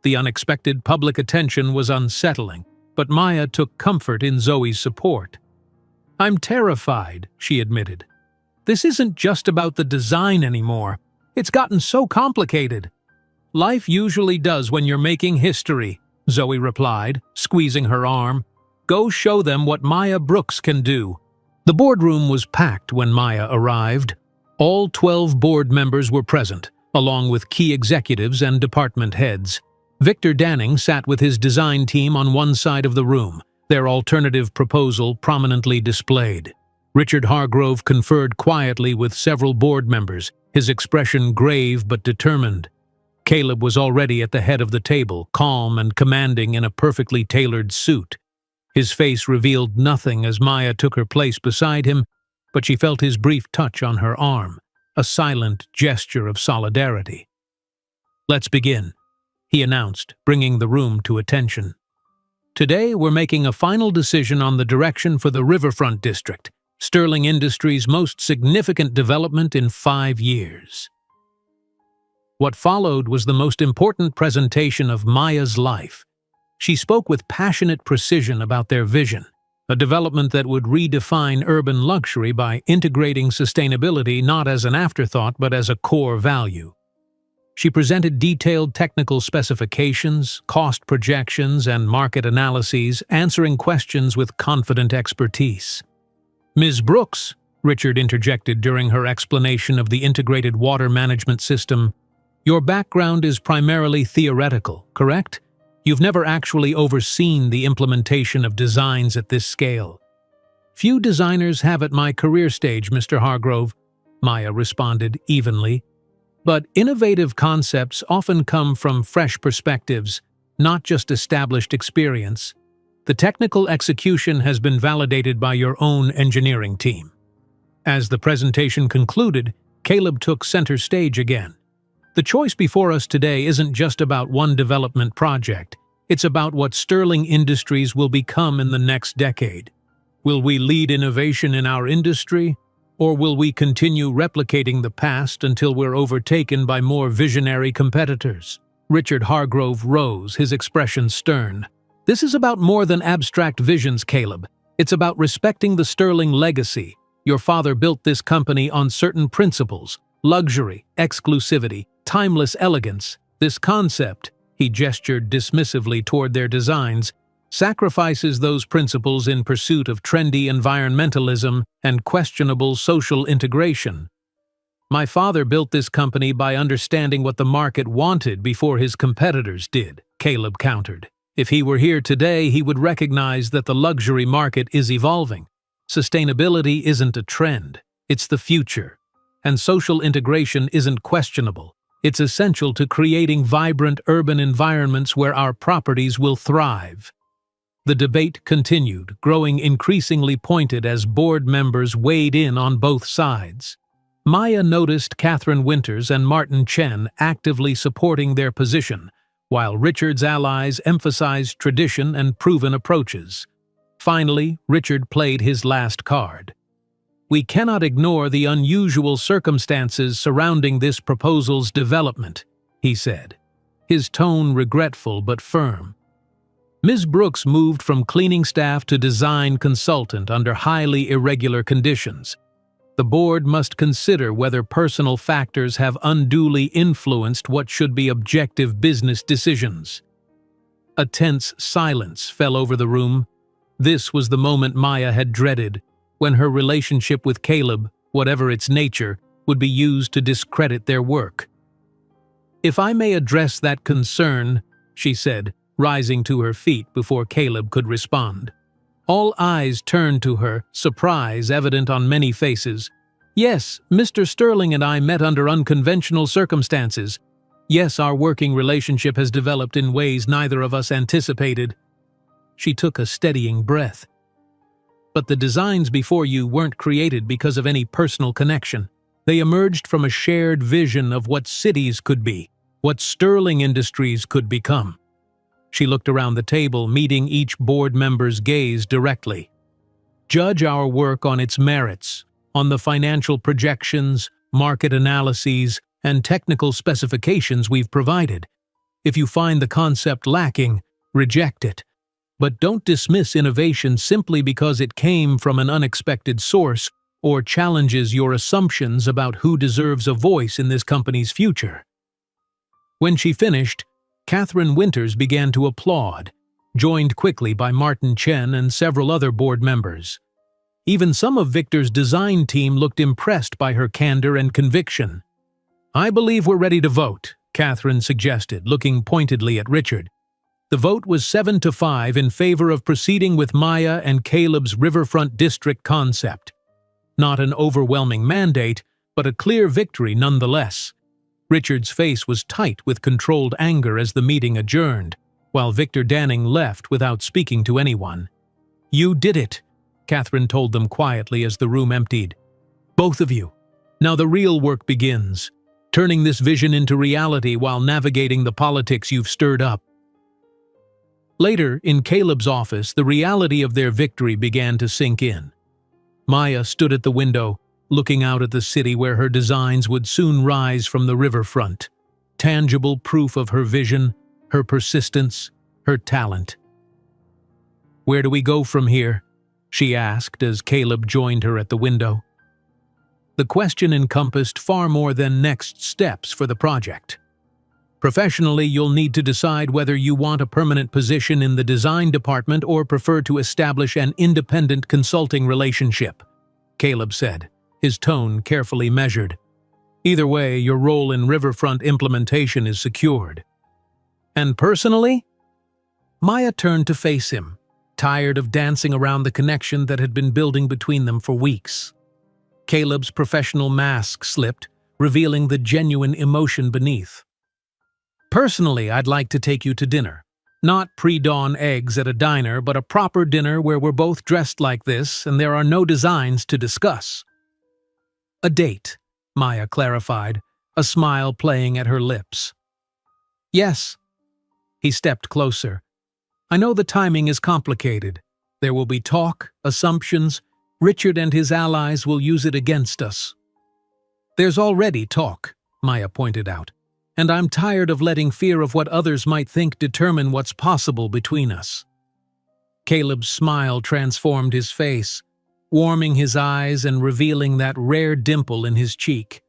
The unexpected public attention was unsettling, but Maya took comfort in Zoe's support. "I'm terrified," she admitted. "This isn't just about the design anymore. It's gotten so complicated." "Life usually does when you're making history," Zoe replied, squeezing her arm. "Go show them what Maya Brooks can do." The boardroom was packed when Maya arrived. All 12 board members were present, along with key executives and department heads. Victor Danning sat with his design team on one side of the room, their alternative proposal prominently displayed. Richard Hargrove conferred quietly with several board members, his expression grave but determined. Caleb was already at the head of the table, calm and commanding in a perfectly tailored suit. His face revealed nothing as Maya took her place beside him, but she felt his brief touch on her arm, a silent gesture of solidarity. "Let's begin," he announced, bringing the room to attention. "Today we're making a final decision on the direction for the riverfront district, Sterling Industries' most significant development in 5 years." What followed was the most important presentation of Maya's life. She spoke with passionate precision about their vision, a development that would redefine urban luxury by integrating sustainability not as an afterthought but as a core value. She presented detailed technical specifications, cost projections, and market analyses, answering questions with confident expertise. "Ms. Brooks," Richard interjected during her explanation of the integrated water management system, "your background is primarily theoretical, correct? You've never actually overseen the implementation of designs at this scale." "Few designers have at my career stage, Mr. Hargrove," Maya responded evenly. "But innovative concepts often come from fresh perspectives, not just established experience. The technical execution has been validated by your own engineering team." As the presentation concluded, Caleb took center stage again. "The choice before us today isn't just about one development project. It's about what Sterling Industries will become in the next decade. Will we lead innovation in our industry, or will we continue replicating the past until we're overtaken by more visionary competitors?" Richard Hargrove rose, his expression stern. "This is about more than abstract visions, Caleb. It's about respecting the Sterling legacy. Your father built this company on certain principles: luxury, exclusivity, timeless elegance. This concept," he gestured dismissively toward their designs, "sacrifices those principles in pursuit of trendy environmentalism and questionable social integration. My father built this company by understanding what the market wanted before his competitors did," Caleb countered. "If he were here today, he would recognize that the luxury market is evolving. Sustainability isn't a trend, it's the future. And social integration isn't questionable. It's essential to creating vibrant urban environments where our properties will thrive." The debate continued, growing increasingly pointed as board members weighed in on both sides. Maya noticed Catherine Winters and Martin Chen actively supporting their position, while Richard's allies emphasized tradition and proven approaches. Finally, Richard played his last card. "We cannot ignore the unusual circumstances surrounding this proposal's development," he said, his tone regretful but firm. "Ms. Brooks moved from cleaning staff to design consultant under highly irregular conditions. The board must consider whether personal factors have unduly influenced what should be objective business decisions." A tense silence fell over the room. This was the moment Maya had dreaded, when her relationship with Caleb, whatever its nature, would be used to discredit their work. "If I may address that concern," she said, rising to her feet before Caleb could respond. All eyes turned to her, surprise evident on many faces. "Yes, Mr. Sterling and I met under unconventional circumstances. Yes, our working relationship has developed in ways neither of us anticipated." She took a steadying breath. "But the designs before you weren't created because of any personal connection. They emerged from a shared vision of what cities could be, what Sterling Industries could become." She looked around the table, meeting each board member's gaze directly. "Judge our work on its merits, on the financial projections, market analyses, and technical specifications we've provided. If you find the concept lacking, reject it. But don't dismiss innovation simply because it came from an unexpected source or challenges your assumptions about who deserves a voice in this company's future." When she finished, Catherine Winters began to applaud, joined quickly by Martin Chen and several other board members. Even some of Victor's design team looked impressed by her candor and conviction. "I believe we're ready to vote," Catherine suggested, looking pointedly at Richard. The vote was 7-5 in favor of proceeding with Maya and Caleb's Riverfront District concept. Not an overwhelming mandate, but a clear victory nonetheless. Richard's face was tight with controlled anger as the meeting adjourned, while Victor Danning left without speaking to anyone. "You did it," Catherine told them quietly as the room emptied. "Both of you. Now the real work begins, turning this vision into reality while navigating the politics you've stirred up." Later, in Caleb's office, the reality of their victory began to sink in. Maya stood at the window, looking out at the city where her designs would soon rise from the riverfront. tangible proof of her vision, her persistence, her talent. "Where do we go from here?" she asked as Caleb joined her at the window. The question encompassed far more than next steps for the project. "Professionally, you'll need to decide whether you want a permanent position in the design department or prefer to establish an independent consulting relationship," Caleb said, his tone carefully measured. "Either way, your role in riverfront implementation is secured." "And personally?" Maya turned to face him, tired of dancing around the connection that had been building between them for weeks. Caleb's professional mask slipped, revealing the genuine emotion beneath. "Personally, I'd like to take you to dinner. Not pre-dawn eggs at a diner, but a proper dinner where we're both dressed like this and there are no designs to discuss." "A date," Maya clarified, a smile playing at her lips. "Yes." He stepped closer. "I know the timing is complicated. There will be talk, assumptions. Richard and his allies will use it against us." "There's already talk," Maya pointed out, "and I'm tired of letting fear of what others might think determine what's possible between us." Caleb's smile transformed his face, warming his eyes and revealing that rare dimple in his cheek.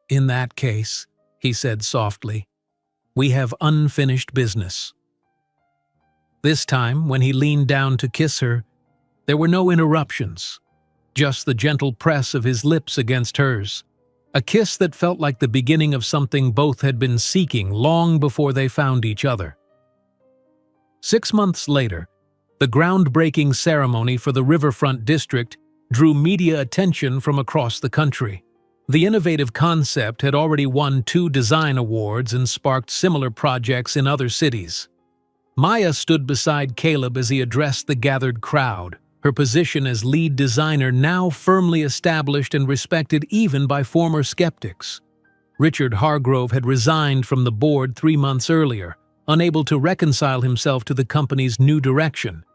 "In that case," he said softly, "we have unfinished business." This time, when he leaned down to kiss her, there were no interruptions, just the gentle press of his lips against hers, a kiss that felt like the beginning of something both had been seeking long before they found each other. 6 months later, the groundbreaking ceremony for the Riverfront District drew media attention from across the country. The innovative concept had already won 2 design awards and sparked similar projects in other cities. Maya stood beside Caleb as he addressed the gathered crowd, her position as lead designer now firmly established and respected even by former skeptics. Richard Hargrove had resigned from the board 3 months earlier, unable to reconcile himself to the company's new direction.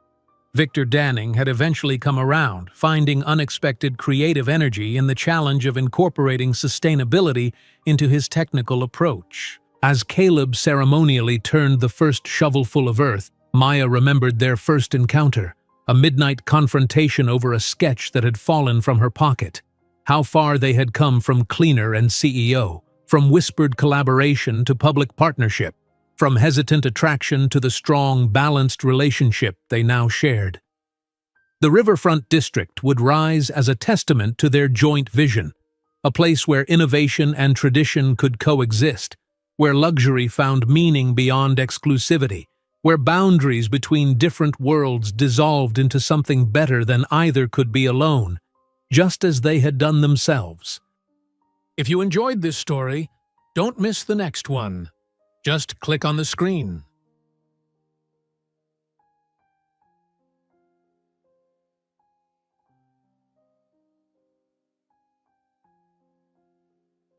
Victor Danning had eventually come around, finding unexpected creative energy in the challenge of incorporating sustainability into his technical approach. As Caleb ceremonially turned the first shovelful of earth, Maya remembered their first encounter, a midnight confrontation over a sketch that had fallen from her pocket. How far they had come from cleaner and CEO, from whispered collaboration to public partnership, from hesitant attraction to the strong, balanced relationship they now shared. The Riverfront District would rise as a testament to their joint vision, a place where innovation and tradition could coexist, where luxury found meaning beyond exclusivity, where boundaries between different worlds dissolved into something better than either could be alone, just as they had done themselves. If you enjoyed this story, don't miss the next one. Just click on the screen.